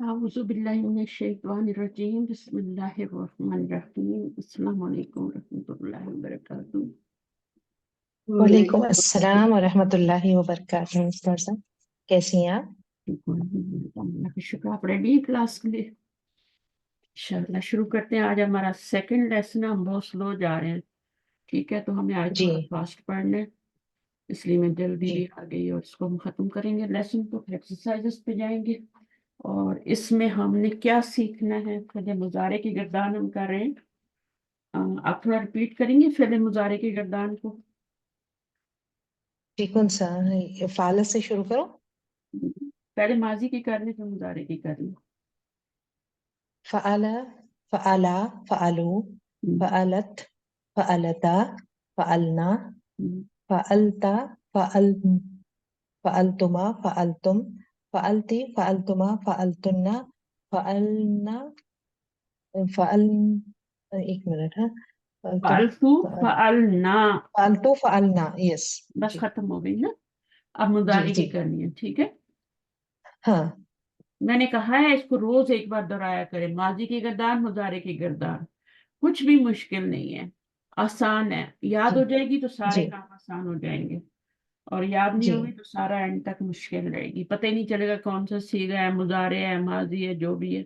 أعوذ بالله من الشيطان الرجيم بسم الله الرحمن الرحيم السلام عليكم ورحمة الله وبركاته. وعلیکم السلام ورحمۃ اللہ وبرکاتہ۔ مستر صاحب کیسی ہیں آپ؟ اللہ کا شکر، آپ ریڈی ہیں کلاس کے لیے؟ انشاءاللہ شروع کرتے ہیں۔ آج ہمارا سیکنڈ لیسن ہے، ہم بہت سلو جا رہے ہیں، ٹھیک ہے؟ تو ہمیں آج جی تھوڑا فاسٹ پڑھنا ہے، اس لیے میں جلدی جی بھی آ گئی، اور اس کو ہم ختم کریں گے لیسن کو، پھر ایکسرسائزز پہ جائیں گے۔ اور اس میں ہم نے کیا سیکھنا ہے؟ فعل مضارع کی گردان ہم کر رہے ہیں، آپ تھوڑا ریپیٹ کریں گے فعل مضارع کی گردان کو؟ جی کون سا فعال سے شروع کرو؟ پہلے ماضی کی کرنی پھر مضارع کی کرنی۔ فعل، فعلا، فعلو، فعلت، فعلتا، فعلنا، فعلتا، فعل، فعلتما، فعلتم، فعلتی، فعلتما، فعلتن، فعلنا، فعل، ایک منٹ، ہاں، فعلتم، فعلتو فعلنا، فعلتو، فعلنا، یس بس جی ختم ہو گئی نا؟ اب جی مضارع جی کی کرنی ہے، ٹھیک ہے؟ ہاں میں نے کہا ہے اس کو روز ایک بار دہرایا کرے، ماضی کی گردان مضارع کی گردان، کچھ بھی مشکل نہیں ہے، آسان ہے، یاد جی ہو جائے گی تو سارے جی کام آسان ہو جائیں گے، اور یاد نہیں جی ہوگی تو سارا اینڈ تک مشکل رہے گی، پتہ ہی نہیں چلے گا کون سا صیغہ ہے، مضارع ہے، ماضی ہے، جو بھی ہے۔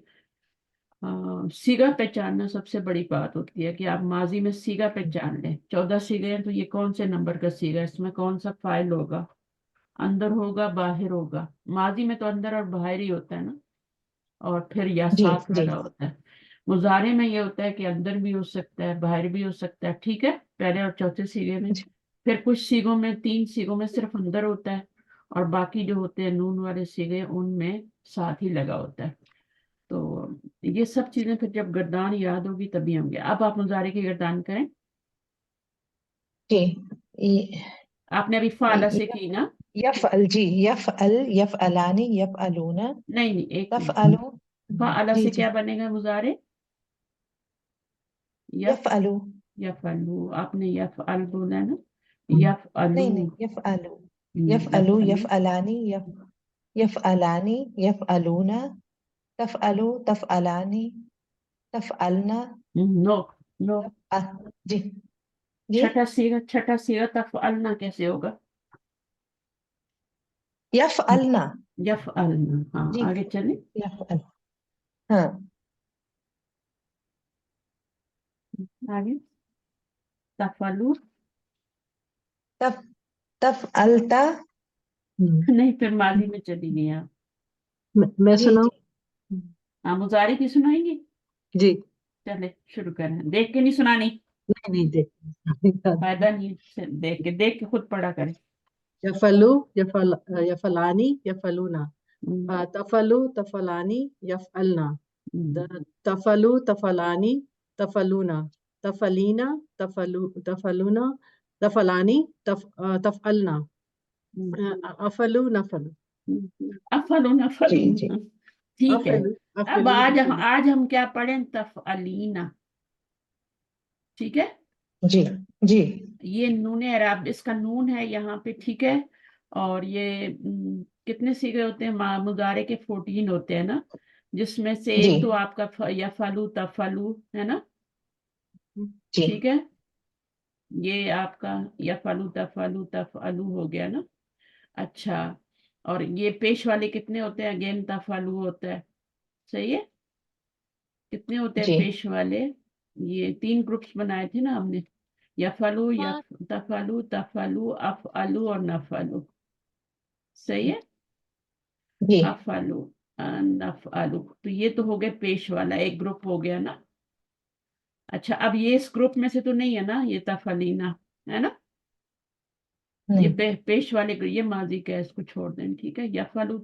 صیغہ پہچاننا سب سے بڑی بات ہوتی ہے کہ آپ ماضی میں صیغہ پہچان لیں، 14 صیغے ہیں تو یہ کون سے نمبر کا صیغہ ہے، اس میں کون سا فاعل ہوگا، اندر ہوگا باہر ہوگا، ماضی میں تو اندر اور باہر ہی ہوتا ہے نا، اور پھر یا جی ساتھ جی لگا ہوتا ہے۔ مضارع میں یہ ہوتا ہے کہ اندر بھی ہو سکتا ہے باہر بھی ہو سکتا ہے، ٹھیک ہے، پہلے اور چوتھے صیغے میں۔ جی پھر کچھ صیغوں میں، 3 صیغوں میں صرف اندر ہوتا ہے، اور باقی جو ہوتے ہیں نون والے صیغے ان میں ساتھ ہی لگا ہوتا ہے۔ تو یہ سب چیزیں پھر جب گردان یاد ہوگی تبھی ہوں گے۔ اب آپ مضارع کی گردان کریں، جی آپ نے ابھی فعل سے کی نا؟ یفعل، جی یفعل، یفعلانی، یفعلون، نہیں نہیں، ایک منٹ، تفعلو، فعل جی سے جی کیا بنے گا مضارع؟ یفعلو، یفعلو، آپ نے یفعل بولا ہے نا؟ نہیں یفعلو، نہیں، یفعلو، یفعلو، یفعلو، یفعلانی، یفعلانی، یفعلون، تفعلو، تفعلانی، تفعلنا، نو نو، جی جی چھٹا صیغہ تفعلنا کیسے ہوگا؟ یفعلنا، یفعلنا، ہاں جی آگے چلیں۔ یفعل، ہاں آگے تفعلو، تف تفعلتا، نہیں پھر ماضی میں چلی گئی آپ۔ میں جی سناؤں؟ جی ہاں مضارع کی سنائیں گی؟ جی چلے شروع کریں، دیکھ کے نہیں سنانی، نہیں دیکھ فائدہ نہیں ہے، دیکھ کے خود پڑھا کریں۔ یفلو، یفلانی، یفلونا، ہم، تفلو، تفلانی، یفعلنا، ہم، تفلو، تفلانی، تفلونا، تفلینا، تفلونا، تفلانی، تفعلنا، ہم، افلو، نفلو، افعلو جی نفعلو، جی ٹھیک ہے۔ افلو، اب افلو، نفلو، آج ہم کیا پڑھیں؟ تفعلینا، ٹھیک ہے۔ جی جی یہ نون اعراب، اس کا نون ہے یہاں پہ، ٹھیک ہے، اور یہ کتنے صیغے ہوتے ہیں مضارع کے؟ 14 ہوتے ہیں نا، جس میں سے جی ایک تو آپ کا یفعلو تفعلو ہے نا، جی ٹھیک ہے، یہ آپ کا یفعلو تفعلو تفعلو ہو گیا نا۔ اچھا، اور یہ پیش والے کتنے ہوتے ہیں؟ اگین تفعلو ہوتا ہے، صحیح ہے، کتنے ہوتے ہیں جی پیش والے؟ یہ 3 گروپس بنائے تھے نا ہم نے، یفعلو، تفعلو، تفعلو، افعلو اور نفعلو، صحیح ہے، جی افعلو، نفعلو، تو یہ تو ہو گئے پیش والا، ایک گروپ ہو گیا نا۔ اچھا، اب یہ اس گروپ میں سے تو نہیں ہے نا یہ تفعلینا، ہے نا؟ یہ نہیں پیش والے یہ ماضی کا ہے، اس کو چھوڑ دیں، ٹھیک ہے۔ یفعلو،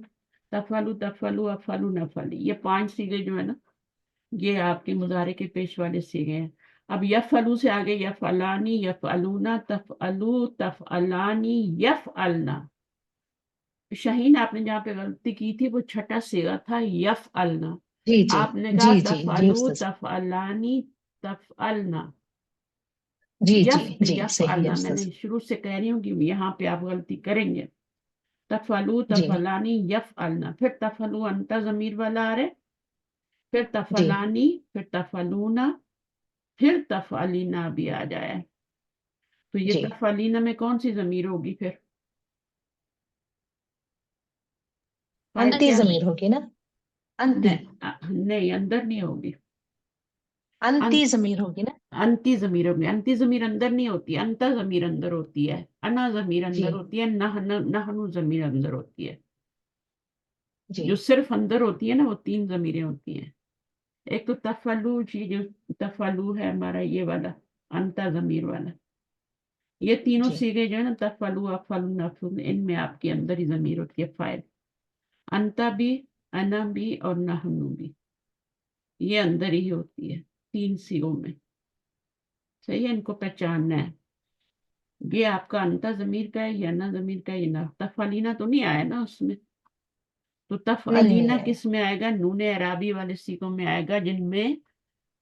تفعلو، تفعلو، افعلو، نفعلی، یہ 5 صیغے جو ہے نا، یہ آپ کے مضارع کے پیش والے صیغے ہیں۔ اب یفعلو سے آگے یفعلانی، یفعلونا، تفعلو، تفعلانی، یفعلنا۔ شاہین آپ نے جہاں پہ غلطی کی تھی وہ چھٹا صیغہ تھا یفعلنا، جی جی آپ نے کہا جی جی جی تفعلو، استاذ، تفعلانی، تفعلنا، جی جی جی صحیح ہے یفعلنا، میں استاذ، نے شروع سے کہہ رہی ہوں کہ یہاں پہ آپ غلطی کریں گے۔ تفعلو، جی تفعلانی، یفعلنا، پھر تفعلو انت ضمیر والا آ رہے، پھر جی تفلانی، پھر تفلونا، پھر تفعلینا بھی آ جائے. تو یہ جی تفعلینا میں کون سی ضمیر ہوگی پھر؟ فائل انتی کیا؟ ضمیر ہوگی نا، انتی نہیں اندر نہیں ہوگی. انتی ضمیر ہوگی نا. انتی ضمیر ہوگی. انتی ضمیر اندر نہیں ہوتی، انتا ضمیر اندر ہوتی ہے، انا ضمیر جی اندر ہوتی ہے، نحنو ضمیر اندر ہوتی ہے. جی جو صرف اندر ہوتی ہے نا وہ 3 ضمیریں ہوتی ہیں. ایک تو تفلو جی، جو تفلو ہے ہمارا یہ والا انتا ضمیر والا. یہ تینوں جی سیغے جو ہے نا تفلو، افلو، نفلو، ان میں آپ کے اندر ہی ضمیر ہوتی ہے فاعل. انتا بھی، انا بھی اور نحنو بھی یہ اندر ہی ہوتی ہے 3 سیغوں میں. صحیح ہے، ان کو پہچاننا ہے. یہ آپ کا انتا ضمیر کا ہے یا انا ضمیر کا ہے، یہ تفعلینا تو نہیں آیا نا اس میں. تو نہیں تفعلینا ہے. کس میں آئے گا؟ نون اعرابی والے سیغوں میں آئے گا، جن میں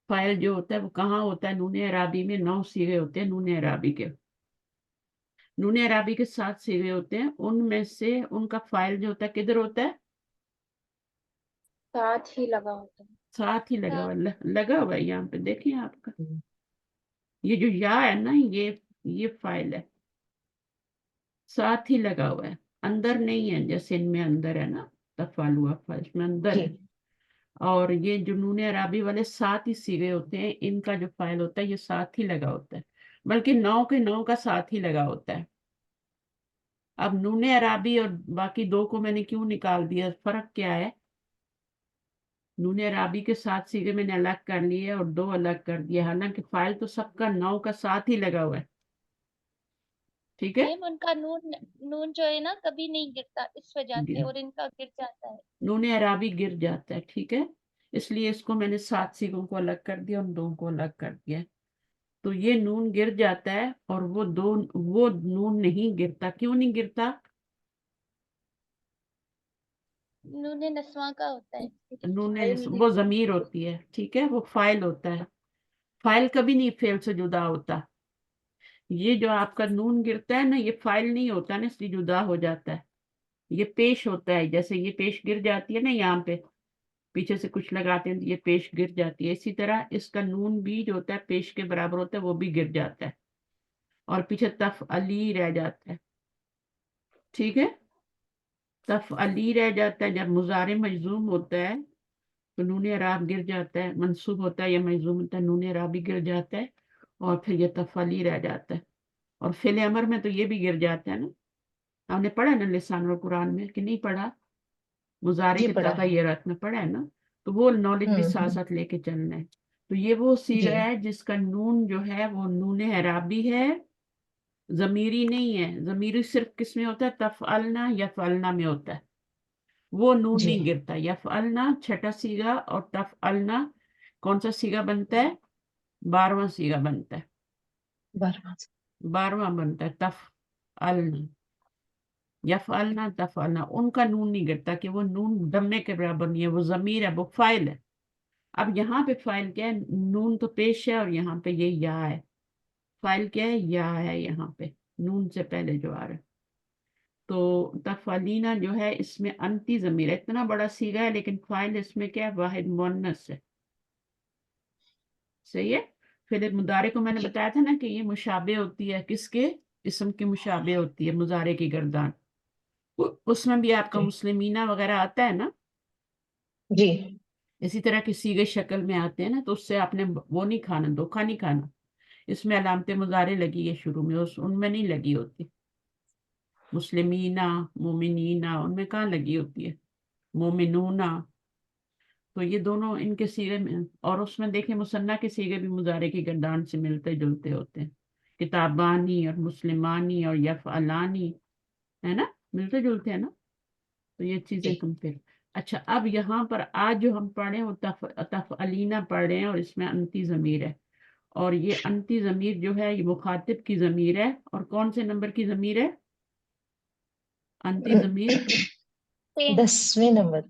فاعل جو ہوتا ہے وہ کہاں ہوتا ہے؟ نون اعرابی میں 9 سیغے ہوتے ہیں نون اعرابی کے. نون اعرابی کے 7 سیغے ہوتے ہیں، ان میں سے ان کا فاعل جو ہوتا ہے کدھر ہوتا ہے؟ ساتھ ہی لگا ہوتا ہے. ساتھ ہی لگا ہوا، لگا ہوا ہے یہاں پہ دیکھیں آپ کا. یہ جو یا ہے نا یہ فاعل ہے، ساتھ ہی لگا ہوا ہے، اندر نہیں ہے. جیسے ان میں اندر ہے نا تفعلوا افعل، اس میں اندر جی ہے. اور یہ جو نون عرابی والے 7 ہی سیغے ہوتے ہیں، ان کا جو فاعل ہوتا ہے یہ ساتھ ہی لگا ہوتا ہے، بلکہ 9 کے 9 کا ساتھ ہی لگا ہوتا ہے. اب نون عرابی اور باقی 2 کو میں نے کیوں نکال دیا؟ فرق کیا ہے؟ نون عرابی کے 7 سیغے میں نے الگ کر لیے اور 2 الگ کر دیے، حالانکہ فاعل تو سب کا 9 کا ساتھ ہی لگا ہوا ہے. ٹھیک ہے، میم ان کا نون جو ہے نا کبھی نہیں گرتا اس وجہ سے، اور ان کا گر جاتا ہے. نون عرابی گر جاتا ہے. ٹھیک ہے، اس لیے اس کو میں نے 7 سیغوں کو الگ کر دیا اور 2 کو الگ کر دیا. تو یہ نون گر جاتا ہے اور وہ نون نہیں گرتا. کیوں نہیں گرتا؟ نون نسواں کا ہوتا ہے. وہ ضمیر ہوتی ہے. ٹھیک ہے، وہ فاعل ہوتا ہے. فاعل کبھی نہیں فعل سے جدا ہوتا. یہ جو آپ کا نون گرتا ہے نا یہ فاعل نہیں ہوتا نا، اس لیے جدا ہو جاتا ہے. یہ پیش ہوتا ہے، جیسے یہ پیش گر جاتی ہے نا، یہاں پہ پیچھے سے کچھ لگاتے ہیں تو یہ پیش گر جاتی ہے. اسی طرح اس کا نون بھی جو ہوتا ہے پیش کے برابر ہوتا ہے، وہ بھی گر جاتا ہے اور پیچھے تفعلی رہ جاتا ہے. ٹھیک ہے، تفعلی رہ جاتا ہے. جب مضارع مجزوم ہوتا ہے تو نون اعراب گر جاتا ہے، منصوب ہوتا ہے یا مجزوم ہوتا ہے نون اعراب بھی گر جاتا ہے اور پھر یہ تفعلی رہ جاتا ہے. اور فعل امر میں تو یہ بھی گر جاتا ہے نا. ہم نے پڑھا نا لسان القرآن میں کہ نہیں پڑھا؟ مضارع جی کے پڑھا ہے. تغیرات میں پڑھا ہے نا. تو وہ نالج بھی ساتھ ساتھ لے کے چلنا ہے. تو یہ وہ جی صیغہ ہے جس کا نون جو ہے وہ نون اعرابی ہے، ضمیری نہیں ہے. ضمیری صرف کس میں ہوتا ہے؟ تفعلنا یفعلنا میں ہوتا ہے. وہ نون جی نہیں گرتا. یفعلنا چھٹا سیغہ اور تفعلنا کون سا سیغہ بنتا ہے؟ 12واں سیغہ بنتا ہے. 12واں بنتا ہے تفعلنا. یفعلنا تفعلنا ان کا نون نہیں گرتا کہ وہ نون دمے کے برابر نہیں ہے، وہ ضمیر ہے، وہ فاعل ہے. اب یہاں پہ فاعل کیا ہے؟ نون تو پیش ہے اور یہاں پہ یہ یا ہے. فاعل کیا ہے؟ یا ہے یہاں پہ نون سے پہلے جو آ رہا ہے. تو تفعلینا جو ہے اس میں انتی ضمیر ہے. اتنا بڑا سیغہ ہے لیکن فاعل اس میں کیا ہے؟ واحد مؤنث ہے. صحیح ہے. پھر مضارع کو میں نے جی بتایا تھا نا کہ یہ مشابہ ہوتی ہے کس کے؟ اسم کی مشابہ ہوتی ہے مضارع کی گردان. اس میں بھی آپ کا جی مسلمینہ وغیرہ آتا ہے نا، جی اسی طرح کی سیغے شکل میں آتے ہیں نا. تو اس سے آپ نے وہ نہیں کھانا، دھوکہ نہیں کھانا. اس میں علامت مضارع لگی ہے شروع میں، ان میں نہیں لگی ہوتی. مسلمینہ، مومنینہ ان میں کہاں لگی ہوتی ہے؟ مومنونہ. تو یہ دونوں ان کے سیغے میں، اور اس میں دیکھیں مثنیٰ کے سیغے بھی مضارع کی گردان سے ملتے جلتے ہوتے ہیں. کتابانی اور مسلمانی اور یفعلانی ہے نا، ملتے جلتے ہیں نا. تو یہ چیزیں جی کمپیئر. اچھا، اب یہاں پر آج جو ہم پڑھ رہے ہیں وہ تفعلینا پڑھ رہے ہیں اور اس میں انتی ضمیر ہے. اور یہ انتی ضمیر جو ہے یہ مخاطب کی ضمیر ہے. اور کون سے نمبر کی ضمیر ہے انتی ضمیر؟ 10ویں نمبر،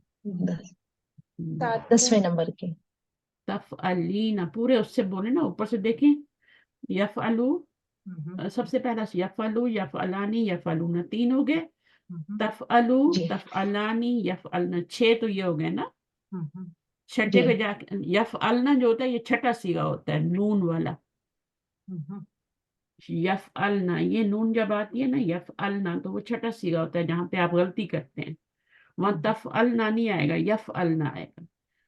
10ویں نمبر کی. تفعلینا پورے اس سے بولے نا، اوپر سے دیکھیں. یفعلو سب سے پہلا یفعلو، یفعلانی، یفعلون 3 ہو گئے. تفعلو، جی تفعلانی، یفعلن 6 تو یہ ہو گئے نا. छठे जी पे जाके यफअलना जो होता है ये छठा सीगा होता है, नून वाला। यफअलना, ये नून जब आती है ना यफअलना, तो वो छठा सीगा होता है जहाँ पे आप गलती करते हैं। वहां तफअलना नहीं आएगा, यफअलना आएगा।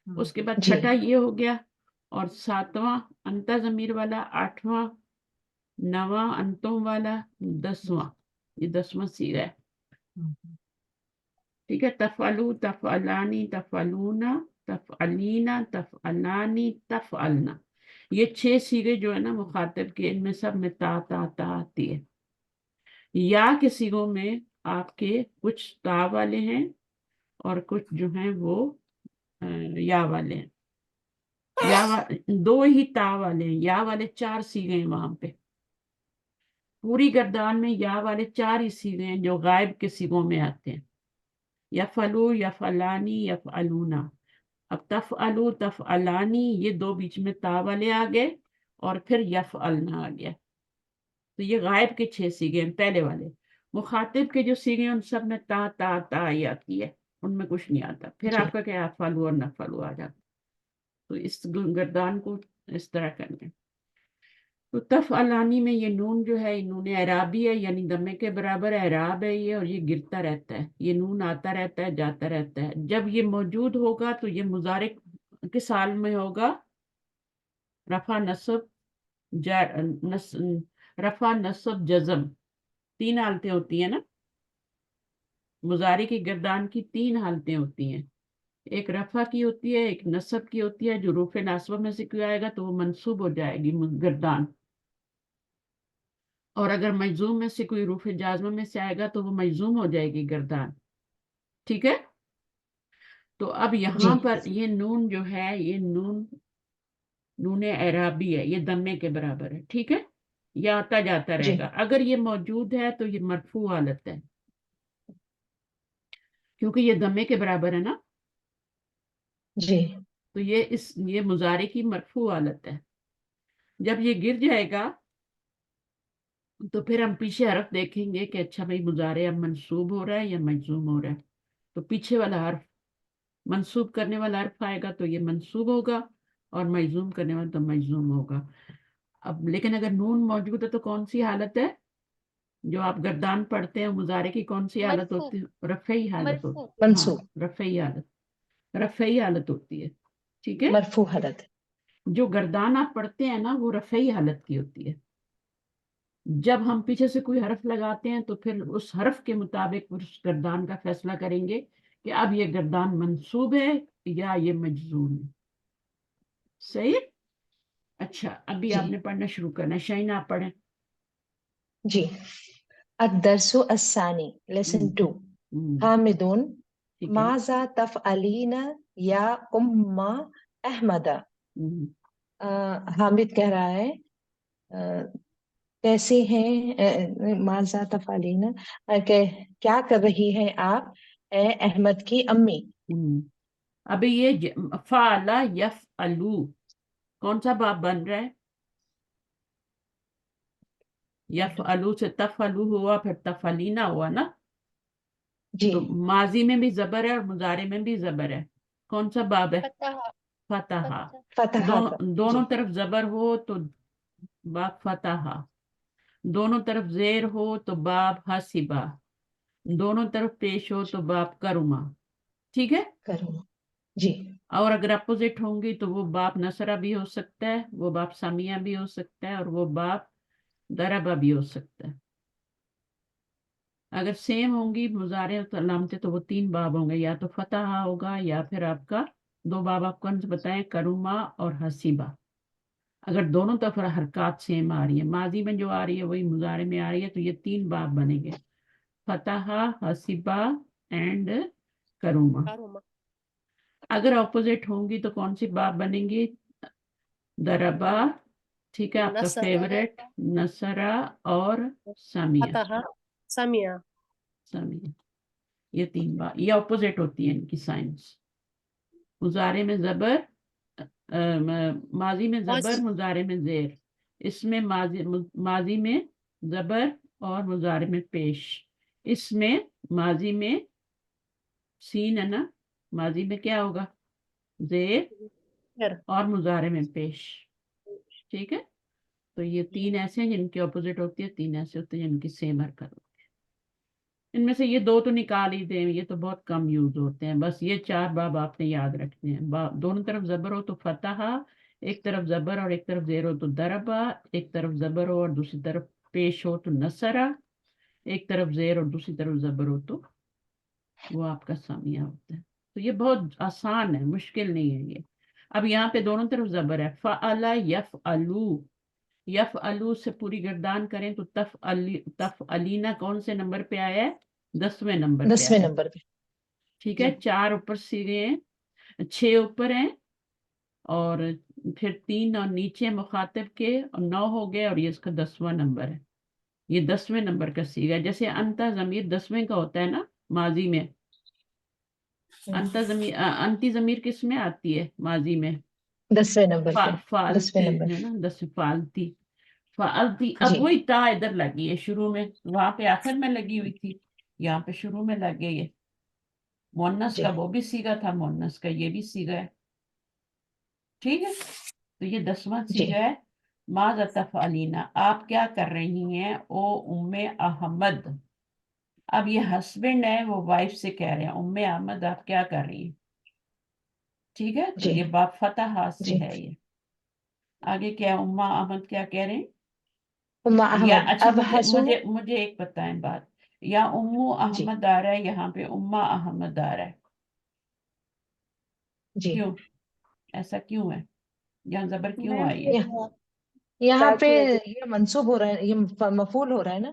उसके बाद जी छठा ये हो गया, और सातवां अंता ज़मीर वाला, आठवां नवा अंतों वाला, 10वां, ये 10वां सीगा है। ठीक है, तफअलू, तफअलानी, तफअलूना, तफअलीना, तफअलानी, तफअलना, ये 6 सीगे जो है ना मुखातिब के, इनमें सब में ता आती है। या के सीगों में आपके कुछ ता वाले हैं और कुछ जो हैं वो या वाले हैं। दो ही ता वाले हैं, या वाले 4 सीगे हैं वहां पे। पूरी गर्दान में या वाले 4 ही सीगे हैं जो गायब के सीगों में आते हैं, यफअलू, यफअलानी, यफअलूना। अब तफअलू, तफअलानी, ये 2 बीच में ता वाले आ गए, और फिर यफअलना आ गया। तो ये गायब के 6 सीगे हैं पहले वाले। मुखातिब के जो सीगे हैं उन सब में ता ही आती है, उनमें कुछ नहीं आता। फिर जी आपका क्या अफअलू और नफअलू आ जाता। तो इस गर्दान को इस तरह करना। तो तफअलानी में ये नून जो है, नून एराबी है, यानी दमे के बराबर एराब है ये, और ये गिरता रहता है, ये नून आता रहता है जाता रहता है। जब ये मौजूद होगा तो ये मुजारे के साल में होगा, रफा नसब रफा नसब जज़म, 3 हालतें होती हैं ना मुजारे की गर्दान की, 3 हालतें होती हैं। एक रफा की होती है, एक नसब की होती है, जो रूफे नासबा में से क्यों आएगा तो वो मंसूब हो जाएगी गर्दान। और अगर मजूम में से कोई रूफ जाजमा में से आएगा तो वो मजूम हो जाएगी गर्दान। ठीक है, तो अब जी यहाँ पर ये नून जो है, ये नून एराबी है, ये दम्मे के बराबर है। ठीक है, ये आता जाता जी रहेगा। अगर ये मौजूद है तो ये मरफू हालत है, क्योंकि ये दम्मे के बराबर है ना, जी तो ये मुजारे की मरफू हालत है। जब ये गिर जाएगा तो फिर हम पीछे हरफ देखेंगे कि अच्छा भाई मुजारे अब मंसूब हो रहा है या मजूम हो रहा है। तो पीछे वाला हर्फ, मंसूब करने वाला हर्फ आएगा तो ये मंसूब होगा, और मजूम करने वाला तो मजूम होगा। अब लेकिन अगर नून मौजूद है तो कौन सी हालत है, जो आप गर्दान पढ़ते हैं मुजारे की कौन सी हालत मरफू, होती है? रफ़ई हालत होती मरफू। है। हाँ, मंसूब रफ़ई हालत होती है। ठीक है, मरफू हालत जो गर्दान आप पढ़ते हैं ना वो रफ़ई हालत की होती है। जब हम पीछे से कोई हरफ लगाते हैं तो फिर उस हरफ के मुताबिक उस गर्दान का फैसला करेंगे कि अब ये गर्दान मंसूब है या ये मजजूम है। सही। अच्छा, अभी जी आपने पढ़ना शुरू करना है। शाइन आप पढ़ें। जी अद्दरसु अस्सानी लेसन हम्म, 2 हम्म, हामिदुन ठीक है। माजा तफअलीना या उम्मा अहमदा। हम्म, हामिद कह रहा है कैसे हैं माजा तफअलीना, क्या कर रही हैं आप ए अहमद की अम्मी। हम्म। अभी ये फाला यफअलू, कौन सा बाब बन रहा है? यफअलू से तफअलू हुआ, फिर तफअलीना हुआ ना। जी तो माजी में भी जबर है और मुजारे में भी जबर है। कौन सा बाब है? फतह, फतहा। फतह। फतहा जी दोनों तरफ जबर हो तो बाब फतहा, दोनों तरफ जेर हो तो बाब हसीबा, दोनों तरफ पेश हो तो बाब करुमा। ठीक है, करूँ जी और अगर अपोजिट होंगी तो वो बाप नसरा भी हो सकता है, वो बाप सामिया भी हो सकता है, और वो बाप दरबा भी हो सकता है। अगर सेम होंगी मुजारे और अलामते तो वो 3 बाब होंगे, या तो फतह होगा या फिर आपका 2 बाब आपको बताएं, करुमा और हसीबा। अगर दोनों तरफ हरकत सेम आ रही है, माजी में जो आ रही है वही मुजारे में आ रही है, तो ये 3 बाब बनेंगे, फतह, हसीबा एंड करुमा। कारुमा। अगर ऑपोजिट होंगी तो कौन सी बाब बनेंगी? दरबा, ठीक है, आपका नसरा, फेवरेट, नसरा और सामिया। फतहा, समिया। सामिया, ये 3 बार ये ऑपोजिट होती है इनकी साइंस। मुजारे में जबर, माजी में जबर, माजी, मुजारे में जेर। इसमें माजी में जबर और मुजारे में पेश। इसमें माजी में सीन है ना, माजी में क्या होगा? زیر اور مضارع میں پیش. ٹھیک ہے. تو یہ 3 ایسے ہیں جن کی اپوزٹ ہوتی ہے, 3 ایسے ہوتے ہیں جن کی سیم حرکت ہوتی ہے. ان میں سے یہ 2 تو نکال ہی دیں, یہ تو بہت کم یوز ہوتے ہیں. بس یہ 4 باب آپ نے یاد رکھنے ہیں. دونوں طرف زبر ہو تو فتح, ایک طرف زبر اور ایک طرف زیر ہو تو دربا, ایک طرف زبر ہو اور دوسری طرف پیش ہو تو نصرہ, ایک طرف زیر اور دوسری طرف زبر ہو تو وہ آپ کا سامیہ ہوتا ہے. تو یہ بہت آسان ہے, مشکل نہیں ہے یہ. اب یہاں پہ دونوں طرف زبر ہے. فعل یفعلو, یفعلو سے پوری گردان کریں تو تفعلینا کون سے نمبر پہ آیا ہے؟ 10ویں نمبر پہ 10ویں آیا ہے. نمبر پہ. ٹھیک ہے. 4 اوپر سیگے ہیں, 6 اوپر ہیں, اور پھر 3 اور نیچے مخاطب کے, اور 9 ہو گئے, اور یہ اس کا 10واں نمبر ہے. یہ 10ویں نمبر کا سیگا ہے. جیسے انتا ضمیر 10ویں کا ہوتا ہے نا ماضی میں. انتی ضمیر کس میں آتی ہے ماضی میں؟ 10ویں نمبر پہ. 10ویں فالتی نمبر. ہے نا, 10 فالتی. فالتی. اب جی. وہی تا ادھر لگی ہے شروع میں, وہاں پہ آخر میں لگی ہوئی تھی, یہاں پہ شروع میں لگ گئی ہے. مونس جی. کا وہ بھی سیگا تھا, مونس کا یہ بھی سیگا ہے. ٹھیک ہے. تو یہ 10واں جی. سیگا ہے. ماذا تفعلینا, آپ کیا کر رہی ہیں او ام احمد. اب یہ ہسبینڈ ہے, وہ وائف سے کہہ رہے ہیں ام احمد آپ کیا کر رہی ہیں. ٹھیک ہے. تو جی. یہ باب فتح ہاتھ سے جی. ہے. یہ آگے کیا اما احمد کیا کہہ رہے ہیں؟ اما یا احمد اچھا, اب حسو. مجھے ایک بتائیں بات, یا امو جی. احمد آ رہا ہے, یہاں پہ اما احمد آ رہا ہے, جی. کیوں ایسا کیوں ہے؟ یہاں زبر کیوں آئی ہے؟ یہاں پہ یہ منصوب ہو رہا ہے, یہ مفعول ہو رہا ہے نا.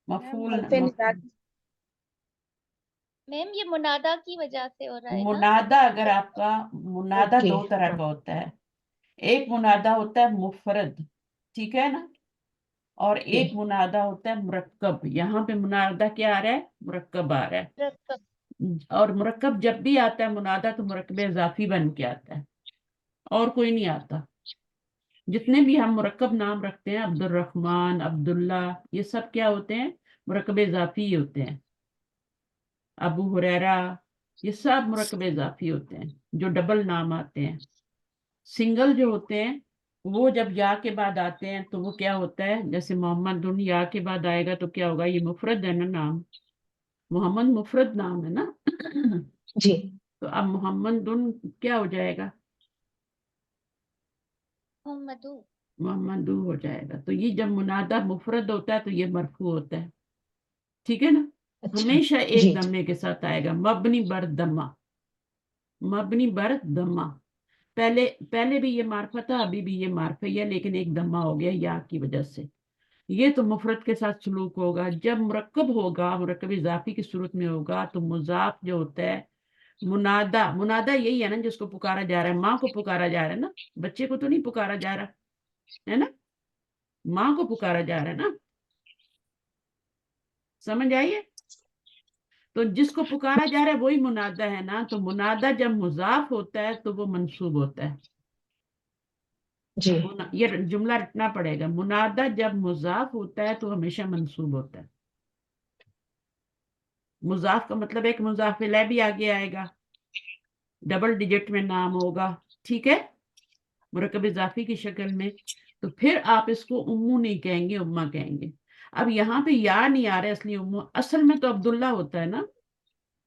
مفعول میم یہ منادا کی وجہ سے ہو رہا ہے نا. منادہ. اگر آپ کا منادہ اوکے. 2 طرح کا ہوتا ہے. ایک منادہ ہوتا ہے مفرد, ٹھیک ہے نا, اور ایک منادہ ہوتا ہے مرکب. یہاں پہ منادہ کیا آ رہا ہے؟ مرکب آ رہا ہے. اور مرکب جب بھی آتا ہے منادہ تو مرکب اضافی بن کے آتا ہے, اور کوئی نہیں آتا. جتنے بھی ہم مرکب نام رکھتے ہیں, عبد الرحمن, عبداللہ, یہ سب کیا ہوتے ہیں؟ مرکب اضافی ہی ہوتے ہیں. ابو ہریرہ, یہ سب مرکب اضافی ہوتے ہیں. جو ڈبل نام آتے ہیں, سنگل جو ہوتے ہیں, وہ جب یا کے بعد آتے ہیں تو وہ کیا ہوتا ہے؟ جیسے محمد دن یا کے بعد آئے گا تو کیا ہوگا؟ یہ مفرد ہے نا نام, محمد مفرد نام ہے نا. جی. تو اب محمد دن کیا ہو جائے گا؟ محمد ہو جائے گا. تو یہ جب منادہ مفرد ہوتا ہے تو یہ مرفوع ہوتا ہے. ٹھیک ہے نا. اچھا. ہمیشہ ایک جی. دمے کے ساتھ آئے گا, مبنی بر دمہ, مبنی بر دمہ. پہلے بھی یہ معرفہ تھا, ابھی بھی یہ معرفہ ہے, لیکن ایک دمہ ہو گیا یا کی وجہ سے. یہ تو مفرد کے ساتھ سلوک ہوگا. جب مرکب ہوگا, مرکب اضافی کی صورت میں ہوگا, تو مضاف جو ہوتا ہے منادہ یہی ہے نا جس کو پکارا جا رہا ہے. ماں کو پکارا جا رہا ہے نا, بچے کو تو نہیں پکارا جا رہا ہے نا, ماں کو پکارا جا رہا ہے نا. سمجھ آئیے؟ تو جس کو پکارا جا رہا ہے وہی منادہ ہے نا. تو منادہ جب مضاف ہوتا ہے تو وہ منصوب ہوتا ہے. جی. یہ جملہ رٹنا پڑے گا. منادہ جب مضاف ہوتا ہے تو ہمیشہ منصوب ہوتا ہے. مضاف کا مطلب ہے کہ مضاف الیہ بھی آگے آئے گا, ڈبل ڈیجٹ میں نام ہوگا. ٹھیک ہے, مرکب اضافی کی شکل میں. تو پھر آپ اس کو امو نہیں کہیں گے, امہ کہیں گے. اب یہاں پہ یا نہیں آ رہا ہے اصلی امو, اصل میں تو عبداللہ ہوتا ہے نا.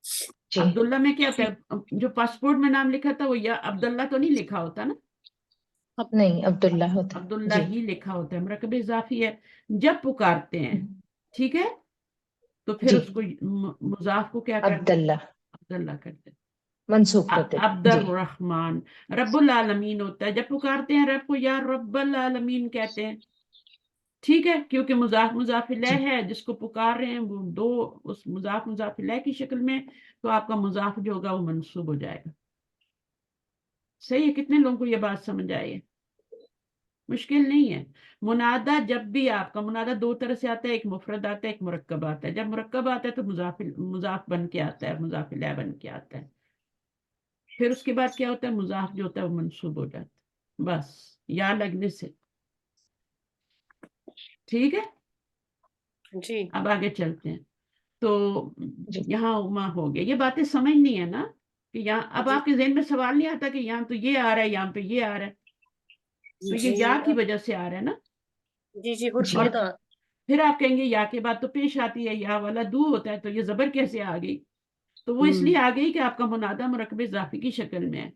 جی. عبداللہ میں کیا ہوتا ہے؟ جو پاسپورٹ میں نام لکھا تھا وہ یا عبداللہ تو نہیں لکھا ہوتا نا, نہیں, عبداللہ ہوتا ہے. عبداللہ جی. ہی لکھا ہوتا ہے. مرکب اضافی ہے. جب پکارتے ہیں, ٹھیک ہے, تو پھر جی. اس کو مضاف کو کیا کرتے ہیں؟ عبداللہ عبداللہ کرتے ہیں. منصوب کرتے. عبد جی. الرحمن, رب العالمین ہوتا ہے. جب پکارتے ہیں رب کو یا رب العالمین کہتے ہیں. ٹھیک ہے, کیونکہ مضاف جی. الیہ ہے, جس کو پکار رہے ہیں وہ دو اس مضاف الیہ کی شکل میں, تو آپ کا مضاف جو ہوگا وہ منصوب ہو جائے گا. صحیح ہے؟ کتنے لوگوں کو یہ بات سمجھ آئی ہے؟ مشکل نہیں ہے. منادہ جب بھی آپ کا منادہ 2 طرح سے آتا ہے, ایک مفرد آتا ہے, ایک مرکب آتا ہے. جب مرکب آتا ہے تو مضاف بن کے آتا ہے, مضاف الیہ بن کے آتا ہے. پھر اس کے بعد کیا ہوتا ہے؟ مضاف جو ہوتا ہے وہ منصوب ہو جاتا ہے, بس یا لگنے سے. ٹھیک ہے, جی. اب آگے چلتے ہیں. تو جی. یہاں اما ہو گیا. یہ باتیں سمجھنی ہے نا, کہ یہاں اب جی آپ کے ذہن میں سوال نہیں آتا کہ یہاں تو یہ آ رہا ہے، یہاں پہ یہ آ رہا ہے، تو یہ جی یا کی وجہ سے آ رہا ہے نا. جی جی اور خدا. پھر آپ کہیں گے یا کے بعد تو پیش آتی ہے یا والا دو ہوتا ہے، تو یہ زبر کیسے آ گئی؟ تو وہ اس لیے آ گئی کہ آپ کا منادہ مرکب اضافی کی شکل میں ہے،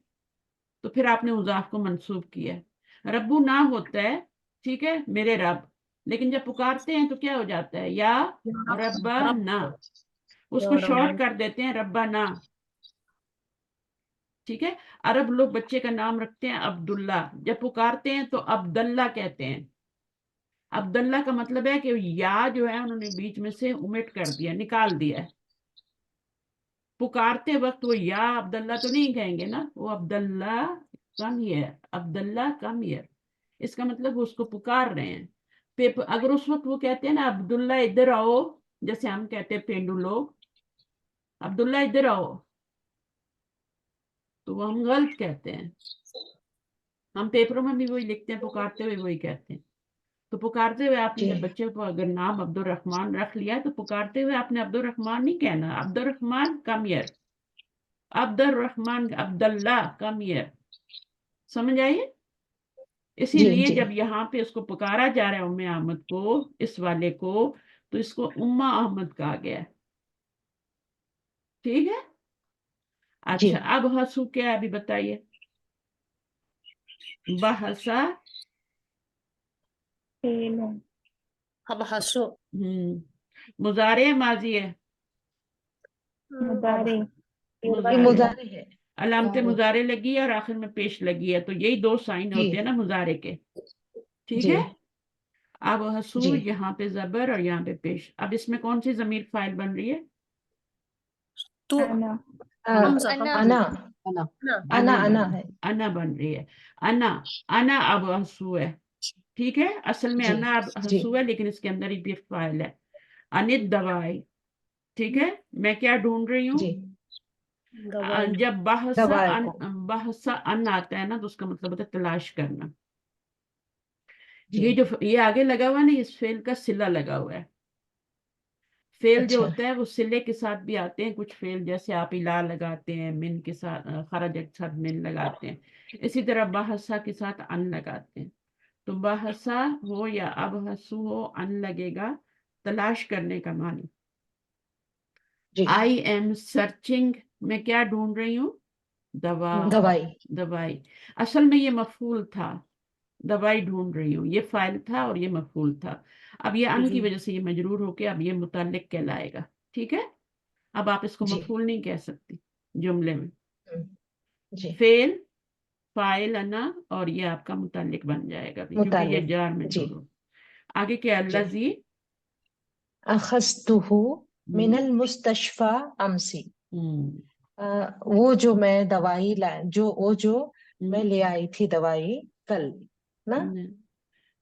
تو پھر آپ نے مضاف کو منصوب کیا ہے. ربو نہ ہوتا ہے، ٹھیک ہے، میرے رب، لیکن جب پکارتے ہیں تو کیا ہو جاتا ہے؟ یا ربا نا، اس کو شارٹ کر دیتے ہیں ربا نا. ٹھیک ہے. عرب لوگ بچے کا نام رکھتے ہیں عبداللہ، جب پکارتے ہیں تو عبداللہ کہتے ہیں. عبداللہ کا مطلب ہے کہ یا جو ہے انہوں نے بیچ میں سے اومٹ کر دیا، نکال دیا ہے. پکارتے وقت وہ یا عبداللہ تو نہیں کہیں گے نا، وہ عبداللہ come here, Abdullah come here, اس کا مطلب وہ اس کو پکار رہے ہیں. اگر اس وقت وہ کہتے ہیں نا عبداللہ ادھر آؤ، جیسے ہم کہتے ہیں پینڈو لوگ عبداللہ ادھر آؤ، تو وہ ہم غلط کہتے ہیں. ہم پیپروں میں بھی وہی لکھتے ہیں، پکارتے ہوئے وہی کہتے ہیں. تو پکارتے ہوئے آپ نے جی جب بچے کو اگر نام عبد الرحمن رکھ لیا تو پکارتے ہوئے آپ نے عبد الرحمن نہیں کہنا، عبد الرحمن کم ہیئر، عبد الرحمن عبداللہ کم ہیئر. سمجھ آئیے؟ اسی جی لیے جی جب یہاں پہ اس کو پکارا جا رہا ہے ام احمد کو، اس والے کو، تو اس کو امہ احمد کہا گیا ہے. ٹھیک ہے. جی اچھا اب ہسو کیا ہے ابھی بتائیے. بحثا، اب ہسو مضارع ماضی ہے، یہ مضارع، مضارع ہے. علامت مضارع. مضارع لگی ہے اور آخر میں پیش لگی ہے، تو یہی دو سائن جی ہوتے ہیں نا مضارع کے. ٹھیک جی ہے. اب حسو جی یہاں پہ زبر اور یہاں پہ پیش. اب اس میں کون سی ضمیر فاعل بن رہی ہے؟ تو حمزہ انا انا انا انا بن انا ہے. انا بن رہی ہے. انا، انا اب حسو ہے. ٹھیک ہے. اصل میں جی انا اب جی حسو ہے، لیکن اس کے اندر ہی بھی فاعل ہے. انت دوائی. ٹھیک ہے. میں کیا ڈھونڈ رہی ہوں؟ جی دوائی. جب دوائی کو. بحث ان آتا ہے نا، تو اس کا مطلب ہوتا ہے تلاش کرنا. جی یہ جو یہ آگے لگا ہوا ہے نا، اس فعل کا صلہ لگا ہوا ہے. فعل جو اچھا ہوتا ہے وہ صلے کے ساتھ بھی آتے ہیں. کچھ فعل جیسے آپ الا لگاتے ہیں، من کے ساتھ، خرج کے ساتھ من لگاتے ہیں، اسی طرح بحثا کے ساتھ ان لگاتے ہیں. تو بحثا ہو یا اب حسو ہو، ان لگے گا، تلاش کرنے کا معنی. جی آئی ایم سرچنگ، میں کیا ڈھونڈ رہی ہوں؟ دوا، دوائی. دوائی. اصل میں یہ مفعول تھا، دوائی ڈھونڈ رہی ہوں، یہ فاعل تھا اور یہ مفعول تھا. اب یہ ان کی وجہ سے یہ مجرور ہو کے اب یہ متعلق کہلائے گا. ٹھیک ہے. اب آپ اس کو جی مفعول نہیں کہہ سکتی جملے میں. جی فعل، فاعل انا، اور یہ آپ کا متعلق بن جائے گا بھی، کیونکہ یہ متعلق. جار جی مجرور ہو. آگے کیا؟ جی الذی، اخذتہ من المستشفى امسی. ہوں، وہ جو میں دوائی جو میں ہوں، لے آئی تھی دوائی کل نا.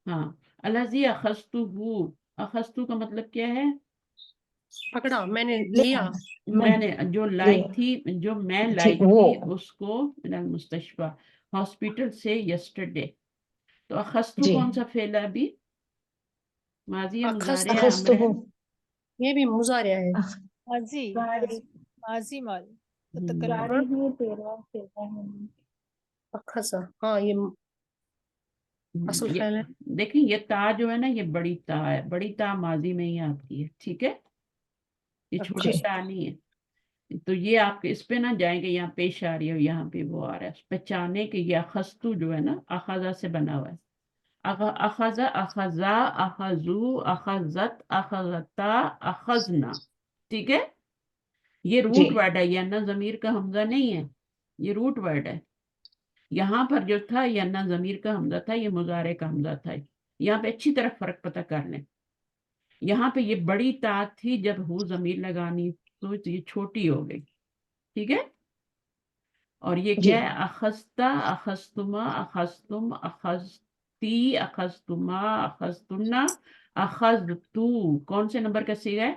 ہاں. الذی اخذتہ، اخذتہ کا مطلب کیا ہے؟ پکڑا، میں نے لے لیا. آیا. میں نے جو لے لائی تھی، جو میں جی لائی وہ. تھی اس کو من المستشفى، ہاسپٹل سے، یسٹرڈے. تو اخذتو جی کون سا فعل ہے ابھی؟ ماضی ہے، اخذ، مضارع ہے، امر اخذتہ. ہے؟ یہ بھی مضارع ہے. ماضی ماضی مال متکلم. اخذا، ہاں یہ اصل یہ فعل ہے. دیکھیں، یہ تا جو ہے نا، یہ بڑی تا ہے. بڑی تا ماضی میں ہی آتی ہے. ٹھیک ہے. یہ چھوٹی جی تا نہیں ہے. تو یہ آپ اس پہ نہ جائیں گے، یہاں پیش آ رہی ہے، یہاں پہ وہ آ رہا ہے. پہچانے کہ یہ اخذتو جو ہے نا، اخذا سے بنا ہوا ہے. اخذ، اخذا، اخذو، اخذت، اخذتا، اخذنا. ٹھیک ہے. یہ جی روٹ ورڈ ہے، یہ انا ضمیر کا حمزہ نہیں ہے، یہ روٹ ورڈ ہے. یہاں پر جو تھا یہ انا ضمیر کا حمزہ تھا، یہ مضارع کا حمزہ تھا. یہاں پہ اچھی طرح فرق پتہ کر لیں. یہاں پہ یہ بڑی تا تھی، جب ہو ضمیر لگانی تو یہ چھوٹی ہو گئی. ٹھیک ہے. اور یہ جی کیا ہے؟ اخذتا، اخذتما، اخذتم، اخذتی، اخذتما، اخذتنا، اخذتو. کون سے نمبر کا صیغہ ہے؟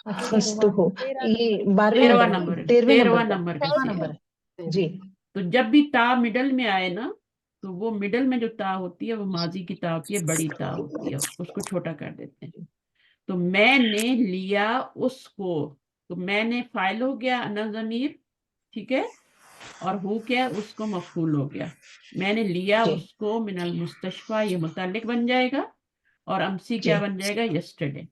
اخذتہ. یہ 13واں 12ویں نمبر، نمبر 13ویں 13واں نمبر نمبر کا کا صیغہ ہے. نمبر ہے. جی تو جب بھی تا مڈل میں آئے نا، تو وہ مڈل میں جو تا ہوتی ہے وہ ماضی کی تا ہوتی ہے، بڑی تا ہوتی ہے، اس کو چھوٹا کر دیتے ہیں. تو میں نے لیا اس کو، تو میں نے فائل ہو گیا انا ضمیر، ٹھیک ہے، اور ہو کیا اس کو مفعول ہو گیا، میں نے لیا جی اس کو من المستشفى، یہ متعلق بن جائے گا، اور امسی جی کیا بن جائے گا، یسٹرڈے۔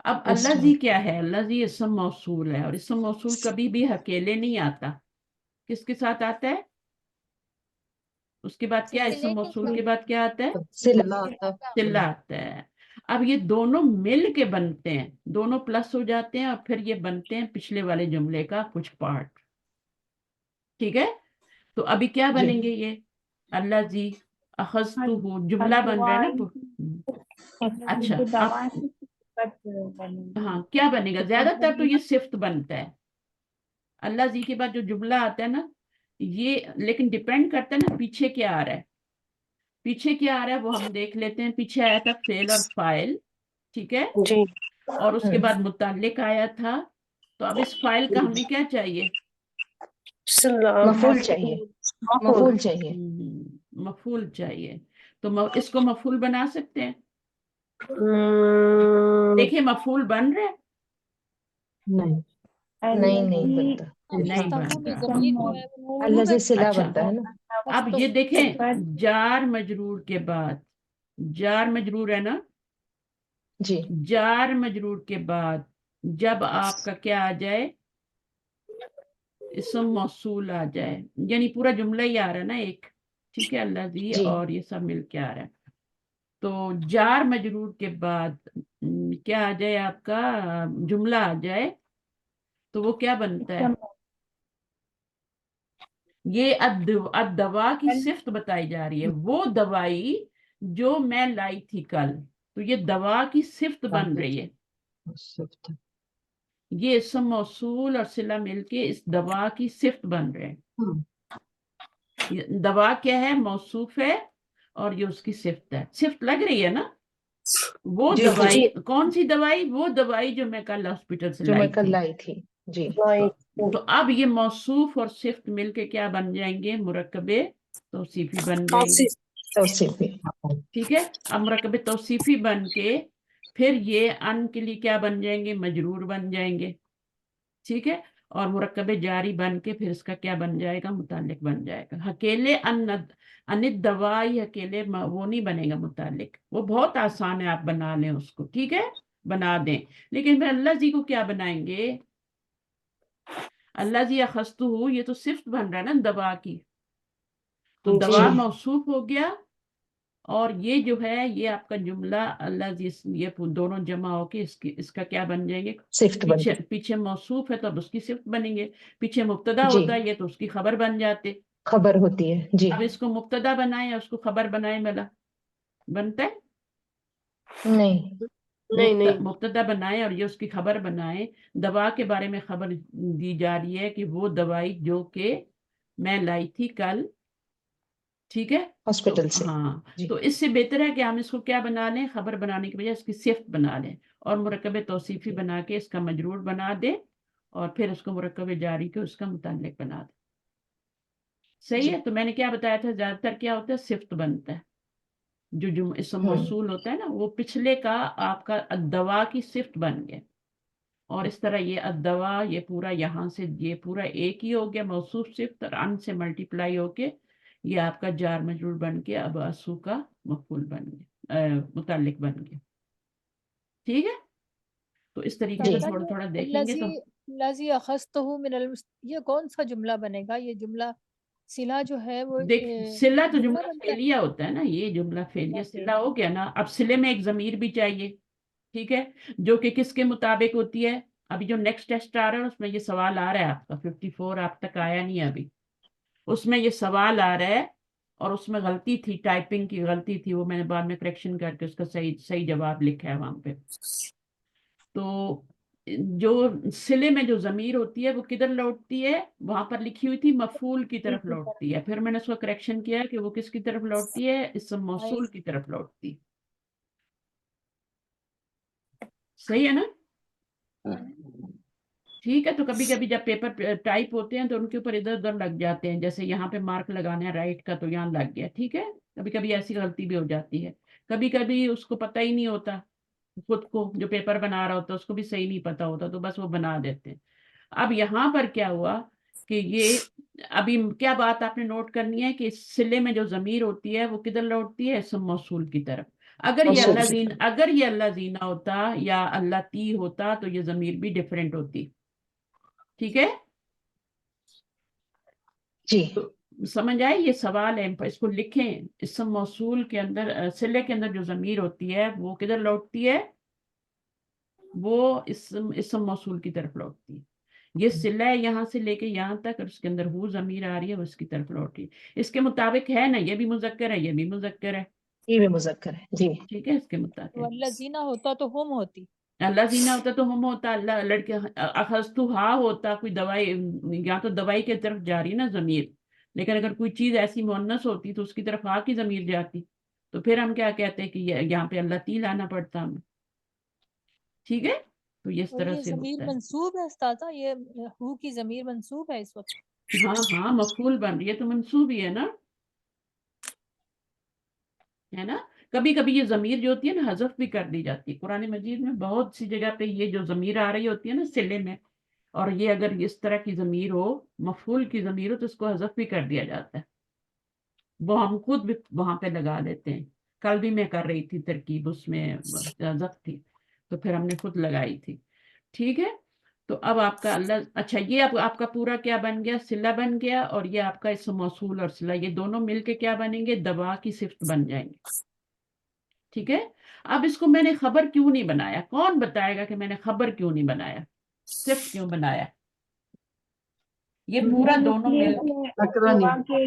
اب یس الذی کیا ہے، الذی اسم موصول ہے، اور اسم موصول کبھی بھی اکیلے نہیں آتا، کس کے ساتھ آتا ہے؟ اس کے بعد کیا، اسم صلے کے موصول ساتھ کے بعد کیا آتا ہے؟ صلہ صلہ آتا ہے۔ اب یہ دونوں مل کے بنتے ہیں، دونوں پلس ہو جاتے ہیں، اور پھر یہ بنتے ہیں پچھلے والے جملے کا کچھ پارٹ، ٹھیک ہے۔ تو ابھی کیا جی بنیں گے یہ، الذی اخذتہ، جملہ بن رہا ہے نا۔ اچھا اب ہاں کیا بنے گا، زیادہ تر تو یہ صفت بنتا ہے، الذی کے بعد جو جملہ آتا ہے نا یہ، لیکن ڈیپینڈ کرتا ہے نا پیچھے کیا آ رہا ہے، پیچھے کیا آ رہا ہے وہ ہم دیکھ لیتے ہیں۔ پیچھے آیا تھا فعل اور فاعل، ٹھیک ہے، جی اور اس کے بعد متعلق آیا تھا، تو اب اس فائل کا ہمیں کیا چاہیے، مفعول چاہیے، مفعول چاہیے۔ مفعول چاہیے، تو اس کو مفعول بنا سکتے ہیں، دیکھیں مفعول بن رہا ہے، نہیں نہیں نہیں بنتا، نہیں اخذتہو میں بنتا۔ ضمیر جو ہے وہ اللہ سے صلہ اچھا بنتا ہے نا۔ اب یہ دیکھیں جار مجرور کے بعد، جار مجرور ہے نا، جی جار مجرور کے بعد جب آپ کا کیا آ جائے، اسم موصول آ جائے، یعنی پورا جملہ ہی آ رہا ہے نا ایک، ٹھیک ہے، الذی جی اور یہ سب مل کے آ رہا ہے، تو جار مجرور کے بعد کیا آ جائے، آپ کا جملہ آ جائے، تو وہ کیا بنتا ہے، یہ الدوا کی صفت بتائی جا رہی ہے، وہ دوائی جو میں لائی تھی کل، تو یہ دوا کی صفت بن رہی ہے، یہ اسم موصول اور صلہ مل کے اس دوا کی صفت بن رہے ہیں۔ یہ دوا کیا ہے، موصوف ہے، اور یہ اس کی صفت ہے، صفت لگ رہی ہے نا، وہ جی دوائی، جی کون سی دوائی، وہ دوائی جو میں کل ہاسپٹل سے جو میں لائی کل تھی۔ لائی تھی، جی تو اب یہ موصوف اور صفت مل کے کیا بن جائیں گے، مرکبے توصیفی بن جائیں گے، توصیف بھی۔ ٹھیک ہے۔ اب مرکب توصیفی بن کے پھر یہ ان کے لیے کیا بن جائیں گے، مجرور بن جائیں گے، ٹھیک ہے، اور مرکب جاری بن کے پھر اس کا کیا بن جائے گا، متعلق بن جائے گا۔ اکیلے ان دوائی اکیلے وہ نہیں بنے گا متعلق، وہ بہت آسان ہے، آپ بنا لیں اس کو، ٹھیک ہے، بنا دیں، لیکن پھر اللہ جی کو کیا بنائیں گے، اللہ جی اخذتہ، یہ تو صفت بن رہا ہے نا دوا کی، تو دوا جی موصوف ہو گیا، اور یہ جو ہے یہ آپ کا جملہ اللہ جی، یہ دونوں جمع ہو کے اس کا کیا بن جائیں گے، صفت بن پیچھے موصوف ہے تو اب اس کی صفت بنیں گے، پیچھے مبتدا جی ہوتا ہے یہ تو اس کی خبر بن جاتے، خبر ہوتی ہے، جی اب اس کو مبتدا بنائیں اس کو خبر بنائیں، ملا بنتا ہے، نہیں نہیں مبتدا بنائیں اور یہ اس کی خبر بنائیں، دوا کے بارے میں خبر دی جا رہی ہے کہ وہ دوائی جو کہ میں لائی تھی کل، ٹھیک ہے، تو ہاسپٹل سے، ہاں، جی تو اس سے بہتر ہے کہ ہم اس کو کیا بنا لیں، خبر بنانے کی بجائے اس کی صفت بنا لیں، اور مرکب توصیفی بنا کے اس کا مجرور بنا دیں، اور پھر اس کو مرکب جاری کے اس کا متعلق بنا دیں، صحیح جی ہے۔ تو میں نے کیا بتایا تھا، زیادہ تر کیا ہوتا ہے، صفت بنتا ہے، جو اسم موصول ہوتا ہے نا وہ پچھلے کا آپ کا الدوا کی صفت بن گیا، اور اس طرح یہ الدوا، یہ پورا یہاں سے یہ پورا ایک ہی ہو گیا، موصوف صفت اور ان سے ملٹیپلائی ہو کے یہ آپ کا جار مجرور بن کے اب اسو کا مفعول بن گیا، متعلق بن گیا، ٹھیک ہے۔ تو اس طریقے سے جی تھوڑا تھوڑا دیکھیں گے الذی تو الذی اخذتہو من یہ کون سا جملہ بنے گا، یہ جملہ صلہ جو ہے وہ دیکھ، صلہ تو جملہ بنتا ہے، فعلیہ ہوتا ہے نا، یہ جملہ فعلیہ صلہ فعلیہ۔ ہو گیا نا، اب صلے میں ایک ضمیر بھی چاہیے، ٹھیک ہے، جو کہ کس کے مطابق ہوتی ہے، ابھی جو نیکسٹ ٹیسٹ آ رہا ہے اس میں یہ سوال آ رہا ہے، آپ کا 54 آپ تک آیا نہیں ابھی، اس میں یہ سوال آ رہا ہے، اور اس میں غلطی تھی، ٹائپنگ کی غلطی تھی، وہ میں نے بعد میں کریکشن کر کے اس کا صحیح جواب لکھا ہے وہاں پہ۔ تو جو صلے میں جو ضمیر ہوتی ہے وہ کدھر لوٹتی ہے، وہاں پر لکھی ہوئی تھی مفعول کی طرف لوٹتی ہے، پھر میں نے اس کو کریکشن کیا کہ وہ کس کی طرف لوٹتی ہے، اسم موصول کی طرف لوٹتی ہے، صحیح ہے نا، ٹھیک ہے۔ تو کبھی کبھی جب پیپر ٹائپ ہوتے ہیں تو ان کے اوپر ادھر ادھر لگ جاتے ہیں، جیسے یہاں پہ مارک لگانا ہے رائٹ کا تو یہاں لگ گیا، ٹھیک ہے، کبھی کبھی ایسی غلطی بھی ہو جاتی ہے، کبھی کبھی اس کو پتہ ہی نہیں ہوتا खुद को, जो पेपर बना रहा होता है उसको भी सही नहीं पता होता, तो बस वो बना देते हैं। अब यहाँ पर क्या हुआ कि ये, अभी क्या बात आपने नोट करनी है कि सिले में जो ज़मीर होती है वो किधर लौटती है, इसम मौसूल की तरफ। अगर ये मौसूल अल्लाह की जीन, अगर ये अल्लाह जीना होता या अल्लाह ती होता तो ये ज़मीर भी डिफरेंट होती। ठीक है, जी। तो समझ आए, ये सवाल है, इसको लिखें। इसम मौसूल के अंदर सिले के अंदर जो ज़मीर होती है वो किधर लौटती है, वो इसम मौसूल की तरफ लौटती है। ये सिला है यहाँ से लेके यहाँ तक, और उसके अंदर हु ज़मीर आ रही है, वो इसकी तरफ लौटी है। इसके मुताबिक है ना, ये भी मुज़क्कर है, ये भी मुज़क्कर है। ये भी मुज़क्कर है जी। ठीक है, इसके तो मुताबिक वल्लजीना होता तो हम होती। अल्लाह जीना होता तो हम होता, अल्लाह लड़के अखस्तु हा होता, कोई दवाई, यहाँ तो दवाई की तरफ जा रही है ना ज़मीर, लेकिन अगर कोई चीज़ ऐसी मुअन्नस होती तो उसकी तरफ हा की ज़मीर जाती, तो फिर हम क्या कहते हैं कि यहाँ पे अल्लाह ती लाना पड़ता हमें। ठीक है, तो ये इस और तरह ये से ज़मीर होता है। मंसूब है उस्तादा, ये हु की ज़मीर मंसूब है इस वक्त। हाँ हाँ, मफूल बन रही है तो मंसूब ही है ना, है ना। कभी कभी ये ज़मीर जो होती है ना हज़फ भी कर दी जाती है, कुरान मजीद में बहुत सी जगह पे ये जो ज़मीर आ रही होती है ना सिले में, और ये अगर इस तरह की ज़मीर हो, मफूल की ज़मीर हो, तो इसको हज़फ भी कर दिया जाता है। वो हम खुद भी वहां पे लगा लेते हैं। कल भी मैं कर रही थी तरकीब, उसमें हज़फ थी तो फिर हमने खुद लगाई थी। ठीक है, तो अब आपका अल्लाह, अच्छा ये अब आपका पूरा क्या बन गया, सिला बन गया, और ये आपका इसम मौसूल और सिला, ये दोनों मिलके क्या बनेंगे, दवा की सिफ्त बन जाएंगे। ठीक है, अब इसको मैंने खबर क्यों नहीं बनाया, कौन बताएगा कि मैंने खबर क्यों नहीं बनाया, सिफ्त क्यों बनाया? ये पूरा दोनों मिल,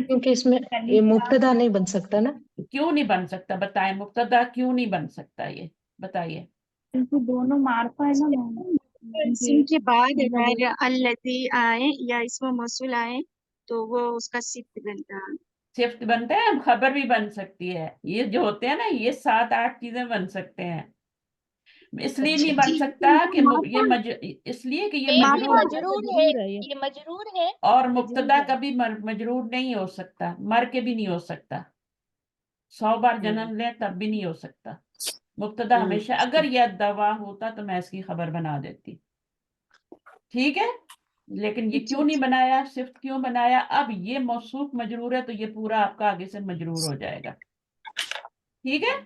क्योंकि इसमें ये मुब्तदा नहीं बन सकता ना। क्यों नहीं बन सकता, बताएं, मुब्तदा क्यों नहीं बन सकता, ये बताइए। क्योंकि दोनों मार्फा है ना मैम, इस्म के बाद अगर अल्लती आए या इसमें मौसूल आए तो वो उसका सिफ्त बनता है। सिफ्त बनता है, खबर भी बन सकती है, ये जो होते हैं ना, ये 7-8 चीजें बन सकते हैं। इसलिए नहीं बन सकता कि इसलिए कि ये बेबी मजरूर, मजरूर है, मजरूर है ये। ये मजरूर है। और मजरूर मुब्तदा है। कभी मजरूर नहीं हो सकता, मर के भी नहीं हो सकता, 100 बार जन्म ले तब भी नहीं हो सकता। मुब्तदा हमेशा, अगर यह दवा होता तो मैं इसकी खबर बना देती। ठीक है, लेकिन ये क्यों नहीं बनाया, सिर्फ क्यों बनाया, अब ये मौसूफ मजरूर है तो ये पूरा आपका आगे से मजरूर हो जाएगा। ठीक है,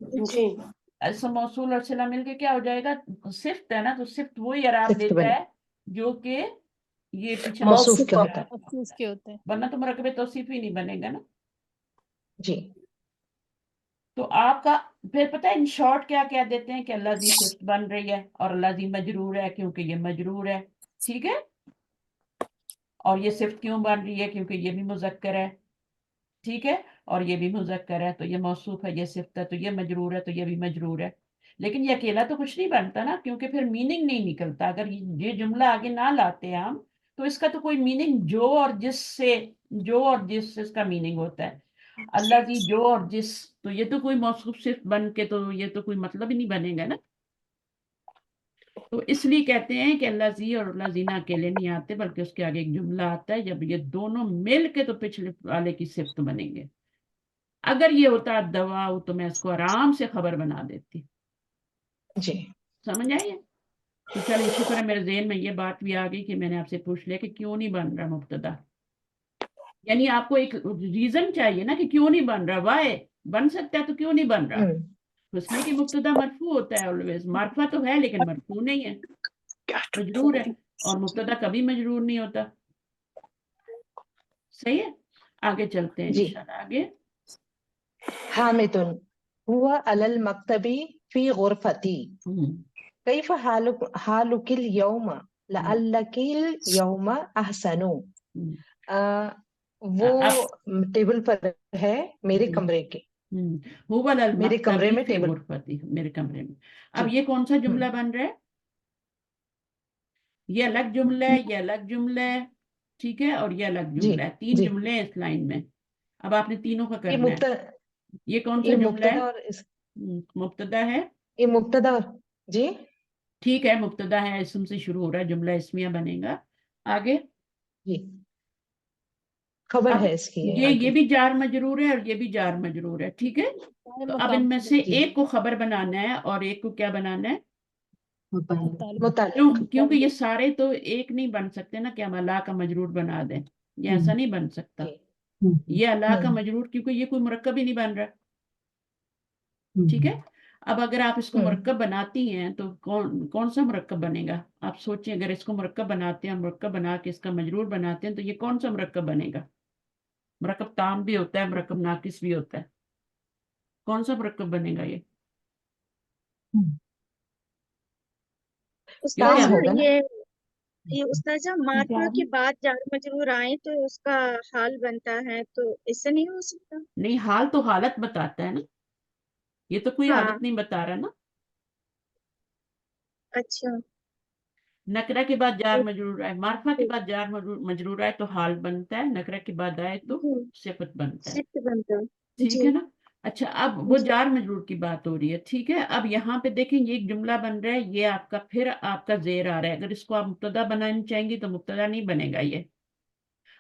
जी। ऐसा मौसूल और सिला मिलके क्या हो जाएगा, सिफ्त है ना, तो सिफ्त वही इराब सिफ्त लेता बन है जो कि ये पीछे मौसूफ मौसूफ क्या का होता है अफसोस के होते हैं। वरना तो मरकबे तौसीफ ही नहीं बनेगा ना। जी। तो आपका फिर पता है इन शॉर्ट क्या कह देते हैं कि अल्लाह जी सिफ्त बन रही है और अल्लाह जी मजरूर है क्योंकि ये मजरूर है। ठीक है, और ये सिफ्त क्यों बन रही है, क्योंकि ये भी मुजक्कर है। ठीक है, और ये भी मुजक्कर है तो ये मौसूफ है, ये सिफ्त है तो ये मजरूर है तो ये भी मजरूर है। लेकिन ये अकेला तो कुछ नहीं बनता ना, क्योंकि फिर मीनिंग नहीं निकलता। अगर ये जुमला आगे ना लाते हम तो इसका तो कोई मीनिंग, जो और जिस से, जो और जिस से इसका मीनिंग होता है। अल्लाह की जो और जिस, तो ये तो कोई मौसूफ सिर्फ बन के तो ये तो कोई मतलब ही नहीं बनेगा ना। तो इसलिए कहते हैं कि अल्लाह जी और अल्लाह जीना अकेले नहीं आते, बल्कि उसके आगे एक जुमला आता है, जब ये दोनों मिल के तो पिछले वाले की सिफ्त बनेंगे। अगर ये होता दवा तो मैं इसको आराम से खबर बना देती। जी। समझ आई है? तो चलिए, शुक्र है मेरे ज़हन में ये बात भी आ गई कि मैंने आपसे पूछ लिया कि क्यों नहीं बन रहा मुब्तदा। यानी आपको एक रीजन चाहिए ना कि क्यों नहीं बन रहा, वाई बन सकता है तो क्यों नहीं बन रहा। तो इसलिए कि मुब्तदा मरफू होता है ऑलवेज, मार्फा तो है लेकिन मरफू नहीं है, मजरूर है, और मुब्तदा कभी मजरूर नहीं होता। सही है, आगे चलते हैं जी। इंशाल्लाह आगे। हामिदुन हुआ अलल मक्तबी फी गुरफती कैफ हालुकिल यौम लअल्लकिल यौम अहसनु। वो अब टेबल पर है मेरे कमरे के, हुवल अल मेरे कमरे मक्तबी में फी टेबल। गुरफती, मेरे कमरे में। जी। अब ये कौन सा जुमला बन रहा है, ये अलग जुमला है, ये अलग जुमला है। ठीक है, और ये अलग जी। जुमला है, 3 जी। जुमले हैं इस लाइन में। अब आपने तीनों का ये करना है। ये कौन सा ये जुमला है, मुब्तदा और मुब्तदा है। ये मुब्तदा और जी। ठीक है, मुब्तदा है, इसम से शुरू हो रहा है, जुमला इस्मिया बनेगा। आगे जी। खबर अब है इसकी ये आगे। भी जार मजरूर है और ये भी जार मजरूर है, ठीक है। तो अब मकाम इनमें से जी। एक को खबर बनाना है और एक को क्या बनाना है, मुतालिक। क्योंकि ये सारे तो एक नहीं बन सकते ना कि हम अल्लाह का मजरूर बना दें, ये ऐसा नहीं बन सकता। जी। ये अल्लाह का मजरूर, क्योंकि ये कोई मुरक्कब ही नहीं बन रहा, ठीक है। अब अगर आप इसको मुरक्कब बनाती हैं तो कौन कौन सा मुरक्कब बनेगा, आप सोचिए। अगर इसको मुरक्कब बनाते हैं, मुरक्कब बना के इसका मजरूर बनाते हैं, तो ये कौन सा मुरक्कब बनेगा। मुरक्कब ताम भी होता है, मुरक्कब नाकिस भी होता है, कौन सा मुरक्कब बनेगा ये, क्योंकि ताम उस्ताजा होगा ना। ये उस्ताजा मार्फा के बाद जार मजरूर आए तो उसका हाल बनता है, तो इससे नहीं हो सकता? नहीं, हाल तो हालत बताता है ना, ये तो कोई हालत हाँ। नहीं बता रहा ना। अच्छा। नकरा के बाद जार तो मजरूर आए, मार्फा के बाद जार मजरूर आए तो हाल बनता है, नकरा के बाद आए तो जी सिफत बनता है, सिफ्त बनता है। ठीक जी है ना। अच्छा, अब वो जी जार मजरूर की बात हो रही है, ठीक है। अब यहाँ पे देखेंगे एक जुमला बन रहा है, ये आपका फिर आपका जेर आ रहा है। अगर इसको आप मुब्तदा बनानी चाहेंगी तो मुब्तदा नहीं बनेगा ये,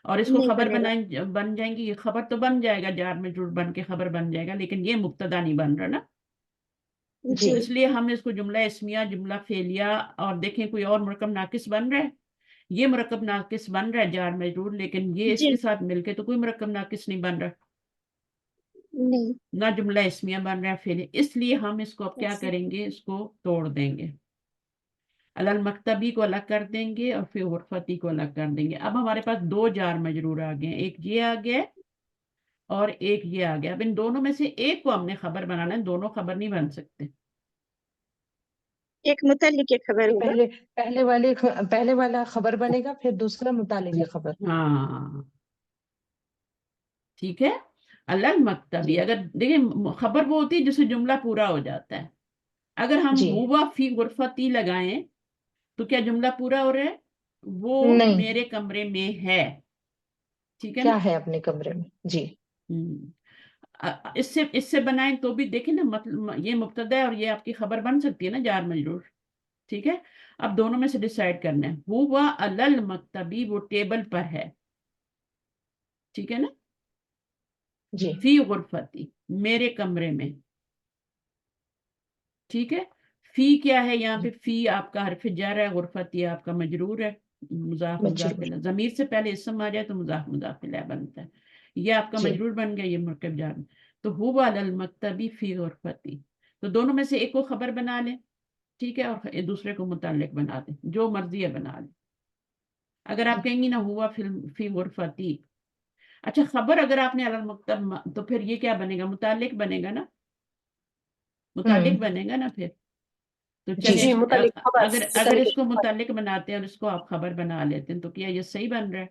और इसको नहीं खबर बनेगा। बन जाएंगी, ये खबर तो बन जाएगा, जार मजरूर बन के खबर बन जाएगा, लेकिन ये मुब्तदा नहीं बन रहा ना। जी। तो जी इसलिए हमने इसको जुमला इस्मिया, जुमला फेलिया, और देखें कोई और मुरक्कब नाकिस बन रहा है, ये मुरक्कब नाकिस बन रहा है जार मजरूर, लेकिन ये जी इसके साथ मिलके तो कोई मुरक्कब नाकिस नहीं बन रहा, नहीं। ना जुमला इस्मिया बन रहा है फेलिया। इसलिए हम इसको अब क्या ऐसे करेंगे, इसको तोड़ देंगे, अलल मकतबी को अलग कर देंगे और फिर उर्फती को अलग कर देंगे। अब हमारे पास दो जार मजरूर आ गए, एक ये आ गया और एक ये आ गया। अब इन दोनों में से एक को हमने खबर बनाना है, दोनों खबर नहीं बन सकते। एक मुतल्लिक की खबर होगा। पहले वाला खबर बनेगा, फिर दूसरा मुतालिक की खबर। हाँ, ठीक है। अलल मकतबी, जी। अगर देखिए खबर वो होती है जिससे जुमला पूरा हो जाता है। अगर हम जी। हुआ फी गुरफती लगाएं तो क्या जुमला पूरा हो रहा है, वो नहीं, मेरे कमरे में है, ठीक है क्या ना। है अपने कमरे में। जी। हम्म, इससे इससे बनाएं तो भी देखें ना, मतलब ये मुब्तदा है और ये आपकी खबर बन सकती है ना, जार मजरूर, ठीक है। अब दोनों में से डिसाइड करना है, हुआ अलल मकतबी, वो टेबल पर है, ठीक है ना। जी। फी गुरफती, मेरे कमरे में, ठीक है। फी क्या है यहाँ पे, फी आपका हरफ जर है, गुरफती आपका मजरूर है, मुजाफ मुजाफ मजरूर। इलैह, जमीर से पहले इसम आ जाए तो मुजाफ मुजाफ इलैह बनता है, ये आपका जी। मजरूर बन गया, ये मुरकब जार में। तो हुवा अलल मकतबी फी गुरफती, तो दोनों में से एक को खबर बना लें, ठीक है, और दूसरे को मुताल्लिक बना दें, जो मर्जी है बना लें। अगर आप जी। कहेंगी ना हुआ फी गुरफती, अच्छा खबर अगर आपने अलल मकतब, तो फिर ये क्या बनेगा, मुताल्लिक बनेगा ना, मुताल्लिक हम्म। बनेगा ना फिर। तो जी। चलिए जी मुतल्लिक खबर, अगर अगर मुतल्लिक इसको खबर। मुताल्लिक बनाते हैं और इसको आप खबर बना लेते हैं तो क्या ये सही बन रहा है।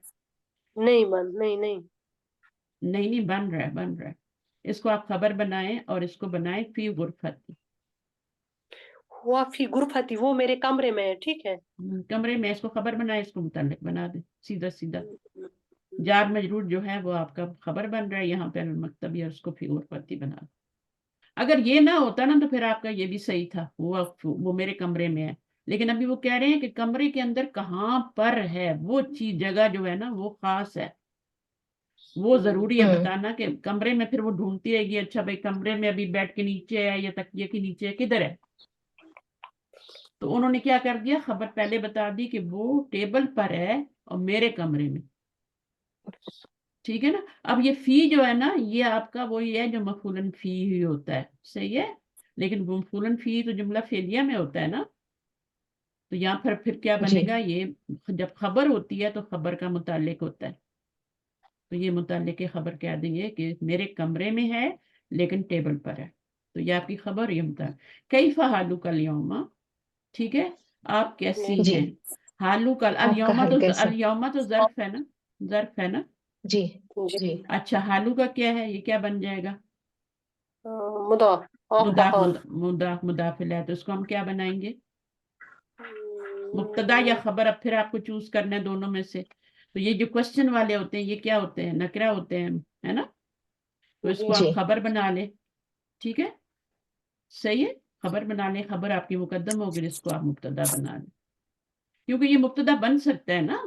नहीं नहीं। नहीं नहीं, बन रहा है, बन रहा है। इसको आप खबर बनाएं और इसको बनाएं फी गुरफती, हुआ फी गुरफती, वो मेरे कमरे में है, ठीक है। कमरे में, इसको खबर बनाए, इसको मुताल्लिक बना दें, सीधा सीधा। जार मजरूर जो है वो आपका खबर बन रहा है यहाँ पे, मकतबी, और उसको फी गुरफती बना दें। अगर ये ना होता ना तो फिर आपका ये भी सही था, वो मेरे कमरे में है, लेकिन अभी वो कह रहे हैं कि कमरे के अंदर कहाँ पर है, वो चीज जगह जो है ना वो खास है, वो जरूरी है हम्म। बताना, कि कमरे में फिर वो ढूंढती रहेगी, अच्छा भाई कमरे में अभी बेड के नीचे है या तकिए के नीचे है, किधर है। तो उन्होंने क्या कर दिया, खबर पहले बता दी कि वो टेबल पर है और मेरे कमरे में, ठीक है ना। अब ये फी जो है ना, ये आपका वही है जो मफूलन फी ही होता है, सही है, लेकिन वो मफूलन फी तो जुमला फेलिया में होता है ना। तो यहाँ पर फिर क्या जी। बनेगा, ये जब खबर होती है तो खबर का मुताल्लिक होता है, तो ये मुताल्लिक खबर कह देंगे कि मेरे कमरे में है लेकिन टेबल पर है, तो ये आपकी खबर, ये मुताल्लिक। कैफा हालू कल यौमा, ठीक है, आप कैसी जी। हैं। हालू कल, आपका हाल कैसा। अल यौमा तो जर्फ है ना, जर्फ है ना। जी। जी जी। अच्छा, हालू का क्या है, ये क्या बन जाएगा, मुदाफ, आपका हाल। मुदाफिल है, तो इसको हम क्या बनाएंगे, मुब्तदा या खबर। अब फिर आपको चूज करना है दोनों में से। तो ये जो क्वेश्चन वाले होते हैं ये क्या होते हैं, नकरा होते हैं, है ना। तो इसको जी आप जी। खबर बना लें, ठीक है, सही है। खबर बना लें, खबर आपकी मुकद्दम होगी, इसको आप मुब्तदा बना लें, क्योंकि ये मुब्तदा बन सकता है ना।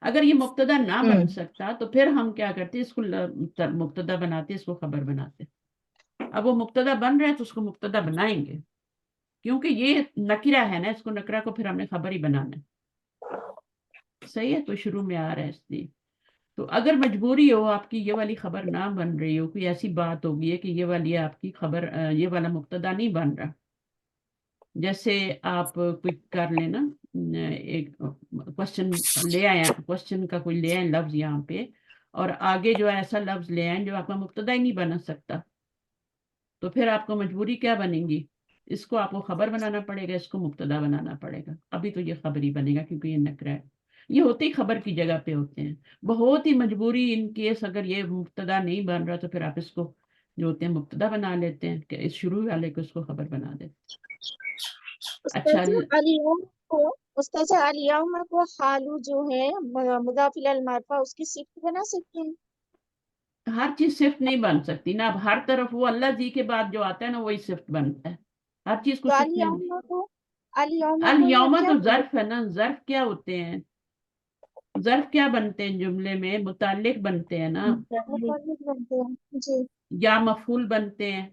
अगर ये मुब्तदा ना बन हम्म सकता तो फिर हम क्या करते, इसको मुब्तदा बनाते, इसको खबर बनाते। अब वो मुब्तदा बन रहा है तो उसको मुब्तदा बनाएंगे, क्योंकि ये नकिरा है ना, इसको नकरा को फिर हमने खबर ही बनाना है। सही है, तो शुरू में आ रहा है इसलिए। तो अगर मजबूरी हो आपकी, ये वाली खबर ना बन रही हो, कोई ऐसी बात होगी है कि ये वाली आपकी खबर, ये वाला मुब्तदा नहीं बन रहा, जैसे आप कोई कर लेना, एक क्वेश्चन ले आए, क्वेश्चन का कोई ले आए लफ्ज यहाँ पे, और आगे जो ऐसा लफ्ज ले आए जो आपका मुब्तदा ही नहीं बना सकता, तो फिर आपको मजबूरी क्या बनेगी, इसको आपको खबर बनाना पड़ेगा, इसको मुब्तदा बनाना पड़ेगा। अभी तो ये खबर ही बनेगा क्योंकि ये नकरा है। ये होते ही खबर की जगह पे होते हैं। बहुत ही मजबूरी इन केस अगर ये मुब्तदा नहीं बन रहा तो फिर आप इसको जो होते हैं मुब्तदा बना लेते हैं, कि इस शुरू वाले को इसको खबर बना देते। अच्छा, उस्ताद अल-यौम को हालू जो है मुदाफ इलल मारफा उसकी सिफ्त बना सकते हैं। हर चीज सिफ्त नहीं बन सकती ना। अब हर तरफ वो अल्लाह जी के बाद जो आता है ना वही सिफ्त बनता है, हर चीज को तो सिफ्त नहीं। अल-यौम अल को ये यौमा क्या तो जर्फ है ना। जर्फ क्या होते हैं, जर्फ क्या बनते हैं जुमले में, मुताल्लिक बनते हैं ना, मुताल्लिक बनते हैं जी। या मफूल बनते हैं।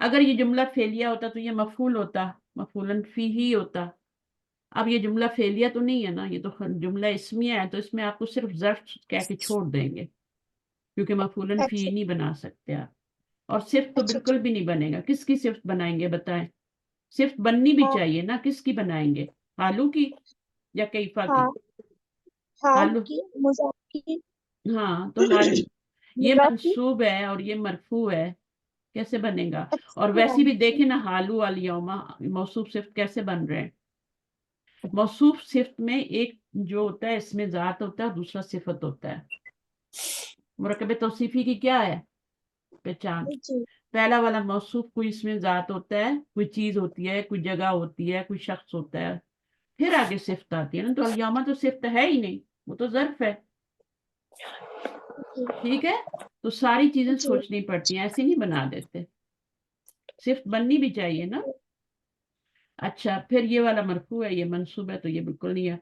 अगर ये जुमला फेलिया होता तो ये मफूल होता, मफूलन फी ही होता। अब ये जुमला फेलिया तो नहीं है ना, ये तो जुमला इस्मिया है, तो इसमें आपको सिर्फ जर्फ कह के छोड़ देंगे, क्योंकि मफूलन फी अच्छा नहीं बना सकते आप। और सिर्फ तो अच्छा बिल्कुल भी नहीं बनेगा। किसकी सिर्फ बनाएंगे बताएं, सिर्फ बननी भी हाँ चाहिए ना, किसकी बनाएंगे, हालू की या कैफा की? हाँ हाल हालू, की मुजाफ की हाँ तो हाल, ये मुजाफ की। मंसूब है और ये मरफू है, कैसे बनेगा? और अच्छा वैसे भी देखे ना, हालू वाल यौमा मौसूफ सिर्फ कैसे बन रहे हैं। मौसूफ सिर्फ में एक जो होता है इसमें जात होता है, दूसरा सिफत होता है। मुरकब तौसीफी की क्या है पहचान? जी पहला वाला मौसूफ, कोई इसमें जात होता है, कोई चीज होती है, कोई जगह होती है, कोई शख्स होता है, फिर आगे सिफ्त आती है ना। तो अल-यौमा तो सिफ्त है ही नहीं, वो तो ज़र्फ है। जी ठीक है, तो सारी चीजें जी सोचनी पड़ती हैं, ऐसे नहीं बना देते, सिफ्त बननी भी चाहिए ना। अच्छा, फिर ये वाला मरफू है, ये मंसूब है, तो ये बिल्कुल नहीं है।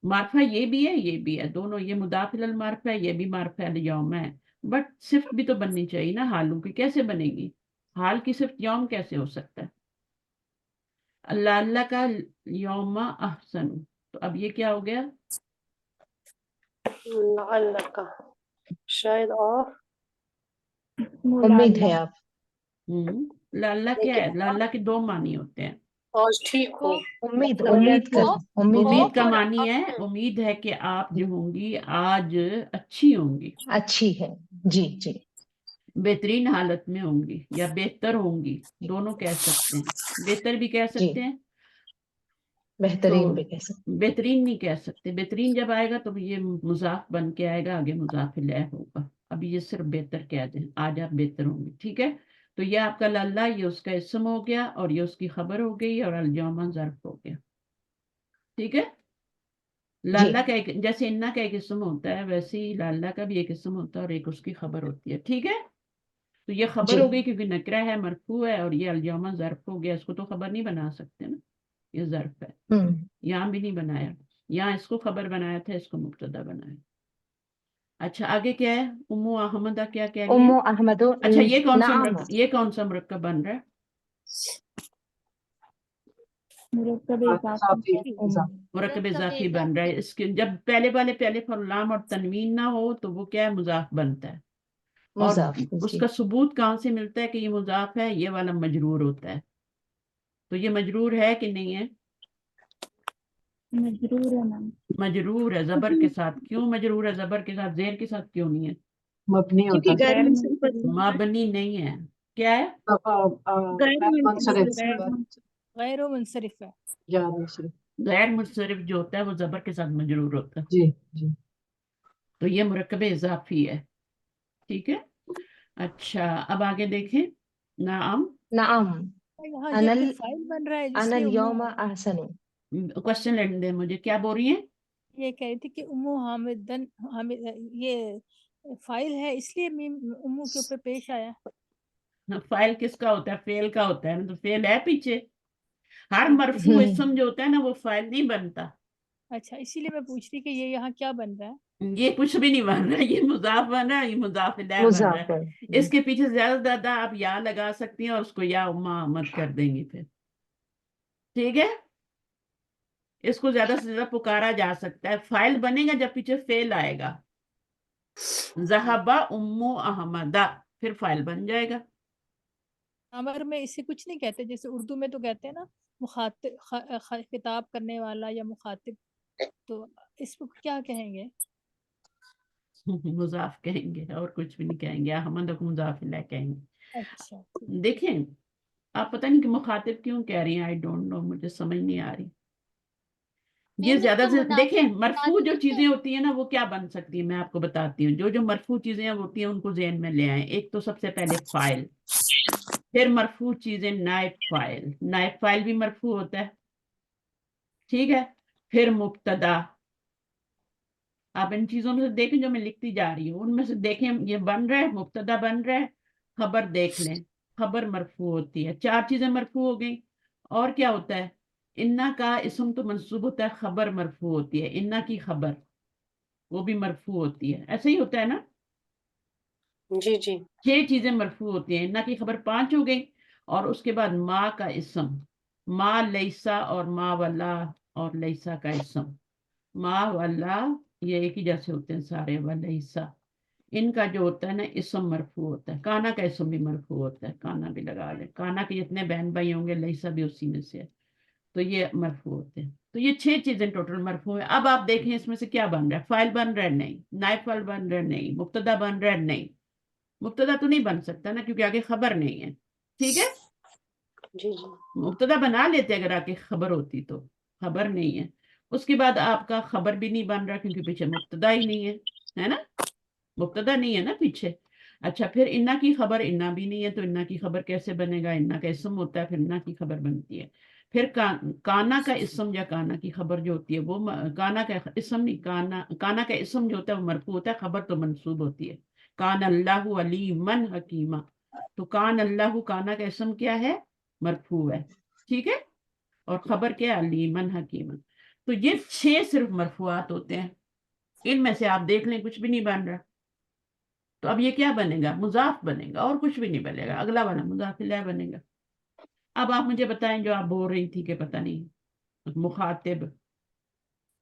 मारफा ये भी है, ये भी है, दोनों, ये मुदाफ इलल मारफा है, ये भी मारफा अल यौम है। बट सिफ्त भी तो बननी चाहिए ना हालू की, कैसे बनेगी? हाल की सिफ्त यौम कैसे हो सकता है? अल्लाह अल्लाह का यौमा अहसन, तो अब ये क्या हो गया? अल्लाह का शायद, और उम्मीद है आप। लाला क्या है? लाला के दो मानी होते हैं। आज ठीक हो। उम्मीद मतलब उम्मीद कर उम्मीद उम्मीद है का और मानी है, उम्मीद है कि आप जो होंगी आज अच्छी होंगी, अच्छी है। जी जी बेहतरीन हालत में होंगी या बेहतर होंगी, दोनों कह सकते हैं। बेहतर भी कह जी सकते हैं, बेहतरीन भी तो कह सकते बेहतरीन नहीं कह सकते। बेहतरीन जब आएगा तो ये मुजाफ बन के आएगा, आगे मुजाफ इलैह होगा। अभी ये सिर्फ बेहतर कह दें, आज आप बेहतर होंगे। ठीक है, तो ये आपका लल्ला, ये उसका इसम हो गया, और ये उसकी खबर हो गई, और अलजौमा ज़र्फ हो गया। ठीक है, जी लाला का एक, जैसे इन्ना का एक इसम होता है, वैसे ही लाला का भी एक इसम होता है और एक उसकी खबर होती है। ठीक है, तो ये खबर जी हो गई क्योंकि नकरा है, मरफू है, और ये अलजौमा ज़र्फ हो गया। इसको तो खबर नहीं बना सकते ना, ये ज़र्फ है। हम्म यहाँ भी नहीं बनाया, यहाँ इसको खबर बनाया था, इसको मुब्तदा बनाया। अच्छा, आगे क्या है? उम्मू अहमदा क्या कह रही है? उम्मु अहमदो अच्छा, नाम ये कौन सा मुरक्कब बन रहा है? मुरक्कब इजाफी मुरक्कब मुरक्कब इजाफी बन रहा है। इसके जब पहले वाले पे अलिफ और लाम और तनवीन ना हो तो वो क्या है, मुजाफ बनता है। और मुजाफ जी उसका सबूत कहाँ से मिलता है कि ये मुजाफ है? ये वाला मजरूर होता है। तो ये मजरूर है कि नहीं है? मजरूर है मैम। मजरूर है जबर के साथ। क्यों मजरूर है जबर के साथ, जेर के साथ क्यों नहीं है? मबनी क्योंकि होता गैर गैर मुंसिफ मबनी नहीं है, क्या है? गैर मुंसरिफ मुंसिफ गैर मुंसरिफ है। या मुंसरिफ गैर मुनसरिफ जो होता है वो जबर के साथ मजरूर होता है। जी जी तो ये मुरक्कब इजाफी है। ठीक है, अच्छा अब आगे देखें। नाम, नाम यहाँ अनल जबकि फाइल बन रहा है इसलिए अनल उम्मू यौमा अहसनु क्वेश्चन लेने दें मुझे, क्या बोल रही है? ये कह रही थी कि उम्मू हामिदन हामिद ये फाइल है इसलिए मीम उम्मू के ऊपर पेश आया। फाइल किसका होता है? फेल का होता है ना, तो फेल है पीछे। हर मरफू हम्म इसम जो होता है ना वो फाइल नहीं बनता। अच्छा, इसीलिए मैं पूछ रही कि ये यहाँ क्या बन रहा है। ये कुछ भी नहीं बन रहा, ये मुजाफ बन रहा है, ये मुजाफ इलैह बन रहा है। मुजाफर। इसके पीछे ज्यादा से ज्यादा आप या लगा सकती हैं और उसको या उम्मा अहमद कर देंगी फिर, ठीक है। इसको ज्यादा से ज्यादा पुकारा जा सकता है। फाइल बनेगा जब पीछे फेल आएगा, ज़हबा उम्मु अहमदा, फिर फाइल बन जाएगा। ग्रामर में इसे कुछ नहीं कहते, जैसे उर्दू में तो कहते हैं ना मुखातिब, खिताब करने वाला या मुखातिब, तो इसको क्या कहेंगे? मुजाफ कहेंगे और कुछ भी नहीं कहेंगे, अहमद को मुजाफ इलैह कहेंगे। अच्छा, ठीक। देखें, आप पता नहीं कि मुखातिब क्यों कह रही हैं, आई डोंट नो, मुझे समझ नहीं आ रही। ये मैम ज्यादा इसका से देखें, मरफू जो मुनासिब चीजें होती है ना वो क्या बन सकती है, मैं आपको बताती हूँ। जो जो मरफू चीजें होती हैं उनको ज़हन में ले आए। एक तो सबसे पहले फाइल, फिर मरफू चीजें नाइब फाइल, नाइब फाइल भी मरफू होता है, ठीक है। फिर मुब्तदा। आप इन चीजों में से देखें जो मैं लिखती जा रही हूँ, उनमें से देखें ये बन रहा है, मुब्तदा बन रहा है। खबर देख लें, खबर मरफू होती है, 4 चीजें मरफू हो गई। और क्या होता है, इन्ना का इसम तो मंसूब होता है, खबर मरफू होती है, इन्ना की खबर वो भी मरफू होती है, ऐसे ही होता है ना। जी जी 6 चीजें मरफू होती हैं, इन्ना की खबर 5 हो गई। और उसके बाद माँ का इसम, माँ लैसा और माँ वाला और लैसा का इसम। माँ वाला ये एक ही जैसे होते हैं सारे, वाला हिस्सा इनका जो होता है ना इसम मरफू होता है। काना का इसम भी मरफू होता है, काना भी लगा ले, काना के जितने बहन भाई होंगे लैसा भी उसी में से है, तो ये मरफू होते हैं। तो ये 6 चीजें टोटल मरफू है। अब आप देखें इसमें से क्या बन रहा है, फाइल बन रहा है नहीं, नाइब फाइल बन रहा है नहीं, मुब्तदा बन रहा है नहीं। मुब्तदा तो नहीं बन सकता ना क्योंकि आगे खबर नहीं है, ठीक है। जी जी मुब्तदा बना लेते अगर आगे खबर होती, तो खबर नहीं है। उसके बाद आपका खबर भी नहीं बन रहा क्योंकि पीछे मुब्तदा ही नहीं है ना, मुब्तदा नहीं है ना पीछे। अच्छा, फिर इन्ना की खबर, इन्ना भी नहीं है, तो इन्ना की खबर कैसे बनेगा, इन्ना का इसम होता है, फिर इन्ना की खबर बनती है। फिर काना का इसम या काना की खबर जो होती है वो काना का इसम नहीं, काना का इसम जो होता है वो मरफू होता है, खबर तो मंसूब होती है। कान अल्लाहु अलीमन हकीमा, तो कान अल्लाहु, काना का इसम क्या है, मरफू है, ठीक है। और खबर क्या है, अलीमन हकीमन। तो ये 6 सिर्फ मरफूआत होते हैं, इनमें से आप देख लें कुछ भी नहीं बन रहा। तो अब ये क्या बनेगा, मुजाफ बनेगा और कुछ भी नहीं बनेगा। अगला वाला मुजाफ इलैह बनेगा। अब आप मुझे बताएं जो आप बोल रही थी कि पता नहीं मुखातिब,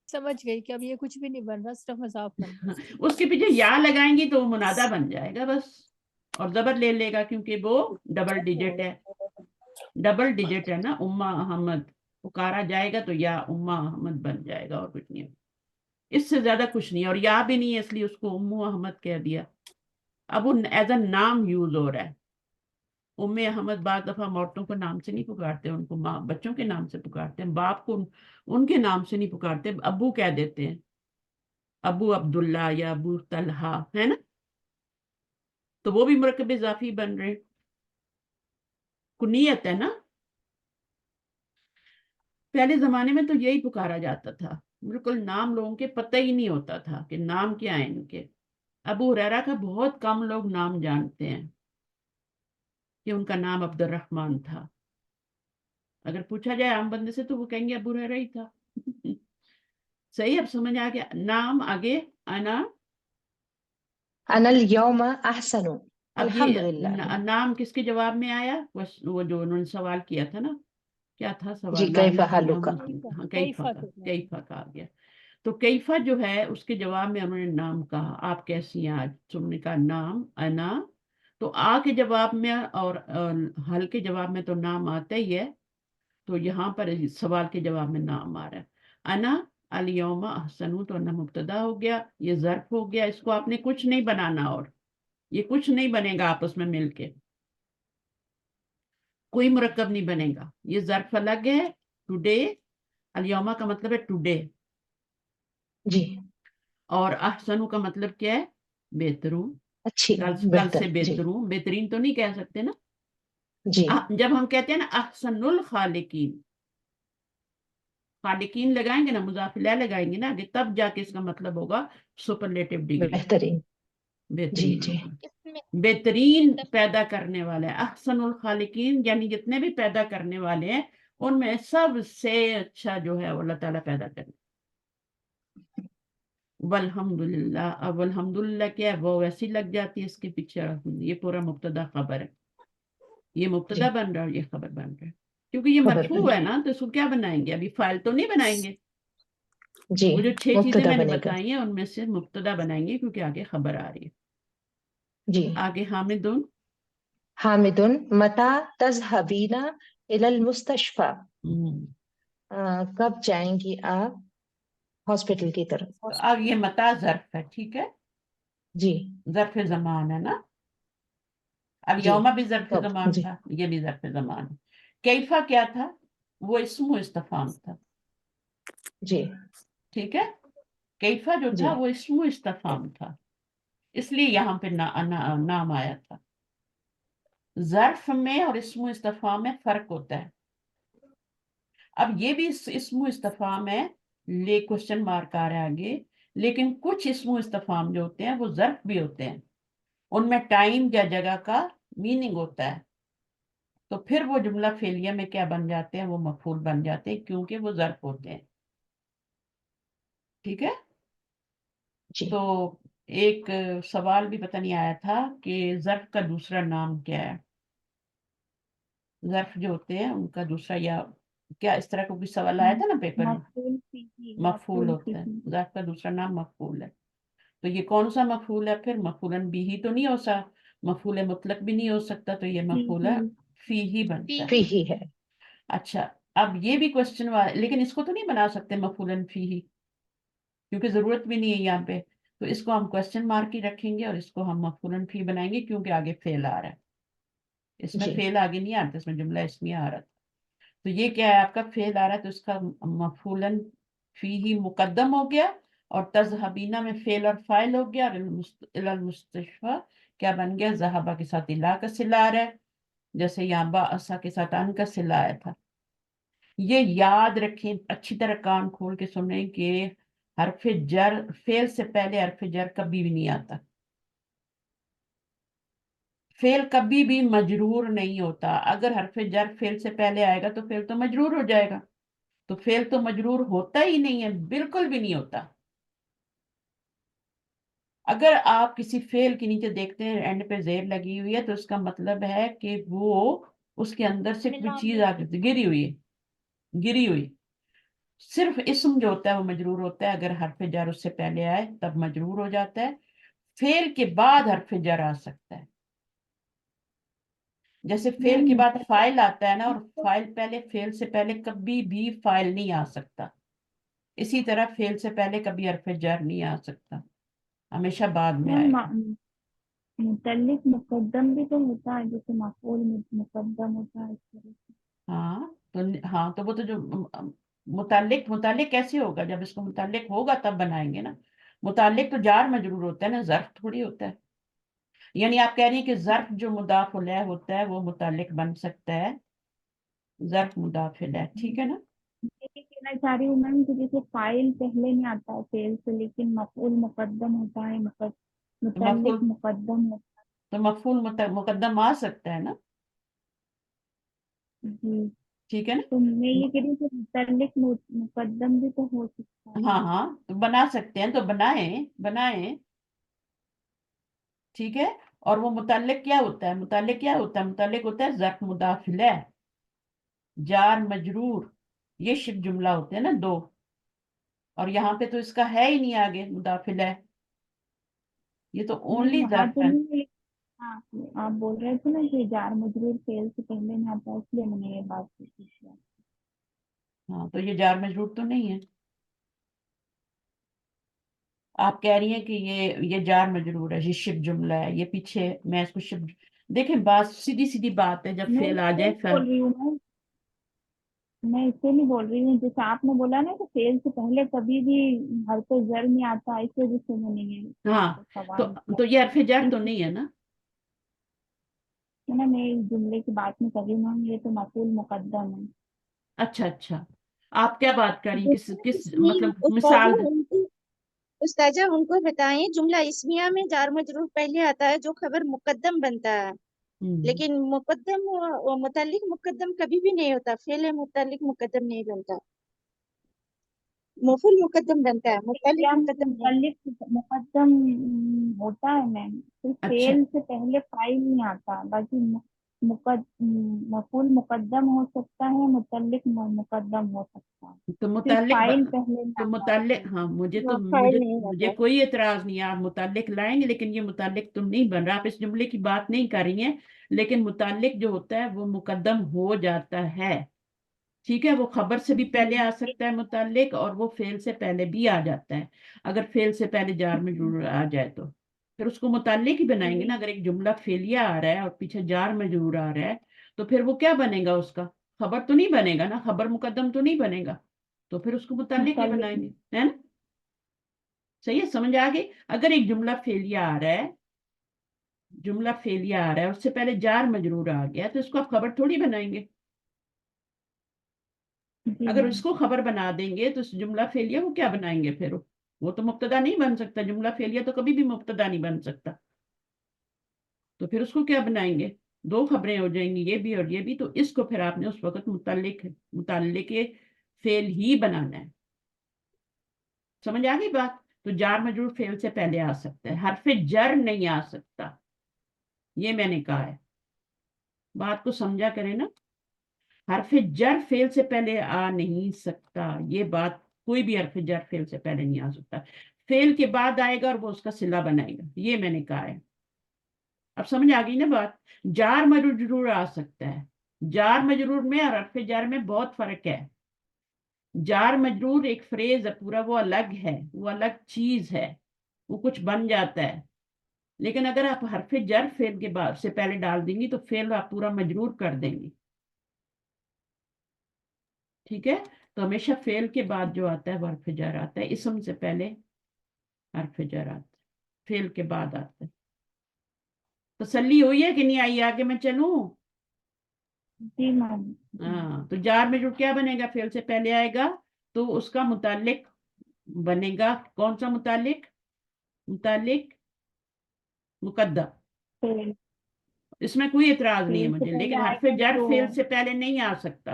समझ गई कि अब ये कुछ भी नहीं बन रहा, सिर्फ मजाक बन रहा है। उसके पीछे या लगाएंगी तो वो मुनादा बन जाएगा बस, और जबर ले लेगा क्योंकि वो डबल डिजिट है, डबल डिजिट है ना। उम्मा अहमद पुकारा जाएगा तो या उम्मा अहमद बन जाएगा और कुछ नहीं, इससे ज्यादा कुछ नहीं। और या भी नहीं है इसलिए उसको उम्मू अहमद कह दिया। अब वो एज अ नाम यूज हो रहा है। उम्मे अहमद बाद दफा औरतों को नाम से नहीं पुकारते, उनको माँ बच्चों के नाम से पुकारते हैं, बाप को उनके नाम से नहीं पुकारते, अब्बू कह देते हैं, अबू अब्दुल्ला या अबू तलहा, है ना। तो वो भी मुरक्कब इजाफी बन रहे, कुनियत है ना। पहले जमाने में तो यही पुकारा जाता था, बिल्कुल नाम लोगों के पता ही नहीं होता था कि नाम क्या है इनके। अबू हुरैरा का बहुत कम लोग नाम जानते हैं कि उनका नाम अब्दुर्रहमान था। अगर पूछा जाए आम बंदे से तो वो कहेंगे अबू हुरैरा ही था। सही, अब समझ आ गया। नाम आगे अना, अनल यौम अहसनु, अब ये अल्हम्दुलिल्लाह। नाम किसके जवाब में आया, वो जो उन्होंने सवाल किया था ना, क्या था जी, सवाल, कैफा लाइला हालुका। हाँ कैफा कैफा का, के बाद। कैफा का आ गया। तो कैफा जो है उसके जवाब में उन्होंने नाम कहा, आप कैसी हैं आज, तुमने कहा नाम अना। तो आ के जवाब में और हल के जवाब में तो नाम आता ही है, तो यहाँ पर इस सवाल के जवाब में नाम आ रहा है। अना अल यौमा अहसनु, तो अना मुब्तदा हो गया, ये ज़र्फ हो गया, इसको आपने कुछ नहीं बनाना, और ये कुछ नहीं बनेगा आपस में मिलके, कोई मुरक्कब नहीं बनेगा। ये ज़र्फ अलग है, टुडे, अल यौमा का मतलब है टुडे, जी, और अहसनु का मतलब क्या है, बेहतरून। अच्छी, कल से बेहतर। जी बेहतरून, बेहतरीन तो नहीं कह सकते ना। जी जब हम कहते हैं ना अहसनुल खालिकीन, खालिकीन लगाएंगे ना, मुज़ाफ इलैह लगाएंगे ना आगे, तब जाके इसका मतलब होगा सुपरलेटिव डिग्री, बेहतरीन। जी बेहतरीन जी होगा। इसमें बेहतरीन मतलब पैदा करने वाला है अहसनुल खालिकीन, यानी जितने भी पैदा करने वाले हैं उनमें सबसे अच्छा जो है वो अल्लाह ताला पैदा करे। वल्हम्दुलिल्लाह। अब अल्हम्दुलिल्लाह क्या है, वो वैसी लग जाती है इसके पीछे, ये पूरा मुब्तदा खबर है, ये मुब्तदा जी बन रहा है और ये खबर बन रहा है, क्योंकि ये खबर मरफू बन है ना, तो इसको क्या बनाएंगे, अभी फाइल तो नहीं बनाएंगे। जी वो जो 6 चीजें मुब्तदा मैंने बनेगा बताई हैं उनमें से मुब्तदा बनाएंगे, क्योंकि आगे खबर आ रही है। जी। आगे हामिदुन। हामिदुन मता तज़हबीना इलल मुस्तशफा, कब जाएंगी आप हॉस्पिटल की तरफ? तो अब ये मता ज़र्फ है, ठीक है, जी ज़र्फ ज़मान है ना। अब जी यौमा भी ज़र्फ कब ज़मान जी था, ये भी ज़र्फ ज़मान है। कैफा क्या था, वो इस्म इस्तफाम था, जी ठीक है। कैफा जो जी था वो इस्म इस्तफाम था, इसलिए यहाँ पे नाम आया था। ज़र्फ में और इस्म इस्तफाम में फर्क होता है। अब ये भी इस्म इस्तफाम है, ले क्वेश्चन मार्क आ रहा है आगे, लेकिन कुछ इस्म इस्तफाम जो होते हैं वो ज़र्फ भी होते हैं, उनमें टाइम या जगह का मीनिंग होता है, तो फिर वो जुमला फेलिया में क्या बन जाते हैं, वो मफूल बन जाते हैं, क्योंकि वो ज़र्फ होते हैं, ठीक है। जी तो एक सवाल भी पता नहीं आया था कि ज़र्फ का दूसरा नाम क्या है। ज़र्फ जो होते हैं उनका दूसरा, या क्या इस तरह का कोई सवाल आया था ना पेपर में। मफूल फीही, मफूल मफूल होता है, फीही। ज़र्फ का दूसरा नाम मफूल है। तो ये कौन सा मफूल है फिर, मफूलन बिही तो नहीं हो सकता, मफूल मुतलक भी नहीं हो सकता, तो ये मफूल है फीही, फी ही बनता है। फी ही है। अच्छा, अब ये भी क्वेश्चन लेकिन इसको तो नहीं बना सकते मफूलन फी ही, क्योंकि जरूरत भी नहीं है यहाँ पे, तो इसको हम क्वेश्चन मार्क ही रखेंगे और इसको हम मफूलन फी बनाएंगे, क्योंकि आगे फेल आ रहा है। इसमें जी फेल आगे नहीं आता, इसमें जुमला इसमें आ रहा था। तो ये क्या है, आपका फेल आ रहा है, तो इसका मफूलन फी ही मुकद्दम हो गया, और तज़हबीना में फेल और फाइल हो गया, और इलल मुस्तशफा क्या बन गया, ज़हाबा के साथ इला का सिला आ रहा है, जैसे यहाँ बासा के साथ अन का सिला आया था। ये याद रखें, अच्छी तरह कान खोल के सुने कि हरफ जर, फेल से पहले हरफ जर कभी भी नहीं आता। फेल कभी भी मजरूर नहीं होता, अगर हरफ जर फेल से पहले आएगा तो फेल तो मजरूर हो जाएगा, तो फेल तो मजरूर होता ही नहीं है, बिल्कुल भी नहीं होता। अगर आप किसी फेल के नीचे देखते हैं एंड पे जेर लगी हुई है, तो उसका मतलब है कि वो उसके अंदर से कोई निजाम चीज में आगे गिरी हुई है, गिरी हुई। सिर्फ इस्म जो होता है वो मजरूर होता है, अगर हरफ जर उससे पहले आए तब मजरूर हो जाता है। फेल के बाद हरफ जर आ सकता है, जैसे फेल के मैम बाद फाइल आता है ना, और फाइल पहले, फेल से पहले कभी भी फाइल नहीं आ सकता, इसी तरह फेल से पहले कभी हरफ जर नहीं आ सकता, हमेशा बाद में मैम आएगा। मुतल्लिक मुकद्दम भी तो होता है, जैसे मफूल मुकद्दम होता है इस तरह से। हाँ तो वो तो जो मुतालिक, मुतालिक कैसे होगा, जब इसको मुतालिक होगा तब बनाएंगे ना। मुतालिक तो जार मजरूर होता है ना, जर्फ थोड़ी होता है। यानी आप कह रही हैं कि जर्फ जो मुदाफ इलैह होता है वो मुतालिक बन सकता है, जर्फ मुदाफ इलैह, ठीक है ना। ये कहना चाह रही हूँ मैम कि जैसे फाइल पहले नहीं आता है फेल से, लेकिन मफूल मुकद्दम होता है, तो मुतल्लिक मफूल, मुकद्दम होता तो मफूल मुकद्दम आ सकता है ना, है। जी, ठीक है तो मैं ना। ये कह रही हूँ कि मुतल्लिक मुकद्दम भी तो हो सकता है। हाँ तो बना सकते हैं, तो बनाए बनाए, ठीक है। और वो मुतालिक क्या होता है, मुतालिक क्या होता है, मुतालिक होता है जर्फ मुदाफ इलैह, जार मजरूर, ये शिफ जुमला होते हैं ना दो, और यहाँ पे तो इसका है ही नहीं आगे मुदाफिल है, ये तो नहीं ओनली वहां जर्फ तो है। नहीं है। हाँ, आप बोल रहे थे ना कि जार मजरूर फेल से पहले नहीं आता, इसलिए मैंने ये बात पूछी थी। हाँ तो ये जार मजरूर तो नहीं है, आप कह रही हैं कि ये जार मजरूर है, ये शिफ जुमला है, ये पीछे मैं इसको शिफ, देखें बात सीधी सीधी बात है, जब मैं फेल आ इससे जाए नहीं फिर। बोल रही हूँ मैं इससे नहीं बोल रही हूँ, जैसे आपने बोला ना कि फेल से पहले कभी भी हर कोई जर नहीं आता, इस वजह से मैंने ये आपको हाँ तो सवाल किया। तो ये हरफ जार तो इस नहीं है ना। है ना, मैं इस जुमले की बात नहीं कर रही हूँ, ये तो मफूल मुकद्दम है। अच्छा अच्छा, आप क्या बात कर रही हैं, किस देखिए किस इसमें मतलब उस्ताजा मिसाल दे। उनको उस्ताजा उनको बताएं, जुमला इस्मिया में जार मजरूर पहले आता है जो खबर मुकद्दम बनता है, हम्म, लेकिन मुकद्दम और मुतल्लिक मुकद्दम कभी भी नहीं होता, फेल मुतल्लिक मुकद्दम नहीं बनता। मफूल मुकद्दम बनता है, मुतल्लिक क्या मुकद्दम नहीं। मुतल्लिक मुकद्दम होता है मैम, सिर्फ अच्छा फेल से पहले फाइल नहीं आता, बाकी मफूल मुकद्दम हो सकता है, मुतल्लिक मुकद्दम हो सकता है, तो सिर्फ मुताल्लिक फाइल पहले नहीं तो आता मुताल्लिक, है। हाँ मुझे तो हाँ, फाइल मुझे नहीं मुझे होता। कोई एतराज नहीं है, आप मुताल्लिक लाएंगे, लेकिन ये मुताल्लिक तुम नहीं बन रहा, आप इस जुमले की बात नहीं कर रही हैं। लेकिन मुताल्लिक जो होता है वो मुकद्दम हो जाता है, ठीक है। वो खबर से भी पहले आ सकता है मुताल्लिक, और वो फेल से पहले भी आ जाता है। अगर फेल से पहले जार मजरूर आ जाए तो फिर उसको मुताल्लिक ही बनाएंगे ना। अगर एक जुमला फेलिया आ रहा है और पीछे जार मजरूर आ रहा है तो फिर वो क्या बनेगा, उसका खबर तो नहीं बनेगा ना, खबर मुकद्दम तो नहीं बनेगा, तो फिर उसको मुताल्लिक ही मुतल्लिक बनाएंगे, है ना। सही है, समझ आ गई। अगर एक जुमला फेलिया आ रहा है, जुमला फेलिया आ रहा है, उससे पहले जार मजरूर आ गया, तो इसको आप खबर थोड़ी बनाएंगे। जी अगर मैम। इसको खबर बना देंगे तो इस जुमला फेलिया को क्या बनाएंगे फिर, वो तो मुब्तदा नहीं बन सकता, जुमला फेलिया तो कभी भी मुब्तदा नहीं बन सकता। तो फिर उसको क्या बनाएंगे, दो खबरें हो जाएंगी, ये भी और ये भी। तो इसको फिर आपने उस वक्त मुताल्लिक फेल ही बनाना है। समझ आ गई बात। तो जार मजरूर फेल से पहले आ सकता है, हरफ जर नहीं आ सकता, ये मैंने कहा है। बात को समझा करें ना, हरफ जर फेल से पहले आ नहीं सकता, ये बात, कोई भी हरफ जर फेल से पहले नहीं आ सकता, फेल के बाद आएगा और वो उसका सिला बनाएगा, ये मैंने कहा है। अब समझ आ गई ना बात। जार मजरूर जरूर आ सकता है, जार मजरूर में और हरफ जर में बहुत फर्क है। जार मजरूर एक फ्रेज है पूरा, वो अलग है, वो अलग चीज है, वो कुछ बन जाता है। लेकिन अगर आप हरफ जर फेल के बाद से पहले डाल देंगी तो फेल आप पूरा मजरूर कर देंगी, ठीक है। तो हमेशा फेल के बाद जो आता है वो हरफ जर आता है, इसम से पहले हरफ जर आता है, फेल के बाद आता है। तसल्ली हुई है कि नहीं आई, आगे मैं चलूं। जी मैम। हाँ, तो जार में जो क्या बनेगा, फेल से पहले आएगा तो उसका मुतालिक बनेगा, कौन सा मुतालिक, मुतालिक मुकद्दम। फेल इसमें कोई इतराज नहीं है फेल से मुझे, पहले लेकिन हरफ आएगा जर तो फेल से पहले नहीं आ सकता,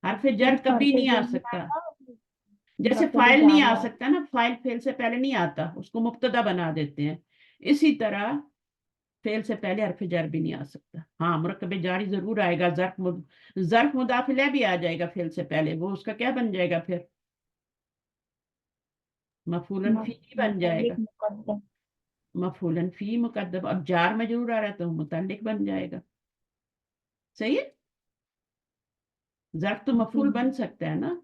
हरफ जर सिर्फ कभी हरफ नहीं आ जर में सकता। आएगा, जैसे बकले फाइल नहीं जार आ वाला। सकता ना, फाइल फेल से पहले नहीं आता, उसको मुब्तदा बना देते हैं। इसी तरह फेल से पहले हरफ जर भी नहीं आ सकता। हाँ, मुरक्कब जारी जरूर आएगा, जर्फ मुदाफिला भी आ जाएगा फेल से पहले, वो उसका क्या बन जाएगा फिर, मफूलन फी बन जाएगा, मुतल्लिक मुकद्दम। मफूलन फी मुकद्दम। अब जार में जरूर आ रहा है तो मुतल्लिक बन जाएगा। सही है, जर्फ तो मफूल बन सकता है ना,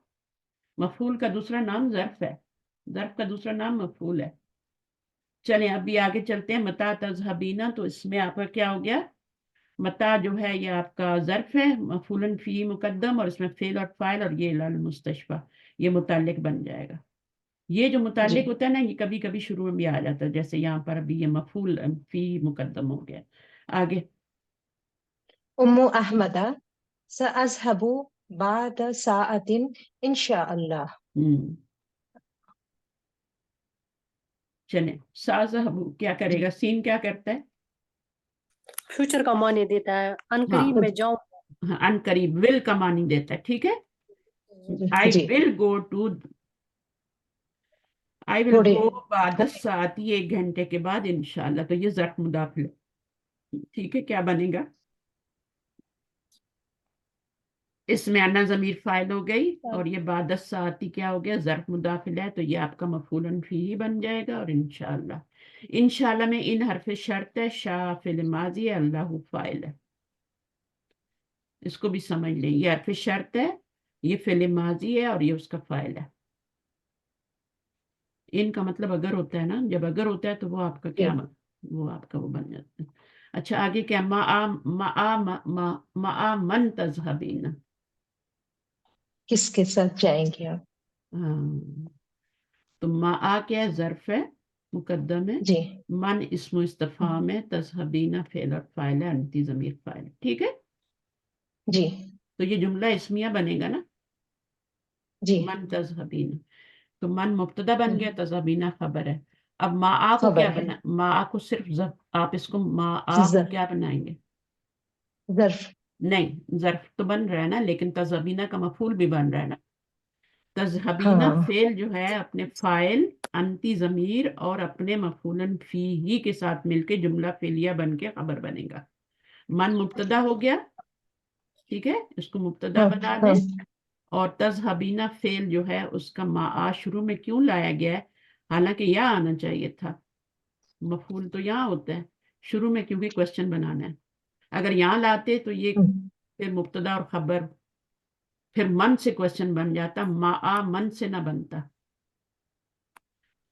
मफूल का दूसरा नाम जर्फ है, जर्फ का दूसरा नाम मफूल है। चलें अभी आगे चलते हैं। मता तज़हबीना, तो इसमें आपका क्या हो गया, मता जो है ये आपका जर्फ है, मफूलन फी मुकद्दम, और इसमें फेल और फाइल, और ये लाल मुस्तशफा, ये मुताल्लिक बन जाएगा। ये जो मुताल्लिक जी। होता है ना, ये कभी कभी शुरू में भी आ जाता है, जैसे यहाँ पर अभी ये मफूल फी मुकद्दम हो गया। आगे, उम्मु अहमदा सअज़हबु बाद साअतिन इंशाअल्लाह। चलें, साज़हबु क्या करेगा, सीन क्या करता है, फ्यूचर का माने देता है, अनकरीब हाँ, में जाऊं। हाँ अनकरीब, विल का मानी देता है, ठीक है। आई जी। Will go to, I will थोड़े गो बाद साथ, ये 1 घंटे के बाद इंशाल्लाह, तो ये ज़र्फ मुदाफिल, ठीक है। क्या बनेगा, इसमें अन्ना ज़मीर फाइल हो गई, और ये बाद साथी क्या हो गया, ज़र्फ मुदाफिल है, तो ये आपका मफूलन फी ही बन जाएगा। और इंशाल्लाह, इंशाल्लाह में इन हरफ शर्त है, शाह फिल माजी है, अल्लाह फाइल है, इसको भी समझ लें। ये हरफ शर्त है, ये फिल माजी है, और ये उसका फाइल है। इनका मतलब अगर होता है ना, जब अगर होता है तो वो आपका क्या, वो आपका वो बन जाता है। अच्छा आगे क्या, मा मन तज़हबीन, किसके साथ जाएंगे आप? हाँ, तो मा क्या है, ज़र्फ है, मुकद्दम है, जी। मन इस्मु इस्तफाम है, तज़हबीना फेल और फाइल है, अंती ज़मीर फाइल है, ठीक है। जी। तो ये जुमला इस्मिया बनेगा ना, जी। मन तज़हबीन, तो मन मुब्तदा बन गया, तज़हबीना खबर है। अब मा को खबर क्या है। बना, मा को सिर्फ आप इसको मा को ज- क्या बनाएंगे, ज़र्फ। नहीं, ज़र्फ तो बन रहा है ना, लेकिन तज़हबीना का मफूल भी बन रहा है ना। तज़हबीना हाँ फेल जो है अपने फाइल, अंती ज़मीर और अपने मफूलन फीही के साथ मिलके जुमला फेलिया बन के खबर बनेगा। मन मुब्तदा हो गया, ठीक है, इसको मुब्तदा हाँ बना हाँ दें। और तज़हबीना फेल जो है उसका माआ शुरू में क्यों लाया गया है, हालांकि यहाँ आना चाहिए था, मफूल तो यहाँ होता है शुरू में, क्योंकि क्वेश्चन बनाना है। अगर यहाँ लाते तो ये हम्म, फिर मुब्तदा और खबर, फिर मन से क्वेश्चन बन जाता, माआ मन से ना बनता,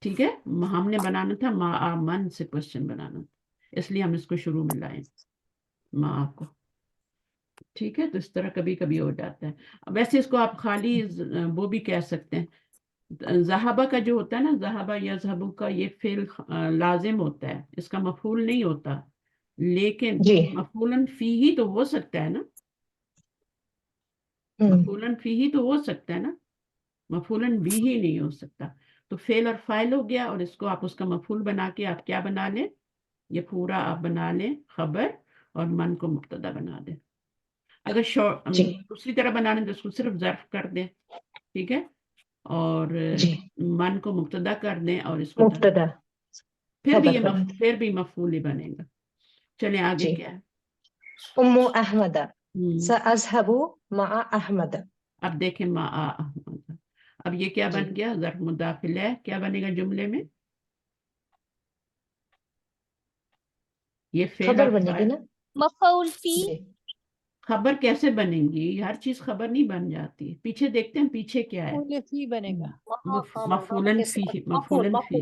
ठीक है। हमने बनाना था माआ मन से क्वेश्चन बनाना था, इसलिए हम इसको शुरू में लाए माआ को, ठीक है। तो इस तरह कभी कभी हो जाता है। वैसे इसको आप खाली वो भी कह सकते हैं। ज़हाबा का जो होता है ना, ज़हाबा या ज़हबू का, ये फेल लाजिम होता है, इसका मफूल नहीं होता, लेकिन जी मफूलन फीही तो हो सकता है ना, हम्म, मफूलन फीही तो हो सकता है ना, मफूलन भी ही नहीं हो सकता। तो फेल और फाइल हो गया, और इसको आप उसका मफूल बना के आप क्या बना लें, ये पूरा आप बना लें खबर, और मन को मुब्तदा बना दें। अगर जी दूसरी तरह बनाने तो उसको सिर्फ ज़र्फ कर दें, ठीक है, और जी मन को मुब्तदा कर दें और इसको मुब्तदा खबर बना दी। फिर भी मफूल ही बनेगा। चलें आगे जी क्या है। उम्मु अहमदा हम्म, सअज़हबु मआ अहमद। अब देखें माआ अहमद, अब ये क्या जी बन गया, ज़र्फ मुदाखिल है, क्या बनेगा जुमले में, ये फेल खबर और बनेगी फाइल। ना। मफऊल फी जी खबर कैसे बनेगी, हर चीज खबर नहीं बन जाती, पीछे देखते हैं पीछे क्या है। मफऊल फी बनेगा। हाँ हाँ मफूलन फी, मफूल मफूलन फी,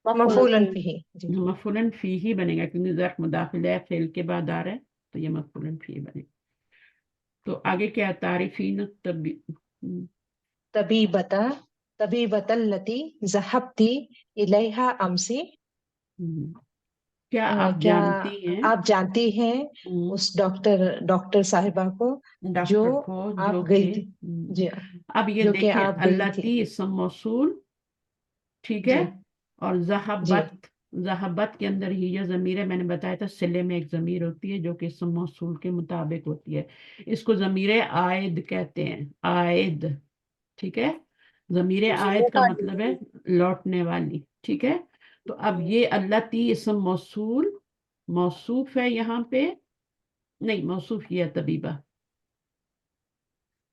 मफूल मफूल मफूलन फी। फीही। जी मफूलन फी ही बनेगा, क्योंकि ज़र्फ मुदाखिल है, फेल के बाद आ रहा है, तो ये मफूलन फी बनेगा। तो आगे क्या है, तारीफीन तबी, तबीबता तबीबतल्लती ज़हबती इलैहा अमसी। क्या आप क्या जानती हैं आप जानती हैं उस डॉक्टर साहिबा को जो डॉक्टर को जो आप गई कि थी। जी अब ये जो कि देखें, आप गई थी। अल्लती इसम मौसूल, ठीक है, जी और जी ज़हबत, ज़हबत के अंदर ही यह ज़मीर है, मैंने बताया था सिले में एक ज़मीर होती है जो कि इसम मौसूल के मुताबिक होती है, इसको ज़मीर आयद कहते हैं, आयद, ठीक है। ज़मीर जी आयद का मतलब है लौटने वाली, ठीक है। तो अब ये अल्लती इसम मौसूल, मौसूफ है यहाँ पे, नहीं मौसूफ ये है तबीबा,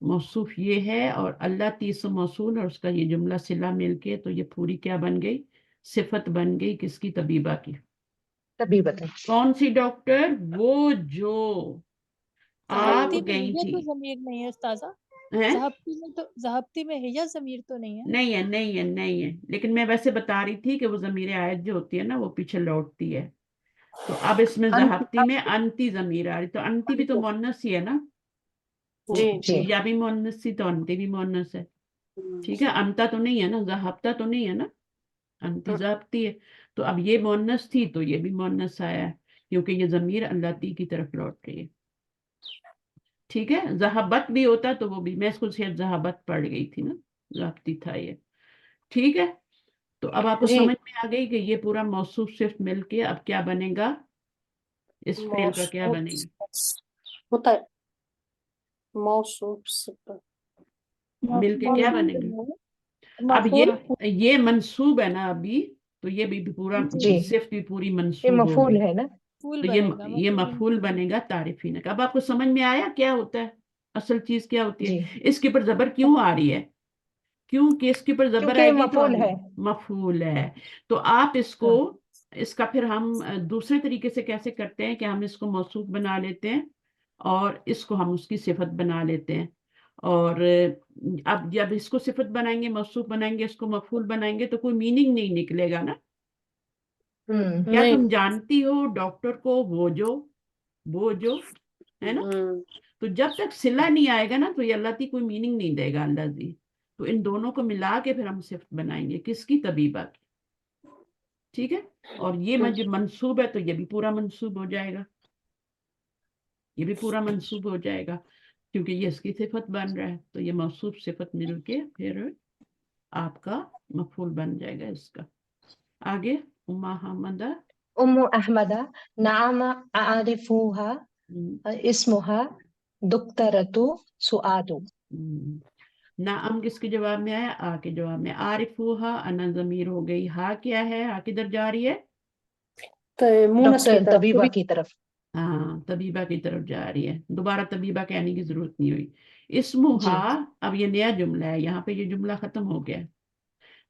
मौसूफ ये है, और अल्लाह तीस मौसूल और उसका ये जुमला सिला मिलके, तो ये पूरी क्या बन गई, सिफत बन गई किसकी, तबीबा की। तबीबता। कौन सी डॉक्टर, वो जो आप ज़हबती में गई हिया थी, तो ज़मीर नहीं है उस्ताजा। हैं, ज़हबती में हिया ज़मीर तो नहीं है। नहीं है, नहीं है, नहीं है, लेकिन मैं वैसे बता रही थी कि वो ज़मीर आयत जो होती है ना वो पीछे लौटती है। तो अब इसमें ज़हाबती में अंती ज़मीर आ रही, तो अंती भी तो मुअन्नस ही है ना, जी जी या भी मुअन्नस थी तो अंती भी मुअन्नस है, ठीक है। अंता तो नहीं है ना, ज़हाबता तो नहीं है ना, अंती ज़ाब्ती है। तो अब ये मुअन्नस थी तो ये भी मुअन्नस आया है, क्योंकि ये ज़मीर अल्लाती की तरफ लौट गई है, ठीक है। ज़हाबत भी होता तो वो भी, मैं इसको शायद ज़हाबत पढ़ गई थी ना, ज़ाब्ती था ये, ठीक है। तो अब आपको जी समझ में आ गई कि ये पूरा मौसूफ सिर्फ मिलके अब क्या बनेगा, इस फेल का क्या बनेगा, होता है मौसूफ सिफत मिलके क्या बनेगा। अब मफूल ये मंसूब है ना अभी, तो ये भी पूरा जी सिर्फ भी पूरी ये मंसूब मफूल होगी, है ना। फूल तो बनेगा, ये मफूल मफूल बनेगा तारीफीन का। अब आपको समझ में आया क्या होता है, असल चीज क्या होती जी है, इसके ऊपर जबर क्यों आ रही है, क्योंकि इसके ऊपर जबर क्योंकि ये आएगी तो मफूल है। मफूल है। तो आप इसको, हाँ इसका फिर हम दूसरे तरीके से कैसे करते हैं कि हम इसको मौसूफ बना लेते हैं और इसको हम उसकी सिफत बना लेते हैं। और अब जब इसको सिफत बनाएंगे, मौसूफ बनाएंगे, इसको मफूल बनाएंगे, तो कोई मीनिंग नहीं निकलेगा ना। क्या नहीं तुम जानती हो डॉक्टर को, वो जो है ना। तो जब तक सिला नहीं आएगा ना, तो ये अल्लाह कोई मीनिंग नहीं देगा अल्लाह जी। तो इन दोनों को मिला के फिर हम सिर्फ बनाएंगे किसकी, तबीबा की, ठीक है। और ये जब मंसूब है तो ये भी पूरा मंसूब हो जाएगा, ये भी पूरा मंसूब हो जाएगा, क्योंकि ये इसकी सिफत बन रहा है, तो ये मौसूफ सिफत मिलके फिर आपका मफूल बन जाएगा इसका। आगे उम्मा हमदा, उम्मु अहमदा नाम आरिफुहा हम्म, इस्मुहा दुक्तरतु सुआदु। नाम किसके जवाब में आया? आ के जवाब में। आरिफूहा अना ज़मीर हो गई, हा क्या है? हा किधर जा रही है? तो मुनस की डॉक्टर तरफ तबीबा की तरफ। हाँ, तबीबा की तरफ जा रही है। दोबारा तबीबा कहने की जरूरत नहीं हुई। इस्मुहा, अब ये नया जुमला है, यहाँ पे ये जुमला खत्म हो गया।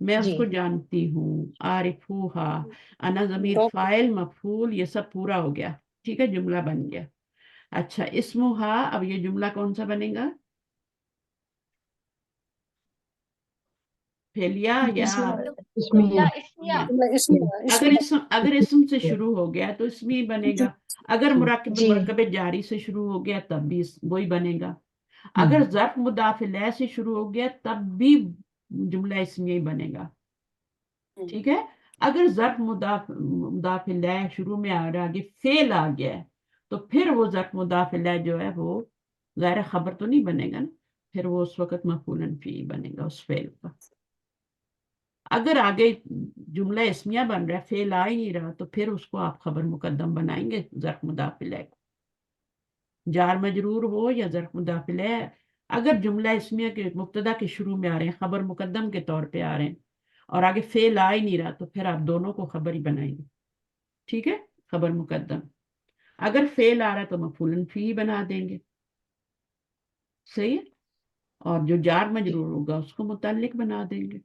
मैं जी उसको जानती हूँ। आरिफूहा, अना ज़मीर डॉक्टर फाइल मफूल, ये सब पूरा हो गया। ठीक है, जुमला बन गया। अच्छा, इस्मुहा, अब ये जुमला कौन सा बनेगा? फेलिया या जुमला इस्मिया। अगर इसम से शुरू हो गया तो इसमें ही बनेगा। अगर जी मुरक्कब जारी से शुरू हो गया तब भी वही बनेगा। अगर ज़र्फ मुदाफिल से शुरू हो गया तब भी जुमला इसमें ही बनेगा। ठीक है। अगर ज़र्फ मुदाफिल शुरू में आ रहा, आगे फेल आ गया है, तो फिर वो ज़र्फ मुदाफिल जो है वो गैर खबर तो नहीं बनेगा ना, फिर वो उस वक्त मफूलन फी बनेगा उस फेल का। अगर आगे जुमला इस्मिया बन रहा है, फेल आ ही नहीं रहा, तो फिर उसको आप खबर मुकद्दम बनाएंगे ज़र्फ मुदाफिल है, जार मजरूर हो या ज़र्फ मुदाफिल है। अगर जुमला इस्मिया के मुब्तदा के शुरू में आ रहे हैं, खबर मुकद्दम के तौर पे आ रहे हैं, और आगे फेल आ ही नहीं रहा, तो फिर आप दोनों को खबर ही बनाएंगे। ठीक है, खबर मुकद्दम। अगर फेल आ रहा है तो मफूलन फी ही बना देंगे। सही है। और जो जार मजरूर होगा उसको मुतल्लिक बना देंगे।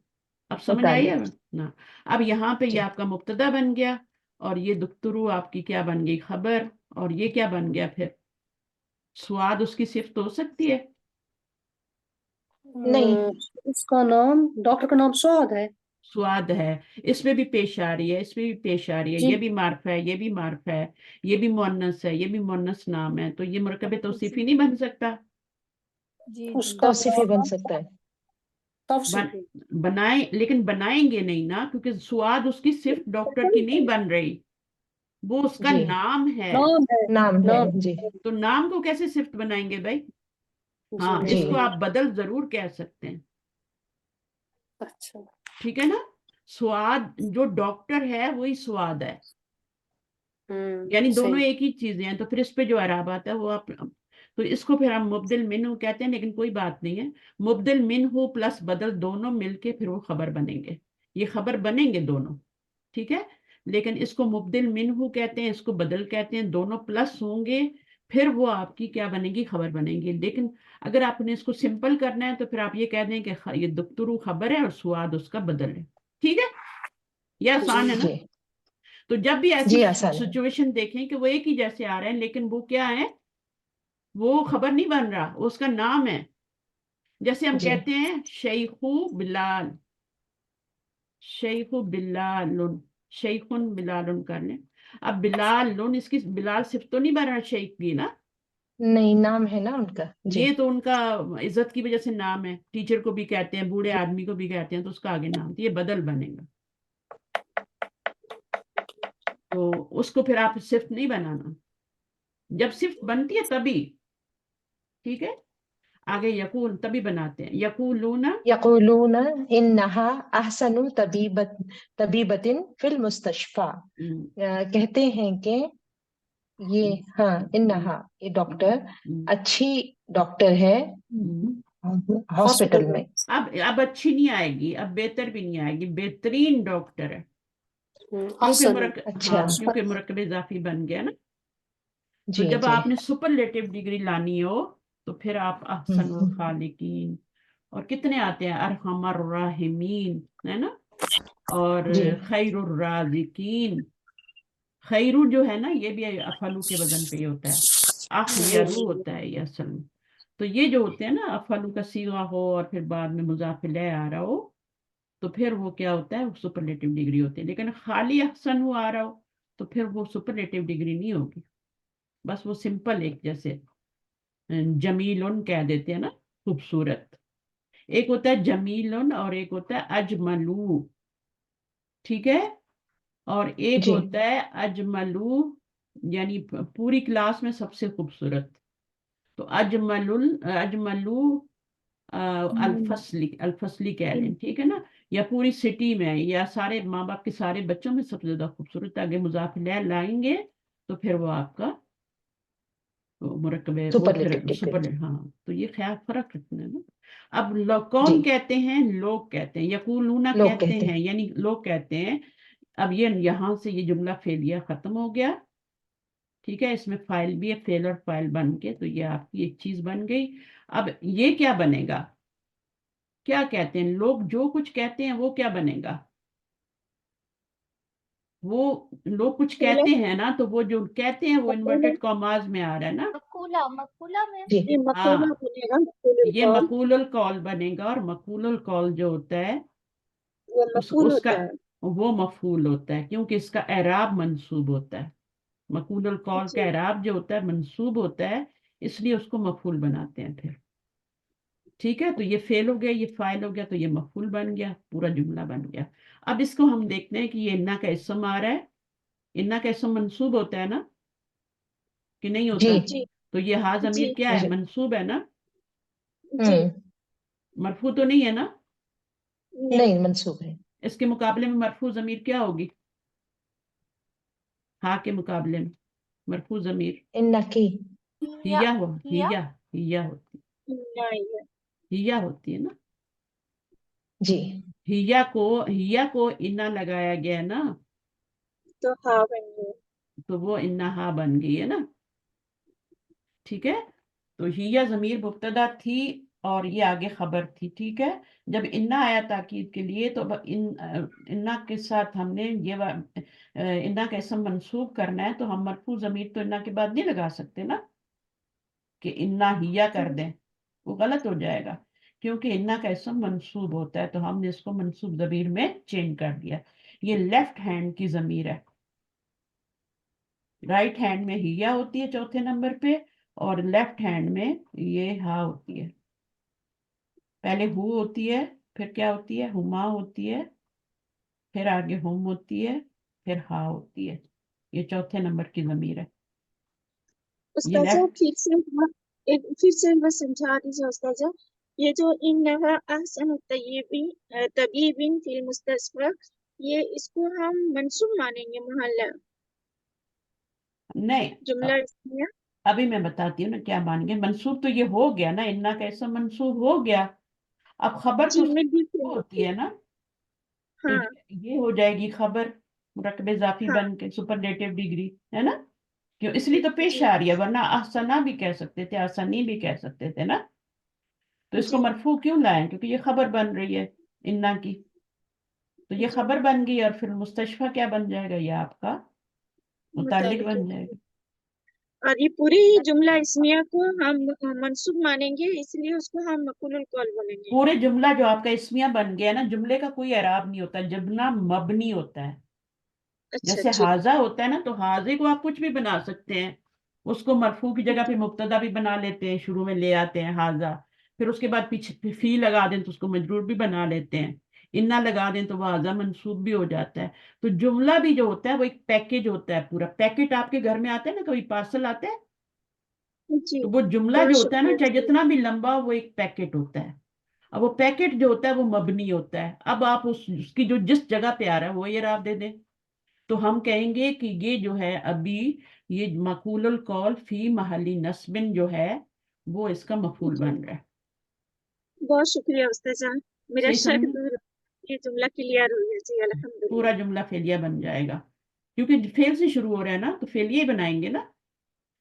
अब समझ आई है ना? अब यहाँ पे ये आपका मुब्तदा बन गया, और ये दुख्तरू आपकी क्या बन गई? खबर। और ये क्या बन गया फिर? स्वाद उसकी सिफ्त हो सकती है? नहीं। उसका नाम, डॉक्टर का नाम स्वाद है। स्वाद है। इसमें भी पेश आ रही है, इसमें भी पेश आ रही है। जी ये भी मार्फ है, ये भी मार्फ है, ये भी मुअन्नस है, ये भी मुअन्नस नाम है, तो ये मुरकब तौसीफी नहीं बन सकता। जी उसका तौसीफी बन सकता है। तौसीफी बनाए, लेकिन बनाएंगे नहीं ना, क्योंकि स्वाद उसकी सिर्फ डॉक्टर की नहीं बन रही, वो उसका जी नाम है। नाम है। नाम है। नाम जी तो नाम को कैसे सिफ्त बनाएंगे भाई? हाँ, जी इसको जी आप बदल जरूर कह सकते हैं। अच्छा ठीक है ना? स्वाद, जो डॉक्टर है वही स्वाद है, यानी दोनों सही एक ही चीजें हैं। तो फिर इस पे जो अराब आता है वो आप, तो इसको फिर हम मुब्दिल मिन्हु कहते हैं, लेकिन कोई बात नहीं है। मुब्दिल मिन्हु प्लस बदल दोनों मिलके फिर वो खबर बनेंगे, ये खबर बनेंगे दोनों। ठीक है, लेकिन इसको मुब्दिल मिन्हु कहते हैं, इसको बदल कहते हैं, दोनों प्लस होंगे, फिर वो आपकी क्या बनेगी? खबर बनेगी। लेकिन अगर आपने इसको सिंपल करना है तो फिर आप ये कह दें कि ये दुख्तरू खबर है और सुआद उसका बदल है। ठीक है, ये आसान है ना? जी तो जब भी ऐसी जी आसान है। सिचुएशन देखें कि वो एक ही जैसे आ रहे हैं, लेकिन वो क्या है? वो खबर नहीं बन रहा, वो उसका नाम है। जैसे हम जी कहते हैं शेखू बिलाल, शेखू बिलाल, शेखुन बिलाल कर लें। अब बिलाल, इसकी बिलाल सिर्फ तो नहीं बन रहा शेख की ना, नहीं, नाम है ना उनका। जी ये तो उनका इज्जत की वजह से नाम है। टीचर को भी कहते हैं, बूढ़े आदमी को भी कहते हैं, तो उसका आगे नाम, तो ये बदल बनेगा। तो उसको फिर आप सिर्फ नहीं बनाना, जब सिर्फ बनती है तभी। ठीक है, आगे यकूल तभी बनाते हैं, यकूलूना। यक़ूलून इन्नहा अहसनु तबीबतिन फिल मुस्तशफा। कहते हैं कि ये, हाँ, इन्नहा, ये डॉक्टर अच्छी डॉक्टर है हॉस्पिटल में। अब अच्छी नहीं आएगी, अब बेहतर भी नहीं आएगी, बेहतरीन डॉक्टर है, क्योंकि अहसन अच्छा हाँ, क्योंकि मुरक्कब इजाफी बन गया ना। तो जी जब जी आपने सुपरलेटिव डिग्री लानी हो तो फिर आप अहसनुल खालिकीन, और कितने आते हैं, अरहमर राहिमीन, है ना, और जी खैरुर राज़िकीन। खैरू जो है ना, ये भी अफलू के वजन पे ही होता है, अखयरू होता है ये असल में। तो ये जो होते हैं ना, अफलू का सीगा हो और फिर बाद में मुजाफिल आ रहा हो, तो फिर वो क्या होता है? वो सुपरलेटिव डिग्री होती है। लेकिन खाली अहसन हो आ रहा हो तो फिर वो सुपरलेटिव डिग्री नहीं होगी, बस वो सिंपल एक जैसे जमीलुन कह देते हैं ना, खूबसूरत। एक होता है जमीलुन और एक होता है अजमलू। ठीक है, और एक जी होता है अजमलू, यानी पूरी क्लास में सबसे खूबसूरत। तो अजमलू अल्फसली, अल्फसली कह लें, ठीक है ना, या पूरी सिटी में, या सारे माँ बाप के सारे बच्चों में सबसे ज्यादा खूबसूरत। आगे मुजाफिल लाएंगे तो फिर वो आपका मुरक्कबे वो सुपरलेटिव फिर डिग्री। सुपर, हाँ, तो ये ख्याल फर्क रखते हैं ना। अब कौन जी, कहते हैं? लोग कहते हैं, यकूलूना लोग कहते कहते हैं, हैं। यानी लोग कहते हैं। अब ये यहाँ से ये जुमला फेलिया खत्म हो गया, ठीक है, इसमें फाइल भी है, फेल और फाइल बन के, तो ये आपकी एक चीज बन गई। अब ये क्या बनेगा? क्या कहते हैं लोग? जो कुछ कहते हैं वो क्या बनेगा? वो लोग कुछ मकूला कहते हैं ना, तो वो जो कहते हैं वो मकूला इन्वर्टेड कॉमाज में आ रहा है ना। मकूला मकूला में जी, ये मकूला हाँ, बनेगा, मकूलुल ये कौल। मकूलुल कौल बनेगा, और मकूलुल कौल जो होता है वो मकूल उसका होता है। वो मफूल होता है, क्योंकि इसका एराब मंसूब होता है। मकूलुल कौल का जी एराब जो होता है मंसूब होता है, इसलिए उसको मफूल बनाते हैं फिर। ठीक है, तो ये फेल हो गया, ये फाइल हो गया, तो ये मफूल बन गया, पूरा जुमला बन गया। अब इसको हम देखते हैं कि ये इन्ना का इसम आ रहा है। इन्ना का इसम मंसूब होता है ना, कि नहीं जी, होता? जी तो ये हा जमीर जी क्या है? जी। मंसूब है ना, जी। मरफू तो नहीं है ना। नहीं, नहीं, मंसूब है। इसके मुकाबले में मरफू जमीर क्या होगी? हा के मुकाबले में मरफू जमीर इन्ना की। हिया हिया हिया होती नहीं है। हिया होती है ना। जी, हिया को इन्ना लगाया गया है ना, तो हाँ बन गया। तो वो इन्ना हा बन गई है ना। ठीक है, तो हिया जमीर मुब्तदा थी और ये आगे खबर थी। ठीक है, जब इन्ना आया ताकीद के लिए, तो अब इन्ना के साथ हमने इन्ना का इसम मंसूब करना है, तो हम मरफू जमीर तो इन्ना के बाद नहीं लगा सकते ना, कि इन्ना हिया कर दें, वो गलत हो जाएगा, क्योंकि इन्ना का इसम मंसूब होता है, तो हमने इसको मंसूब जमीर में चेंज कर दिया। ये लेफ्ट हैंड की जमीर है, राइट हैंड में हिया होती है चौथे नंबर पे, और लेफ्ट हैंड में ये हा होती है। पहले हु होती है, फिर क्या होती है? हुमा होती है, फिर आगे हुम होती है, फिर हा होती है। ये चौथे नंबर की जमीर है। ये उस्ताजा लेफ्ट, फिर से एक बार समझा दीजिए उस्ताजा। ये जो इन्नहा अहसन तबीबिन फिल मुस्तशफा, ये इसको हम मंसूब मानेंगे मोहल्ला नहीं, जुमला इसमें। अभी मैं बताती हूँ ना क्या मान गए। मंसूब तो ये हो गया ना, इन्ना कैसा मंसूब हो गया। अब खबर तो जी उसकी मैं भी फिर होती है ना, तो हाँ ये हो जाएगी खबर, मुरक्कब इजाफी हाँ बन के, सुपरलेटिव डिग्री है ना। क्यों? इसलिए तो पेश जी आ रही है, वरना आसना भी कह सकते थे, आसानी भी कह सकते थे ना। तो इसको जी मरफू क्यों लाए? क्योंकि ये खबर बन रही है इन्ना की, तो ये जी खबर बन गई, और फिर मुस्तशफा क्या बन जाएगा? ये आपका मुतालिक मुतालिक। बन जाएगा। और ये पूरी जुमला इसमिया को हम मंसूब मानेंगे, इसलिए उसको हम मकुलुल कौल बोलेंगे। पूरे जुमला जो आपका इसमिया बन गया ना, जुमले का कोई एराब नहीं होता, जुमला मबनी होता है। अच्छा जैसे जी हाजा होता है ना, तो हाजे को आप कुछ भी बना सकते हैं। उसको मरफू की जगह पे मुब्तदा भी बना लेते हैं, शुरू में ले आते हैं हाजा, फिर उसके बाद पीछे फी लगा दें तो उसको मजरूर भी बना लेते हैं, इन्ना लगा दें तो वह हाजा मंसूब भी हो जाता है। तो जुमला भी जो होता है वो एक पैकेज होता है, पूरा पैकेट आपके घर में आता है ना, कभी पार्सल आता है, जी। तो वो जुमला बहुत जो होता है ना, शुक्रिया चाहे उस्ताद। जितना भी लंबा हो, वो एक पैकेट होता है। अब वो पैकेट जो होता है वो मबनी होता है। अब आप उसकी जो जिस जगह पे आ रहा है वो ये राब दे दें, तो हम कहेंगे कि ये जो है अभी, ये मकूलुल कौल फी महली नस्बिन जो है, वो इसका मफूल जी बन रहा है। बहुत शुक्रिया उस्ताजा, मेरा सही शक समझ, दूर हो, ये जुमला क्लियर हो गया जी पूरा अल्हम्दुलिल्लाह। जुमला फेलिया बन जाएगा, क्योंकि फेल से शुरू हो रहा है ना, तो फेलिया ही बनाएंगे ना।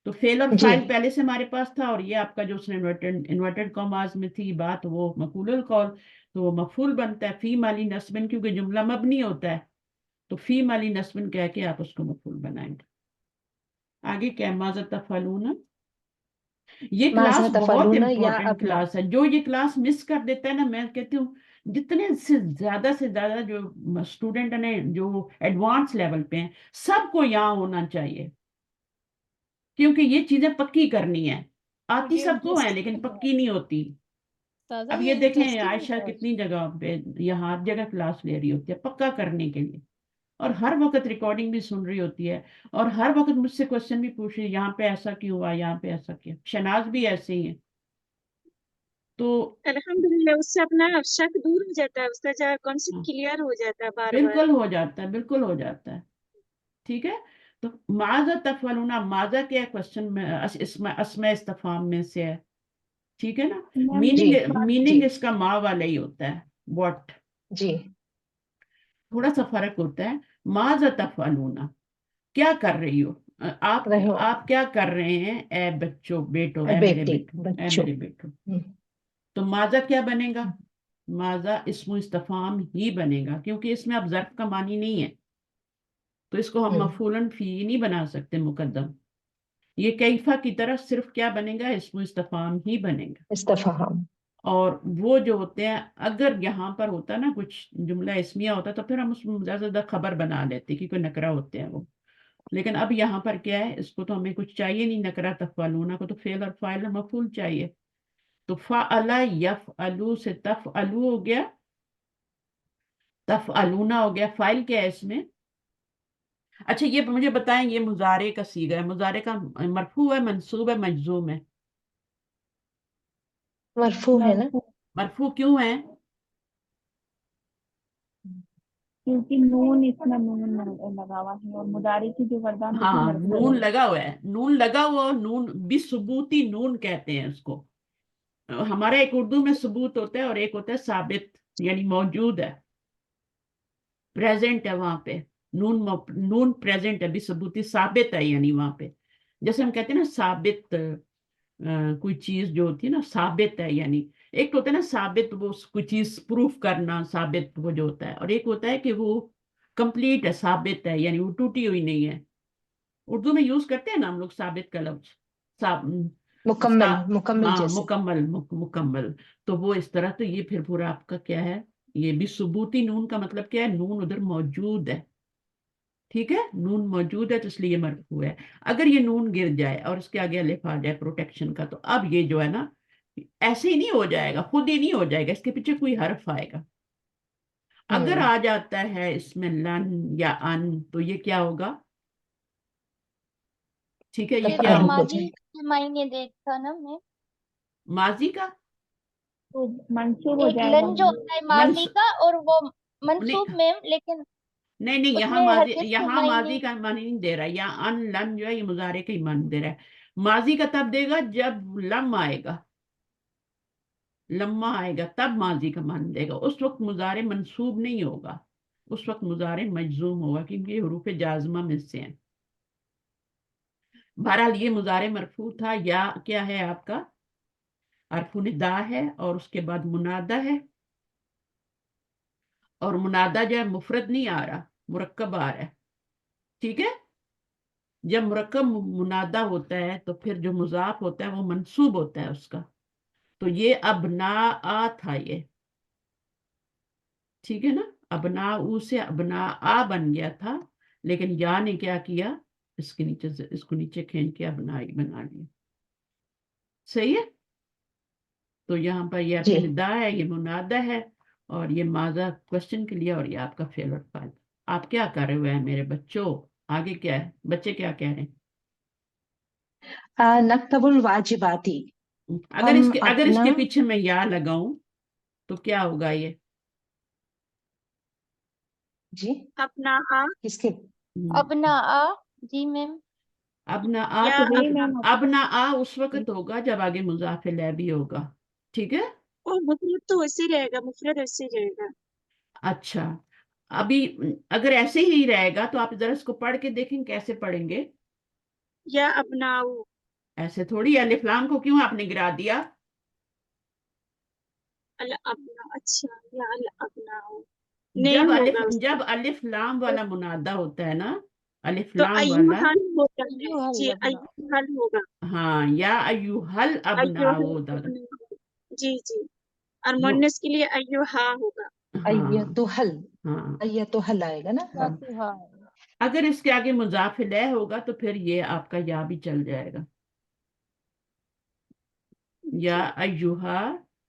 तो फेल और जी, फाइल पहले से हमारे पास था, और ये आपका जो उसने इन्वर्टेड कॉमास में थी बात, वो मकूलुल कौल, तो वो मफूल बनता है फी माली नस्बिन, क्योंकि जुमला मबनी होता है, तो फी माली नस्बिन कह के आप उसको मफूल बनाएंगे। आगे क्या? माज़ा तफ़अलून। ये माज़ा क्लास बहुत तफ़अलून या इंपॉर्टेंट अब क्लास है। जो ये क्लास मिस कर देता है ना, मैं कहती हूँ जितने से ज्यादा जो स्टूडेंट है जो एडवांस लेवल पे हैं, सबको यहाँ होना चाहिए, क्योंकि ये चीजें पक्की करनी है। और आती ये सबको है लेकिन इंटरेस्टिंग है पक्की नहीं होती। ताज़ा, अब ये ये देखें, इंटरेस्टिंग आयशा है। कितनी जगह पे यहाँ हर जगह क्लास ले रही होती है पक्का करने के लिए, और हर वक्त रिकॉर्डिंग भी सुन रही होती है, और हर वक्त मुझसे क्वेश्चन भी पूछ रही है, यहाँ पे ऐसा क्यों हुआ, यहाँ पे ऐसा क्यों। शनाज भी ऐसे ही है। तो अल्हम्दुलिल्लाह, उससे अपना शक दूर हो जाता है उस्ताजा, कॉन्सेप्ट हाँ, क्लियर हो जाता है बार बार। बिल्कुल हो जाता है, बिल्कुल हो जाता है। ठीक है, तो माजा तफअलूना, माजा क्या क्वेश्चन में अस्मा इस्तिफाम में से है, ठीक है ना। मैम मीनिंग एक बात, मीनिंग जी इसका मा वाला ही होता है, व्हाट, जी थोड़ा सा फर्क होता है। माजा तफअलूना, क्या कर रही हो आप रहे हो आप क्या कर रहे हैं, ए बच्चों, बेटो, ए मेरे बेटी बेटो, ए बच्चों। मेरे बेटो। तो माजा क्या बनेगा, माजा इस्मु इस्तिफाम ही बनेगा, क्योंकि इसमें अब ज़र्फ का मानी नहीं है, तो इसको हम मफूलन फी नहीं बना सकते मुकद्दम। ये कैफा की तरह सिर्फ क्या बनेगा, इस्मु इस्तिफाम ही बनेगा। इस्तफहाम। और वो जो होते हैं, अगर यहाँ पर होता ना कुछ जुमला इस्मिया होता तो फिर हम उसमें ज्यादा खबर बना लेते कि कोई नकरा होते हैं वो। लेकिन अब यहाँ पर क्या है, इसको तो हमें कुछ चाहिए नहीं, नकरा तफअलूना को तो फेल और फाइल और मफूल चाहिए। तो फ़अला यफ़अलू से तफ़अलू हो गया, तफ़अलूना हो गया, फाइल क्या है इसमें। अच्छा ये मुझे बताएं, ये मुजारे का सीगा है, मुजारे का मरफू है, मंसूब है, मजजूम है। मरफू है ना। मरफू क्यों है, क्योंकि नून इसमें नून लगा हुआ है, और मुदारी की जो गर्दान होती है हाँ मरफू नून है। लगा हुआ है, नून लगा हुआ, और नून भी सबूती नून कहते हैं उसको। हमारा एक उर्दू में सबूत होता है और एक होता है साबित, यानी मौजूद है, प्रेजेंट है वहां पे। नून प्रेजेंट है, भी सबूती साबित है, यानी वहां पे जैसे हम कहते हैं ना साबित, कोई चीज जो होती है ना साबित है, यानी एक तो होता है ना साबित, वो कोई चीज प्रूफ करना, साबित वो जो होता है, और एक होता है कि वो कंप्लीट है, साबित है, यानी वो टूटी हुई नहीं है। उर्दू में यूज करते हैं ना हम लोग साबित का लफ्ज, साब सा, मुकम्मल, मुकम्मल हाँ जैसे। मुकम्मल, मुकम्मल। तो वो इस तरह, तो ये फिर पूरा आपका क्या है, ये भी सबूती नून का मतलब क्या है, नून उधर मौजूद है, ठीक है, नून मौजूद है तो इसलिए ये मरफू है। अगर ये नून गिर जाए और उसके आगे अलिफ आ जाए प्रोटेक्शन का, तो अब ये जो है ना ऐसे ही नहीं हो जाएगा, खुद ही नहीं हो जाएगा, इसके पीछे कोई हर्फ आएगा। अगर आ जाता है इसमें लन या अन, तो ये क्या होगा, ठीक है, ये ये क्या तफअलू हो होगा, माजी जाएगा। के मायने देखा ना मैं, माजी का तो मंसूब हो एक जाएगा। लन जो होता है मंस माजी का, और वो नहीं मंसूब में, लेकिन नहीं नहीं, यहाँ उसमें माजी, हरगिज के यहाँ मायने। माजी का मानी नहीं दे रहा, यहाँ अन लन जो है ये मुजारे का ही मान दे रहा है। माजी का तब देगा जब लम आएगा, लम्मा आएगा तब माजी का मान देगा, उस वक्त मुजारे मंसूब नहीं होगा, उस वक्त मुजारे मजजूम होगा, क्योंकि ये हरूफ जाजमा में से हैं। बहरहाल ये मुजारे मरफू था, या क्या है आपका, हरफु निदा है और उसके बाद मुनादा है, और मुनादा जो है मुफरद नहीं आ रहा, मुरक्कब आ रहा है, ठीक है। जब मुरक्कब मुनादा होता है तो फिर जो मुजाफ होता है वो मंसूब होता है उसका। तो ये अबना आ था ये, ठीक है ना, अबना ऊ से अबना आ बन गया था, लेकिन या ने क्या किया, इसके नीचे से इसको नीचे खींच के अबना ही बना लिया, सही है। तो यहाँ पर ये जी। आपकी निदा है, ये मुनादा है, और ये माजा क्वेश्चन के लिए, और ये आपका फेल और फाइल। आप क्या कर रहे हुए हैं मेरे बच्चों, आगे क्या है, बच्चे क्या कह रहे नक्तबुल वाजिबाती। हैं। हम अगर अपना। इसके पीछे मैं या लगाऊं तो क्या होगा ये, जी अपना आ किसके। अब ना आ, जी मैम। अब ना आ या तो जी मैम। अब ना आ उस वक्त होगा जब आगे मुजाफिल भी होगा, ठीक है। और मुफरद तो वैसे ही रहेगा, मुफरद वैसे ही रहेगा। अच्छा, अभी अगर ऐसे ही रहेगा तो आप जरा इसको पढ़ के देखें कैसे पढ़ेंगे। या अपनाऊ, ऐसे थोड़ी, अलिफ लाम को क्यों आपने गिरा दिया, अल अपना, अच्छा, या अल अपनाऊ नेम होगा उसका। जब अलिफ लाम वाला मुनादा होता है ना, अलिफ तो लाम वाला, अय्युहल होता है अय्युहल जी, अपना। अय्युहल होगा। हाँ, या अयुहल अय्युहल अबनाओ दादा, अपनाऊ, जी जी। और यो, मुन्नस के लिए अय्युहा होगा। हाँ अय्यतुहल। हाँ अय्यतुहल आएगा ना। या हाँ। तो हाँ। अगर इसके आगे मुजाफिल होगा तो फिर ये आपका या भी चल जाएगा, या जी अयुहा,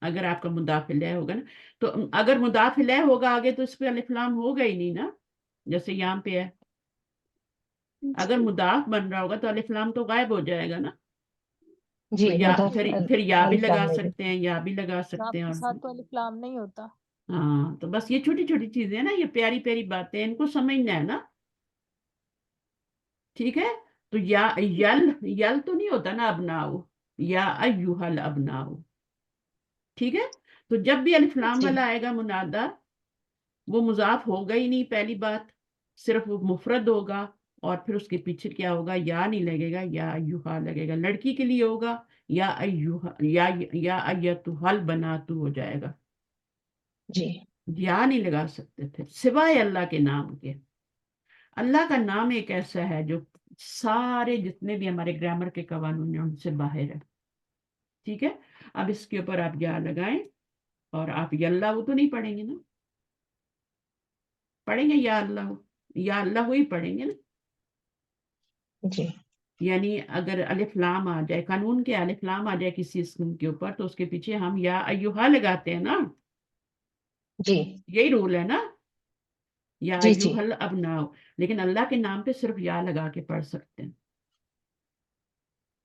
अगर आपका मुदाफिल होगा ना, तो अगर मुदाफिल होगा आगे तो इस पे अलिफ लाम होगा ही नहीं ना, जैसे यहाँ पे है। अगर जी मुदाफ बन रहा होगा तो अलिफ लाम तो गायब हो जाएगा ना। जी तो या मुदाफ फिर या भी अलिफ लाम लगा नहीं सकते हैं, या भी लगा नाम सकते हैं, के और साथ तो अलिफ लाम नहीं होता। हाँ, तो बस ये छोटी छोटी चीजें हैं ना, ये प्यारी प्यारी बातें हैं, इनको समझना है ना। ٹھیک ہے. تو یا یل تو نہیں ہوتا نا ابناؤ, یا ایوہل ابناؤ. ٹھیک ہے. تو جب بھی الف لام جی والا آئے گا منادہ, وہ مضاف ہوگا ہی نہیں پہلی بات, صرف وہ مفرد ہوگا, اور پھر اس کے پیچھے کیا ہوگا, یا نہیں لگے گا, یا ایوہا لگے گا. لڑکی کے لیے ہوگا یا ایوہا, یا ایتوہل بناتو ہو جائے گا. جی یا نہیں لگا سکتے تھے سوائے اللہ کے نام کے. اللہ کا نام ایک ایسا ہے جو سارے جتنے بھی ہمارے گرامر کے قوانین ہیں ان سے باہر ہے. ٹھیک ہے. اب اس کے اوپر آپ یا لگائیں, اور آپ یا اللہ تو نہیں پڑھیں گے نا, پڑھیں گے یا اللہ ہی پڑھیں گے نا. جی یعنی اگر الف لام آ جائے, قانون کے الف لام آ جائے کسی اسم کے اوپر, تو اس کے پیچھے ہم یا ایوہا لگاتے ہیں نا, جی یہی رول ہے نا, یا جی جی ایوہل ابناؤ. لیکن اللہ کے نام پہ صرف یا لگا کے پڑھ سکتے ہیں,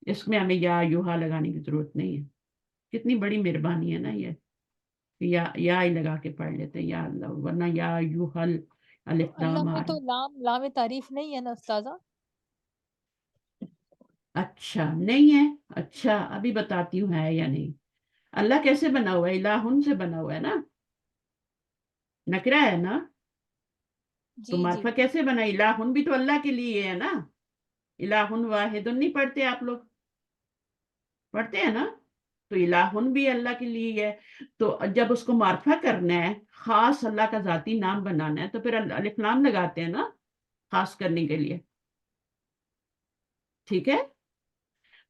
اس میں ہمیں یا ایوہا لگانے کی ضرورت نہیں ہے. کتنی بڑی مہربانی ہے نا یہ, کہ یا ہی لگا کے پڑھ لیتے ہیں یا اللہ, ورنہ یا ایوہل الف اللہ لام آ میں رہا تو ہے. لام تعریف نہیں ہے نا استاذہ. اچھا نہیں ہے, اچھا ابھی بتاتی ہوں ہے یا نہیں. اللہ کیسے بنا ہوا ہے, الہن سے بنا ہوا ہے نا, نکرہ ہے نا. تو جی جی معرفہ کیسے بنا, الہن بھی تو اللہ کے لیے ہے نا. الہن واحد نہیں پڑھتے آپ لوگ, پڑھتے ہیں نا. تو الہن بھی اللہ کے لیے ہے. تو جب اس کو معرفہ کرنا ہے, خاص اللہ کا ذاتی نام بنانا ہے, تو پھر الف لام لگاتے ہیں نا, خاص کرنے کے لیے. ٹھیک ہے.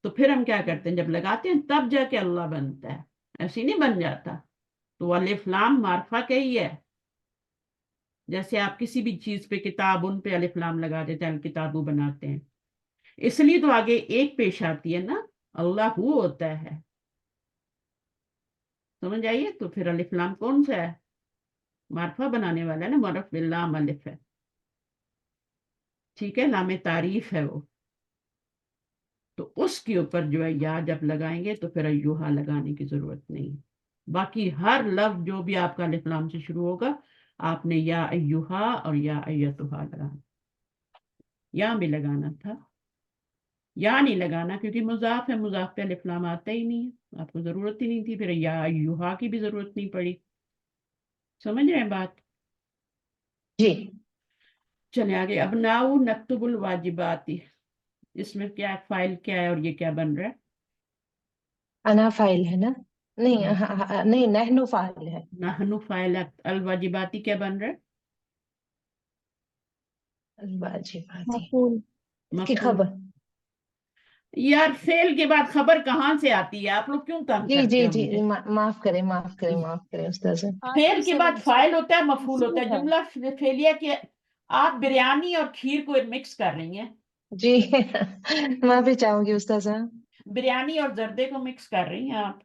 تو پھر ہم کیا کرتے ہیں, جب لگاتے ہیں تب جا کے اللہ بنتا ہے, ایسے نہیں بن جاتا. تو الف لام معرفہ کا ہی ہے. جیسے آپ کسی بھی چیز پہ کتاب ان پہ الف لام لگا دیتے ہیں, کتابوں بناتے ہیں, اس لیے تو آگے ایک پیش آتی ہے نا, اللہ ہو ہوتا ہے. سمجھ آئیے. تو پھر الف لام کون سا ہے, معرفہ بنانے والا ہے نا, معرف باللام الف ہے. ٹھیک ہے. لام تعریف ہے وہ. تو اس کے اوپر جو ہے یا جب لگائیں گے تو پھر ایوہا لگانے کی ضرورت نہیں. باقی ہر لفظ جو بھی آپ کا الف لام سے شروع ہوگا, آپ نے یا ایوہا اور یا ایتوہا لگانا. یا بھی لگانا تھا, یا نہیں لگانا کیونکہ مضاف ہے, مضاف پہ الف لام آتا ہی نہیں ہے, آپ کو ضرورت ہی نہیں تھی. پھر یا ایوہا کی بھی ضرورت نہیں پڑی. سمجھ رہے ہیں بات. جی چلے آگے. ابناؤ نکتب الواجباتی, اس میں کیا فائل کیا ہے اور یہ کیا بن رہا ہے, انا فائل ہے نا, نہیں نہیں نحنو فائل ہے. نحنو فائل, الواجباتی کیا بن رہا ہے, الواجباتی مفعول. اس کی مفعول. خبر. یار فعل کے بعد خبر کہاں سے آتی ہے, آپ لوگ کیوں تنگ جی کرتے جی ہو جی مجھے. معاف کریں معاف کریں معاف کریں استاذ. فعل آخر کے سے بعد فاعل ہوتا ہے, مفعول ہوتا ہے. منصوب ہے. جملہ فعلیہ کے, آپ بریانی اور کھیر کو مکس کر رہی ہیں, جی معافی چاہوں گی استاذ. بریانی اور زردے کو مکس کر رہی ہیں آپ.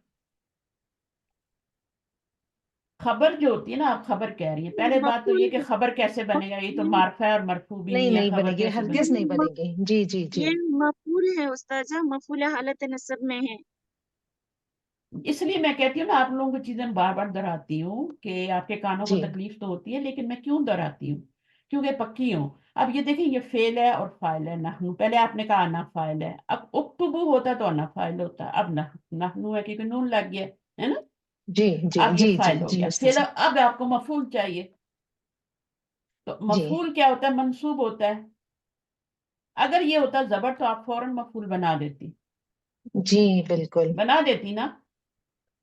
خبر جو ہوتی ہے نا, آپ خبر کہہ رہی ہیں. پہلے بات تو یہ کہ خبر کیسے بنے گا, یہ تو معرفہ ہے اور مرفوع بھی نہیں نہیں ہے, نہیں بنے خبر گی, کیسے بنے ہرگز نہیں بنے گی. جی جی جی یہ مفعول ہے استاذہ, مفعول حالت نصب میں ہے. اس لیے میں کہتی ہوں نا, آپ لوگوں کو چیزیں بار بار دہراتی ہوں کہ آپ کے کانوں کو جی تکلیف تو ہوتی ہے, لیکن میں کیوں دہراتی ہوں, کیونکہ پکی ہوں. اب یہ دیکھیں, یہ فعل ہے اور فاعل ہے نحنو. پہلے آپ نے کہا انا فاعل ہے, اب اکتبو ہوتا تو انا فاعل ہوتا. اب نحنو ہے کیونکہ نون لگ گیا ہے نا, جی جی اب یہ جی جی فاعل ہو جی گیا. استاذ. پھر اب آپ کو مفعول چاہیے. تو جی مفعول کیا ہوتا ہے, منصوب ہوتا ہے. اگر یہ ہوتا زبر تو آپ فوراً مفعول بنا دیتی, جی بالکل. بنا دیتی نا.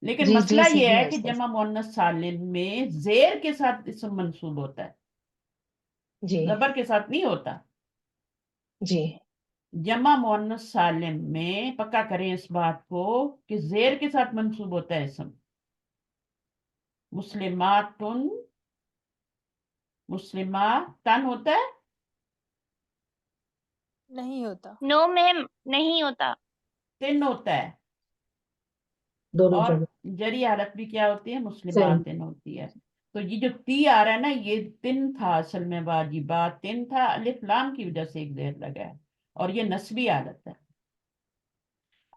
لیکن جی مسئلہ جی یہ صحیح ہے ہے کہ استاذ. جمع مؤنث سالم میں زیر کے ساتھ اسم منصوب ہوتا ہے, جی زبر کے ساتھ نہیں ہوتا. جی جمع مؤنث سالم میں پکا کریں اس بات کو کہ زیر کے ساتھ منصوب ہوتا ہے اسم. مسلماتن, مسلماتن ہوتا ہے, نہیں ہوتا. نو میم نہیں ہوتا. تن ہوتا ہے. دونوں اور جگہ جری حالت بھی کیا ہوتی ہے, سیم. مسلماتن ہوتی ہے. تو یہ جو تی آ رہا ہے نا, یہ تن تھا اصل میں, واجبات تن تھا, الف لام کی وجہ سے ایک زیر لگا ہے, اور یہ نسبی حالت ہے.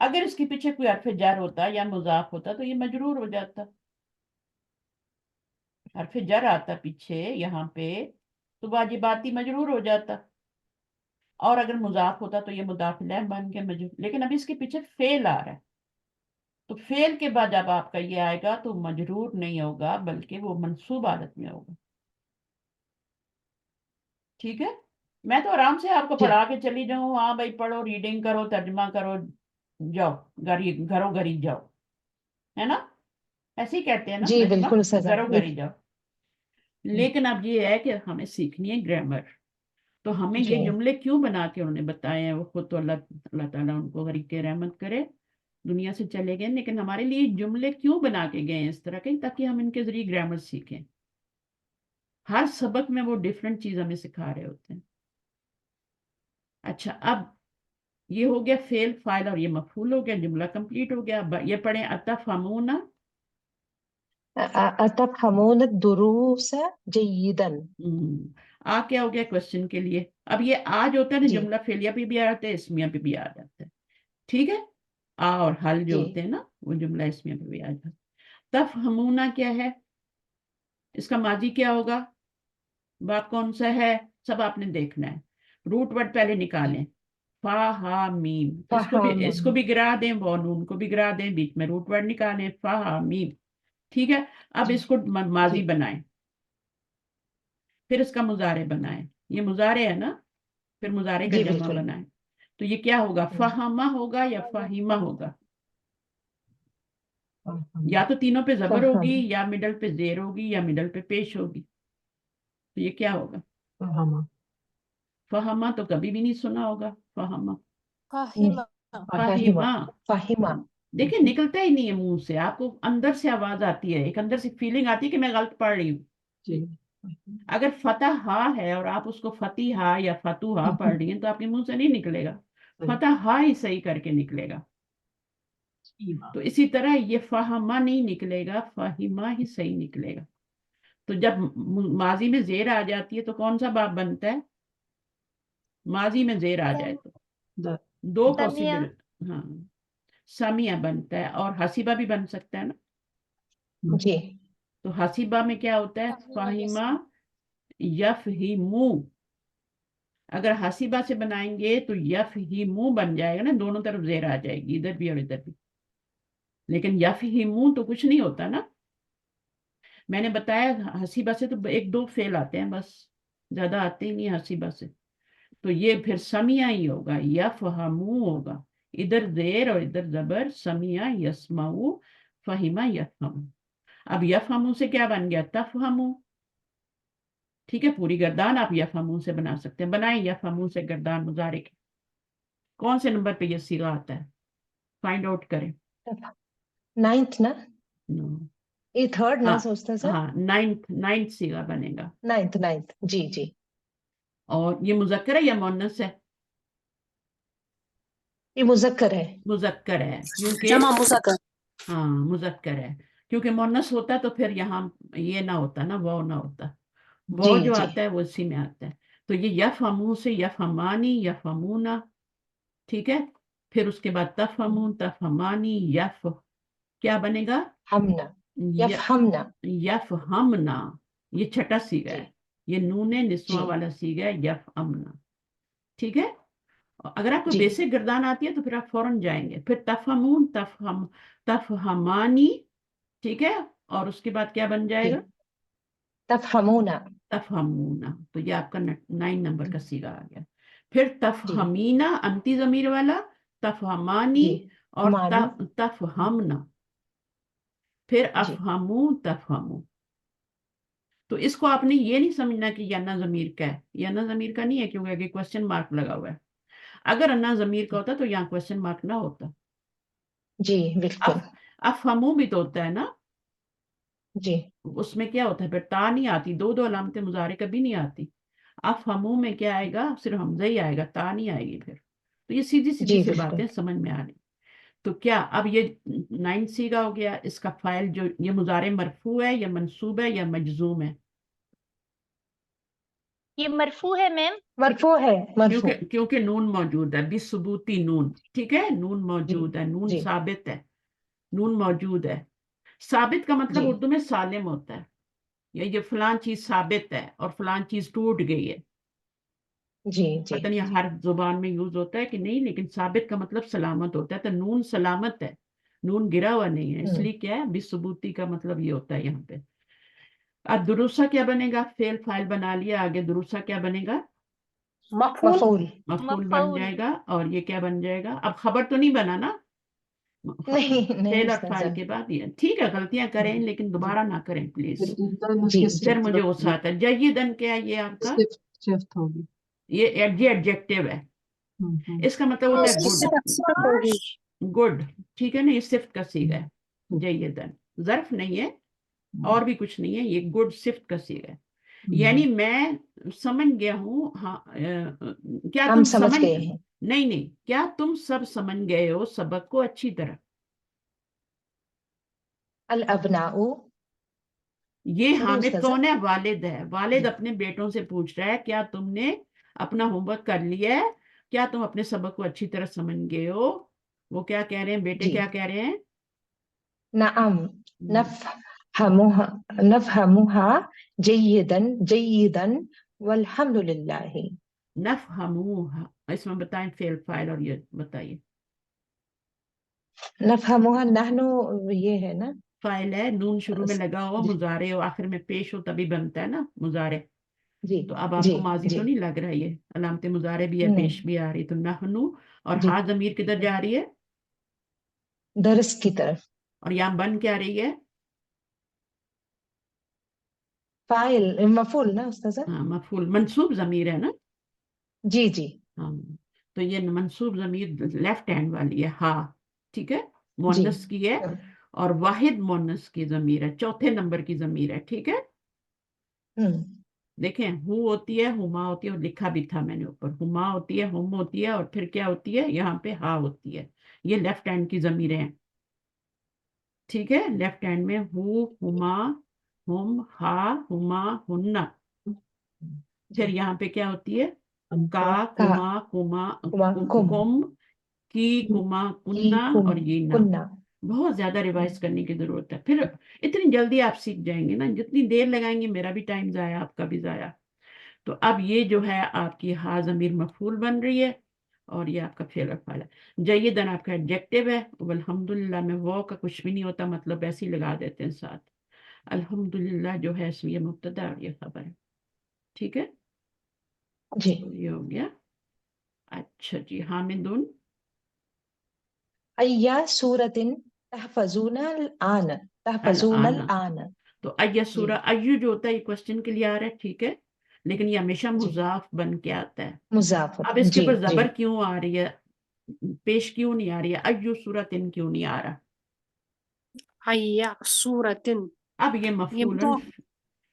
اگر اس کے پیچھے کوئی حرف جر ہوتا یا مضاف ہوتا تو یہ مجرور ہو جاتا. حرف جر آتا پیچھے یہاں پہ تو واجباتی مجرور ہو جاتا. اور اگر مضاف ہوتا تو یہ مضاف الیہ بن کے مجرور، لیکن ابھی اس کے پیچھے فعل آ رہا ہے، تو فعل کے بعد جب آپ کا یہ آئے گا تو مجرور نہیں ہوگا بلکہ وہ منصوب حالت میں ہوگا. ٹھیک ہے، میں تو آرام سے آپ کو جی پڑھا کے چلی جاؤں، ہاں بھائی پڑھو، ریڈنگ کرو، ترجمہ کرو، جاؤ گھروں گھری جاؤ، ہے نا، ایسے ہی کہتے ہیں نا جی نجمہ، بالکل استاذہ. گھروں گھری جاؤ. لیکن اب یہ ہے کہ ہمیں سیکھنی ہے گرامر. تو ہمیں جی یہ جملے کیوں بنا کے انہوں نے بتائے ہیں، وہ خود تو اللہ تعالیٰ ان کو غریق رحمت کرے، دنیا سے چلے گئے، لیکن ہمارے لیے جملے کیوں بنا کے گئے ہیں اس طرح کے، تاکہ ہم ان کے ذریعے گرامر سیکھیں. ہر سبق میں وہ ڈیفرنٹ چیز ہمیں سکھا رہے ہوتے ہیں. اچھا، اب یہ ہو گیا فعل فاعل اور یہ مفعول ہو گیا، جملہ کمپلیٹ ہو گیا. اب یہ پڑھیں اتفہمون. أتفهمون الدروس جيدا. آ کیا ہو گیا کوشچن کے لیے. اب یہ آ جو ہوتا ہے نا، جی جملہ فعلیہ پہ بھی آتا ہے، اسمیہ پہ بھی آ جاتا ہے. ٹھیک ہے، آ اور حل جو جی ہوتے ہیں نا، وہ جملہ اسمیہ پہ بھی آ جاتا ہے. تفہمون کیا ہے، اس کا ماضی کیا ہوگا، بات کون سا ہے، سب آپ نے دیکھنا ہے. روٹ ورڈ پہلے نکالیں، فا ہا میم، اس کو فهم. بھی گرا دیں، وہ نون کو بھی گرا دیں، بیچ میں روٹ ورڈ نکالیں، فا ہا میم. ٹھیک ہے، اب جی اس کو ماضی جی بنائیں، پھر اس کا مضارع بنائیں. یہ مضارع ہے نا، پھر مضارع کا جی جمع بالکل. بنائیں. تو یہ کیا ہوگا، فہمہ ہوگا یا فہیمہ ہوگا. یا تو تینوں پہ زبر ہوگی، فهم. یا مڈل پہ زیر ہوگی، یا مڈل پہ پیش ہوگی. تو یہ کیا ہوگا، فهم. فہمہ تو کبھی بھی نہیں سنا ہوگا، فہمہ، فاہمہ. فہیمہ. فهم. دیکھیں نکلتا ہی نہیں ہے منہ سے، آپ کو اندر سے آواز آتی ہے، ایک اندر سے فیلنگ آتی ہے کہ میں غلط پڑھ رہی ہوں. جی اگر فتح ہا ہے اور آپ اس کو فتح ہا یا فتو ہا پڑھ رہی ہیں تو آپ کے منہ سے نہیں نکلے گا، فتح ہا ہی صحیح کر کے نکلے گا. تو اسی طرح یہ فہمہ نہیں نکلے گا، فہیمہ ہی صحیح نکلے گا. تو جب ماضی میں زیر آ جاتی ہے تو کون سا باب بنتا ہے، ماضی میں زیر آ جائے تو دو سمیہ. پاسبل، ہاں سمیہ بنتا ہے، اور حسیبہ بھی بن سکتا ہے نا. جی تو حسیبہ میں کیا ہوتا ہے، فہیمہ یفہمو. اگر حسیبہ سے بنائیں گے تو یفہمو بن جائے گا نا، دونوں طرف زیر آ جائے گی، ادھر بھی اور ادھر بھی. لیکن یفہمو تو کچھ نہیں ہوتا نا. میں نے بتایا حسیبہ سے تو ایک دو فعل آتے ہیں بس، زیادہ آتے ہی نہیں حسیبہ سے. تو یہ پھر سمیہ ہی ہوگا، یفہمو ہوگا، ادھر زیر اور ادھر زبر، سمیہ یسمعو، فہیمہ یفہمو. اب یفہمو سے کیا بن گیا، تفہمو. ٹھیک ہے، پوری گردان آپ یفہمو سے بنا سکتے ہیں. بنائیں یفہمو سے گردان مضارع کی. کون سے نمبر پہ یہ صیغہ آتا ہے، فائنڈ آؤٹ کریں. 9th نا، No. یہ 3rd نا ہاں سوچتا سر. ہاں، نائنتھ صیغہ بنے گا. 9th جی جی. اور یہ مذکر ہے یا مؤنث ہے، یہ مذکر ہے. مذکر ہے، کیونکہ جمع مذکر. ہاں مذکر ہے، کیونکہ مؤنث ہوتا تو پھر یہاں یہ نہ ہوتا نا، وہ نہ ہوتا. وہ جی جو جی آتا ہے وہ اسی میں آتا ہے. تو یہ یفہمو سے یفہمانی، یفہمونا. ٹھیک ہے، پھر اس کے بعد تفہمون، تفہمانی، کیا بنے گا، ہمنا یفہمنا. یفہمنا. یہ چھٹا صیغہ جی ہے، یہ نون نسواں جی والا صیغہ ہے، یفہمنا. ٹھیک ہے، اگر آپ کو جی بیسک گردان آتی ہے تو پھر آپ فوراً جائیں گے. پھر تفہمون، تفہمانی. ٹھیک ہے، اور اس کے بعد کیا بن جائے جی گا، تفہمونا. تفہمونا. تو یہ آپ کا 9 نمبر کا صیغہ آ گیا. پھر جی تفہمینا، انتی ضمیر والا، تفہمانی، جی اور مانی. تفہمنا. پھر جی افہمو، تفہمو. تو اس کو آپ نے یہ نہیں سمجھنا کہ یہ انا ضمیر کا ہے، یہ انا ضمیر کا نہیں ہے، کیونکہ آگے کوشچن مارک لگا ہوا ہے. اگر انا ضمیر کا ہوتا تو یہاں کوشچن مارک نہ ہوتا. جی بالکل. افہمو بھی تو ہوتا ہے نا، جی اس میں کیا ہوتا ہے، پھر تا نہیں آتی، دو علامتیں مضارع کبھی نہیں آتی. افہمو میں کیا آئے گا، صرف حمزہ ہی آئے گا، تا نہیں آئے گی. پھر تو یہ سیدھی سیدھی جی سی بالکل. باتیں سمجھ میں آ رہی. تو کیا اب یہ 9 صیغہ ہو گیا. اس کا فاعل جو یہ مضارع مرفوع ہے یا منصوب ہے یا مجزوم ہے، یہ مرفوع ہے میم. مرفوع ہے مرفوع. کیونکہ نون موجود ہے، بثبوتی نون. ٹھیک ہے، نون جی موجود ہے، نون جی ثابت ہے، نون موجود ہے. ثابت کا مطلب جی اردو میں سالم ہوتا ہے، یا یہ فلان چیز ثابت ہے اور فلان چیز ٹوٹ گئی ہے. جی جی پتہ نہیں ہر زبان میں یوز ہوتا ہے کہ نہیں، لیکن ثابت کا مطلب سلامت ہوتا ہے، تو نون سلامت ہے، نون گرا ہوا نہیں ہے، اس لیے کیا ہے بثبوتی کا مطلب یہ ہوتا ہے یہاں پہ۔ اب دروسا کیا بنے گا؟ فعل فاعل بنا لیا، آگے دروسا کیا بنے گا؟ مفعول مفعول مفعول بن مفعول جائے گا، اور یہ کیا بن جائے گا؟ اب خبر تو نہیں بنا نا، نہیں نہیں فعل اور استاذہ فاعل کے بعد یہ ٹھیک ہے، غلطیاں کریں لیکن دوبارہ نہ کریں پلیز، جی پھر مجھے غصہ آتا ہے۔ جیدن کیا ہے یہ آپ کا؟ یہ ایڈجیکٹیو ہے، اس کا مطلب ہوتا ہے گڈ، صفت ہوگی۔ گڈ، ٹھیک ہے نا، یہ صفت کا صیغہ ہے جیدن، ظرف نہیں ہے اور بھی کچھ نہیں ہے، یہ گڈ صفت کا صیغہ ہے، یعنی میں سمجھ گیا ہوں، ہاں کیا ہم تم سمجھ گئے ہیں۔ نہیں کیا تم سب سمجھ گئے ہو سبق کو اچھی طرح؟ الابناء، یہ پڑھیں حامد استاذہ۔ کون ہے؟ والد ہے، والد اپنے بیٹوں سے پوچھ رہا ہے کیا تم نے اپنا ہوم ورک کر لیا ہے، کیا تم اپنے سبق کو اچھی طرح سمجھ گئے ہو؟ وہ کیا کہہ رہے ہیں بیٹے، جی کیا کہہ رہے ہیں؟ نعم نفهمها جيدا والحمد لله۔ نفہموها، اس میں بتائیں فعل فاعل اور یہ بتائیے۔ نفهمها نحن، یہ ہے نا، فاعل ہے، نون شروع میں لگا ہو، مضارع ہو آخر میں پیش ہو تبھی بنتا ہے نا مضارع، جی تو اب آپ جی کو ماضی جی تو نہیں لگ رہا، یہ علامت مضارع بھی ہے، نہیں پیش بھی آ رہی، تو نحنو، اور جی، ہا ضمیر کدھر جا رہی ہے؟ درس کی طرف، اور یہاں بن کیا رہی ہے؟ فاعل مفعول نا استاذہ؟ ہاں مفعول، منصوب ضمیر ہے نا، جی جی ہاں، تو یہ منصوب ضمیر لیفٹ ہینڈ والی ہے، ہاں ٹھیک ہے، جی مؤنث کی ہے، اور واحد مؤنث کی ضمیر ہے، چوتھے نمبر کی ضمیر ہے، ٹھیک ہے۔ دیکھیں ہو ہوتی ہے، ہما ہوتی ہے، اور لکھا بھی تھا میں نے اوپر، ہما ہوتی ہے، ہم ہوتی ہے، اور پھر کیا ہوتی ہے یہاں پہ ہا ہوتی ہے، یہ لیفٹ ہینڈ کی ضمیریں ہیں، ٹھیک ہے، لیفٹ ہینڈ میں ہو، ہما، ہم، ہا، ہما، ہننا، پھر یہاں پہ کیا ہوتی ہے؟ کا، کما، کما، کم کم، کی، کما، کی کننا، کم اور یہ نا، کننا۔ بہت زیادہ ریوائز کرنے کی ضرورت ہے، پھر اتنی جلدی آپ سیکھ جائیں گے نا، جتنی دیر لگائیں گے میرا بھی ٹائم ضائع، آپ کا بھی ضائع۔ تو اب یہ جو ہے آپ کی ہا ضمیر مفعول بن رہی ہے، اور یہ آپ کا فعل اور فاعل ہے۔ جیدن آپ کا ایڈجیکٹیو ہے، الحمدللہ میں وہ کا کچھ بھی نہیں ہوتا، مطلب ایسے ہی لگا دیتے ہیں ساتھ، الحمدللہ جو ہے یہ مبتدا اور یہ خبر ہے، ٹھیک ہے، جی تو یہ ہو گیا۔ اچھا جی، حامدن، ایا سورۃ تحفظون الآن، الآن۔ تو ایہ جی سورہ، ایو جو ہوتا ہے یہ کوشچن کے لیے آ رہا ہے، ٹھیک ہے، لیکن یہ ہمیشہ جی مضاف بن کے آتا ہے۔ مضافت، اب اس کے جی اوپر جی زبر کیوں آ رہی ہے، پیش کیوں نہیں آ رہی ہے، ایو سورتن کیوں نہیں آ رہا؟ حیا سورتن، اب یہ یہ مفعول،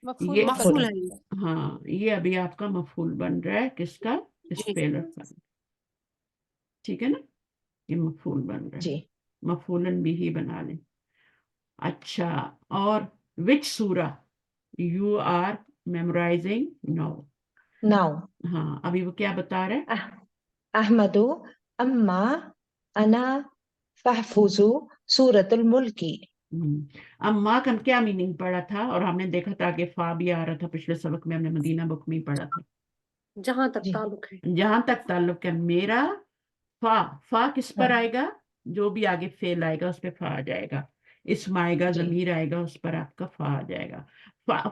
مفعول یہ مطلق مفعول ہے۔ ہے۔ ہاں یہ ابھی آپ کا مفعول بن رہا ہے، کس کا؟ اس جی فعل اور فاعل، ٹھیک ہے نا، یہ مفعول بن رہا ہے، جی مفعولن بھی ہی بنا لیں۔ اچھا، اور وچ سورہ you are memorising no? Now ہاں ابھی وہ کیا بتا رہے ہیں؟ احمد اما انا فاحفظ سورۃ الملک۔ اب ماں کا کیا میننگ پڑا تھا، اور ہم نے دیکھا تھا کہ فا بھی آ رہا تھا پچھلے سبق میں، ہم نے مدینہ بک میں ہی پڑھا تھا، جہاں تک جی تعلق ہے۔ جہاں تک تعلق ہے میرا، فا، فا کس پر ہاں آئے گا؟ جو بھی آگے فعل آئے گا اس پہ فا آ جائے گا، اسم آئے گا، جی ضمیر آئے گا، اس پر آپ کا فا آ جائے گا،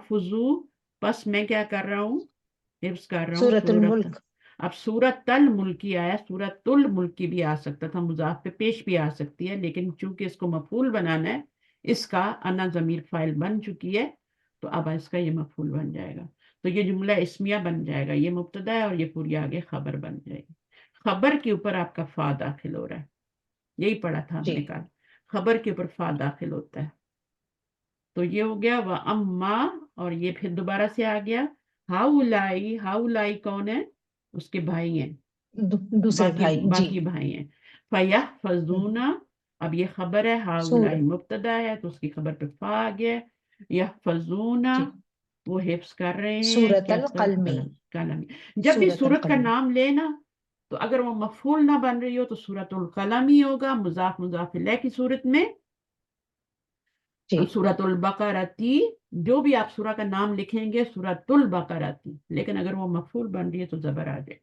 فضو، بس میں کیا کر رہا ہوں؟ حفظ کر رہا ہوں سورۃ سورت۔ الملک۔ اب سورت الملکی آیا، سورت الملکی بھی آ سکتا تھا، مضاف پہ پیش بھی آ سکتی ہے، لیکن چونکہ اس کو مفعول بنانا ہے، اس کا انا ضمیر فاعل بن چکی ہے، تو اب اس کا یہ مفعول بن جائے گا، تو یہ جملہ اسمیہ بن جائے گا، یہ مبتدا ہے اور یہ پوری آگے خبر بن جائے گی، خبر کے اوپر آپ کا فا داخل ہو رہا ہے، یہی پڑھا تھا ہم جی نے کہا، خبر کے اوپر فا داخل ہوتا ہے، تو یہ ہو گیا وہ اما، اور یہ پھر دوبارہ سے آ گیا ہاؤلائی، ہاؤلائی کون ہے؟ اس کے بھائی ہیں، دوسرے بھائی، جی باقی بھائی ہیں، فَيَحْفَظُونَ، اب یہ خبر ہے، سور ہاؤلائی مبتدا ہے تو اس کی خبر پہ فا آ گیا، یحفظون، جی وہ حفظ کر رہے ہیں، سورۃ کیا القلم، قلم، جب بھی سورۃ سورت کا القلم۔ نام لینا تو اگر وہ مفعول نہ بن رہی ہو تو سورۃ القلم ہی ہوگا، مضاف مضاف الیہ کی صورت میں، جی سورۃ البقرہ تی، جو بھی آپ سورہ کا نام لکھیں گے سورۃ البقرہ تی، لیکن اگر وہ مفعول بن رہی ہے تو زبر آ جائے،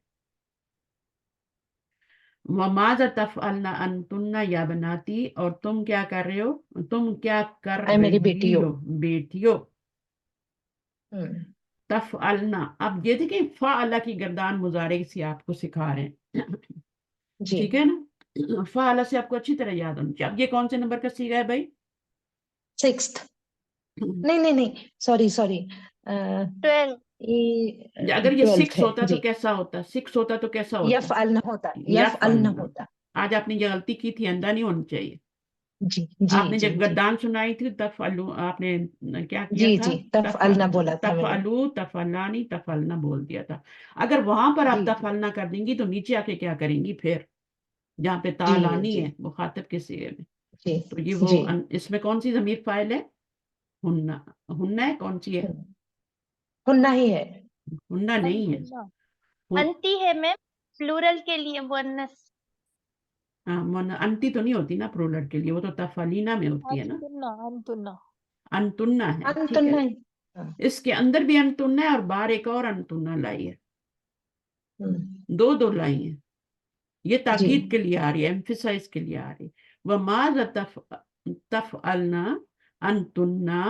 वमाज़ा तफ़अलना अंतुन्ना या बनाती, और तुम क्या कर रहे हो, तुम क्या कर ऐ मेरी रही बेटियों। हो बेटियों। हम्म, तफ़अलना, अब ये देखिए फ़अला की गर्दान मुजारे से आपको सिखा रहे हैं, जी ठीक है ना। फ़अला से आपको अच्छी तरह याद होना चाहिए। अब ये कौन से नंबर का सीगा है भाई? 6th, नहीं नहीं नहीं, सॉरी सॉरी, 12 ये अगर ये 12th 6 है होता तो जी। कैसा होता? 6 होता तो कैसा होता? यफ़अल न होता, या यफ़अल न फलना। होता। आज आपने ये गलती की थी, अंधा नहीं होना चाहिए। जी जी आपने जी जब जी गर्दान सुनाई थी तफअलू, आपने क्या किया जी था? जी, तफ़अल न बोला था मैंने। तफअलू, तफअलानी, तफअलना बोल दिया था। अगर वहां पर आप जी जी तफअलना कर देंगी तो नीचे आके क्या करेंगी फिर? जहाँ पे जी तालानी जी है मुखातिब के सिगे में, जी तो ये वो जी। इसमें कौन सी ज़मीर फाइल है? हुन्ना। हुन्ना है, कौन सी है? हुन्ना ही है। हुन्ना नहीं है। अंतुन्ना। अंती है मैम, प्लूरल के लिए मुअन्नस। हाँ, अंती तो नहीं होती ना प्लूरल के लिए, वो तो तफअलीना में होती है ना। अंतुन्ना, अंतुन्ना। अंतुन्ना है, ठीक अंतुन्ना है। ही। हाँ, इसके अंदर भी अंतुन्ना है और बाहर एक और अंतुन्ना लाई है, दो दो लाई है। ये जी ताकीद के लिए आ रही है, एम्फिसाइज के लिए आ रही है। वमाज़ तफ़अलना अंतुन्ना,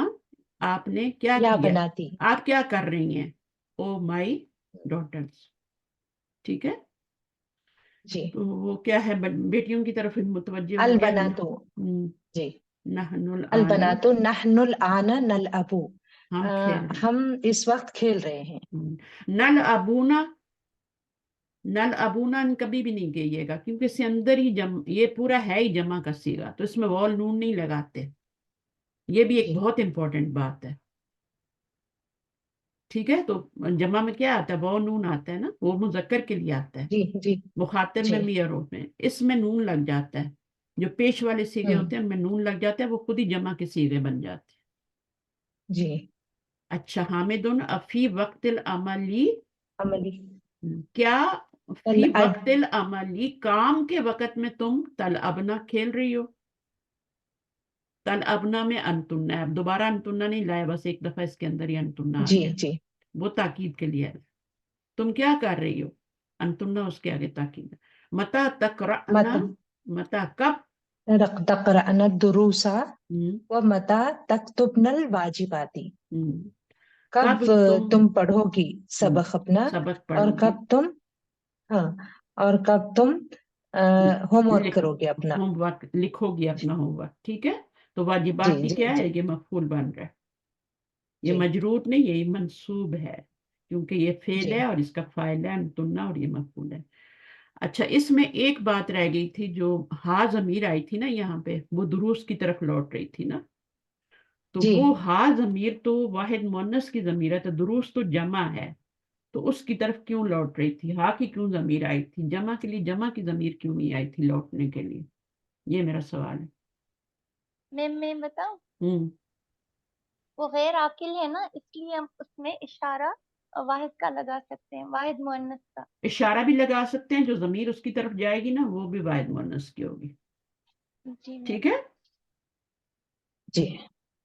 आपने क्या या किया? बनाती। आप क्या कर रही हैं? ओ माई डॉटर्स, ठीक है। जी, तो वो क्या है, बेटियों की तरफ मुतवज्जे हो अल गया। बनातु। जी, नहनुल अल आना, बनातु नहनुल आना नल अबू। हम खेल रहे हम इस वक्त खेल रहे हैं। हैं। नल अबूना, नल अबूना कभी भी नहीं कहिएगा, क्योंकि इसके अंदर ही ये पूरा है ही जमा का सीगा, तो इसमें वॉल नून नहीं लगाते। ये भी एक जी बहुत इंपॉर्टेंट बात है, ठीक है। तो जमा में क्या आता है? वॉल नून आता है ना, वो मुजक्कर के लिए आता है, जी जी मुखातिब जी। में भी और में। इसमें नून लग जाता है। जो पेश वाले सीगे होते हैं उनमें नून लग जाता है, वो खुद ही जमा के सीगे बन जाते जी। हैं। अच्छा, हामिदुन अफी वक्तिल अमली, अमली। क्या तल फी अब। वक्तिल अमली, काम के वक़्त में तुम तल अबना खेल रही हो। तल अबना में अंतुन्ना है, अब दोबारा अंतुन्ना नहीं लाया, बस एक दफा इसके अंदर ही अंतुन्ना आ जी गया, जी। वो ताकीद के लिए है। तुम क्या कर रही हो? अंतुन्ना उसके आगे ताकीद है। मता तकराना, मत मता कब? तक़रअना दुरूसा हम्म, व मता तक्तुबनल वाजिबाती। हम्म, कब कब तुम तुम पढ़ोगी हम्म, सबक अपना, सबक और पढ़ोगे, कब तुम, हाँ, और कब तुम होमवर्क लिख करोगे अपना। होमवर्क लिखोगी अपना होमवर्क, ठीक है। तो जी वाजिबाती जी क्या जी है? ये मफूल बन रहा है, ये जी मजरूर नहीं है, ये मंसूब है, क्योंकि ये फेल जी है और इसका फाइल है अंतुन्ना, और ये मफूल है। अच्छा, इसमें एक बात रह गई थी, जो हा जमीर आई थी ना यहाँ पे, वो दुरूस की तरफ लौट रही थी ना, तो जी। वो हा जमीर तो वाहिद मुअन्नस की जमीर है, तो दुरूस तो जमा है, तो उसकी तरफ क्यों लौट रही थी? हा की क्यों जमीर आई थी? जमा के लिए जमा की जमीर क्यों नहीं आई थी लौटने के लिए? ये मेरा सवाल है। मैं बताऊं, हम्म, वो गैर आकिल है ना, इसलिए हम उसमें इशारा वाहिद का लगा सकते हैं, वाहिद मुअन्नस का। इशारा भी लगा सकते हैं, जो जमीर उसकी तरफ जाएगी ना वो भी वाहिद मुअन्नस की होगी, जी मैम। ठीक है। जी।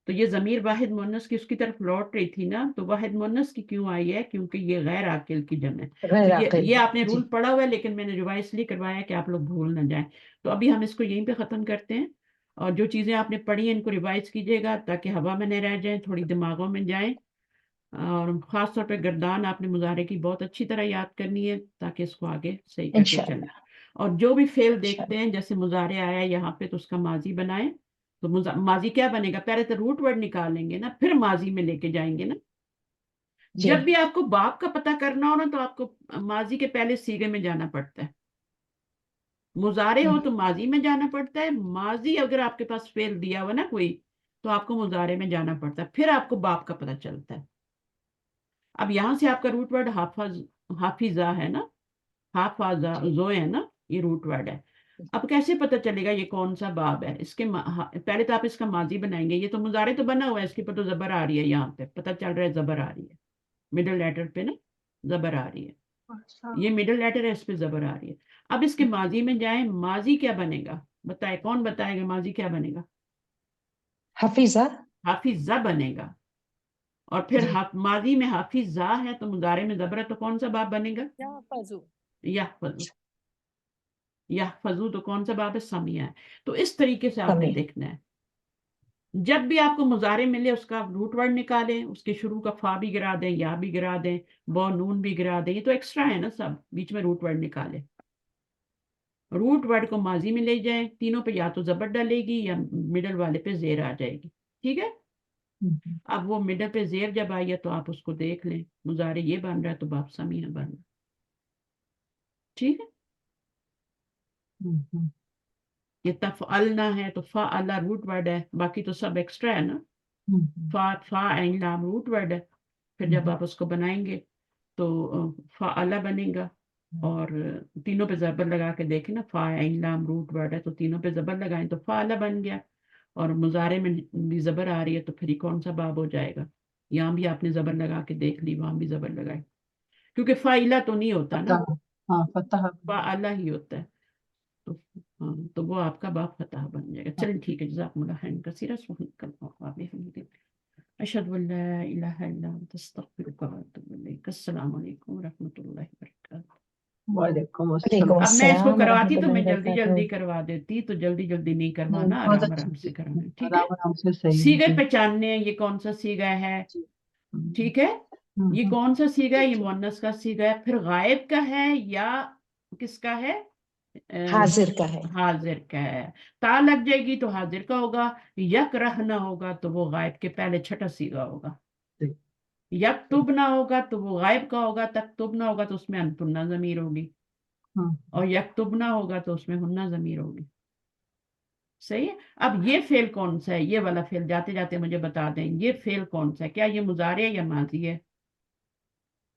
तो ये जमीर वाहिद मुअन्नस की उसकी तरफ लौट रही थी ना, तो वाहिद मुअन्नस की क्यों आई है? क्योंकि ये गैर आकिल की जम है। तो गैर ये आकिल ये है आपने रूल जी। पढ़ा हुआ है, लेकिन मैंने रिवाइज इसलिए करवाया कि आप लोग भूल ना जाएं। तो अभी हम इसको यहीं पे ख़त्म करते हैं, और जो चीज़ें आपने पढ़ी हैं इनको रिवाइज कीजिएगा, ताकि हवा में न रह जाएं, थोड़ी दिमागों में जाएं। और ख़ास तौर पे गर्दान आपने मुजाहरे की बहुत अच्छी तरह याद करनी है, ताकि इसको आगे सही करके चलें। इंशाअल्लाह। और जो भी फेल देखते इंशाअल्लाह। हैं, जैसे मुजाहरे आया यहाँ पे, तो उसका माजी बनाएं। तो माजी क्या बनेगा? पहले तो रूट वर्ड निकालेंगे ना, फिर माजी में लेके जाएंगे ना। जी जब भी आपको बाप का पता करना हो ना, तो आपको माजी के पहले सीगे में जाना पड़ता है। मुजारे हो तो माजी में जाना पड़ता है, माजी अगर आपके पास फेल दिया हुआ ना कोई, तो आपको मुजारे में जाना पड़ता है, फिर आपको बाप का पता चलता है। अब यहां से आपका रूट वर्ड हाफज, हाफिजा है ना, हाफाजा जी जो है ना, ये रूट वर्ड है। अब कैसे पता चलेगा ये कौन सा बाब है? पहले तो आप इसका माजी बनाएंगे, ये तो मुजारे तो बना हुआ है, इसके पर तो जबर आ रही है, यहाँ पे पता चल रहा है जबर आ रही है, मिडिल लेटर पे ना जबर आ रही है, अच्छा। ये मिडिल लेटर है, इस पे जबर आ रही है। अब इसके माजी में जाए, माजी क्या बनेगा? बताए, कौन बताएगा माजी क्या बनेगा? हफीजा। हाफिजा बनेगा। और फिर जी माजी में हाफिजा है, तो मुजारे में जबर है, तो कौन सा बाब बनेगा? या फजू। यहफज़ु, यहफज़ु तो कौन सा बाब है? समिया है। तो इस तरीके से आपने समी। देखना है। जब भी आपको मुजारे मिले उसका रूट वर्ड निकालें, उसके शुरू का फा भी गिरा दें, या भी गिरा दें, बो नून भी गिरा दें, ये तो एक्स्ट्रा है ना सब, बीच में रूट वर्ड निकालें। रूट वर्ड को माजी में ले जाएं, तीनों पे या तो जबर डलेगी या मिडल वाले पे जेर आ जाएगी, ठीक है। अब वो मिडल पे जेर जब आई है तो आप उसको देख लें, मुजारे ये बन रहा है तो बाप समीया बन रहा है, ठीक है। ये तफ़अलना है तो फा अला रूट वर्ड है, बाकी तो सब एक्स्ट्रा है ना। फा ऐन लाम रूट वर्ड है, फिर जब आप उसको बनाएंगे तो फा अला बनेगा, और तीनों पे जबर लगा के देखें ना, फा ऐन लाम रूट वर्ड है तो तीनों पे जबर लगाएं तो फा अला बन गया, और मुजारे में भी जबर आ रही है तो फिर ये कौन सा बाब हो जाएगा? यहाँ भी आपने जबर लगा के देख ली, वहां भी जबर लगाई, क्योंकि फाइला तो नहीं होता ना, हाँ फतह। फा अला ही होता है। तो हाँ, तो वो आपका बाप फतह बन जाएगा। चलें ठीक है, जज़ाकुमुल्लाह खैरन कसीरा, सुब्हानकल्लाह व बिहम्दिक, अशहदु अन ला इलाहा इल्ला अंता, अस्तगफिरुका व अतूबु इलैक। अस्सलामु अलैकुम व रहमतुल्लाहि व बरकातहू। वालेकुम वालेकुम अस्सलाम। अब मैं इसको अस्सलाम करवाती तो वरहमतुल्लाहि मैं जल्दी वबरकातुहू। जल्दी करवा देती, तो जल्दी जल्दी नहीं करवाना, बहुत आराम अच्छी आराम से चीज़ कराना, है, ठीक है। आराम आराम से सही है सीगे जी। पहचानने हैं, ये कौन सा सीगा है, जी। ठीक है। ये हम्म, कौन सा सीगा है? ये मुअन्नस का सीगा है, फिर गायब का है या किसका है? हाजिर का है। हाजिर का है। ता लग जाएगी तो हाजिर का होगा, यक रहना होगा तो वो गायब के पहले छठा सीगा होगा, जी। यक तुब ना होगा तो वो गायब का होगा, तक तुब ना होगा तो उसमें अनपुन्ना जमीर होगी, और यक तुब ना होगा तो उसमें हुन्ना जमीर होगी, सही है। अब ये फेल कौन सा है? ये वाला फेल जाते जाते मुझे बता दें, ये फेल कौन सा है? क्या ये मुजारे है या माजी है?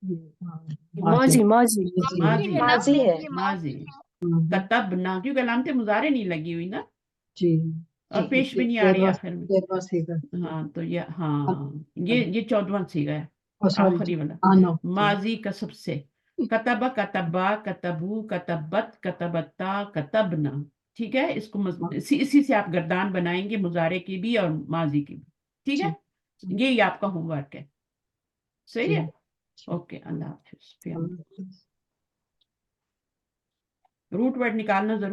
माजी माजी माजी है ना? माजी है। माजी। कतब ना, क्योंकि अलामत मुजारे नहीं लगी हुई ना, जी और जी। पेश भी नहीं आ रही आखिर में। तेरहवां सीगा। हाँ तो ये, हाँ ये 14वां सीगा है, सॉरी आखिरी जी। वाला। हाँ नो माजी का सबसे, कतबा कतबा कतबू कतबत कतबत्ता कतबना, ठीक है। इसको इसी से आप गर्दान बनाएंगे, मुजारे की भी और माजी की भी, ठीक है। ये आपका होमवर्क है, सही है। ओके, अल्लाह हाफिज। जी। रूट वर्ड निकालना जरूर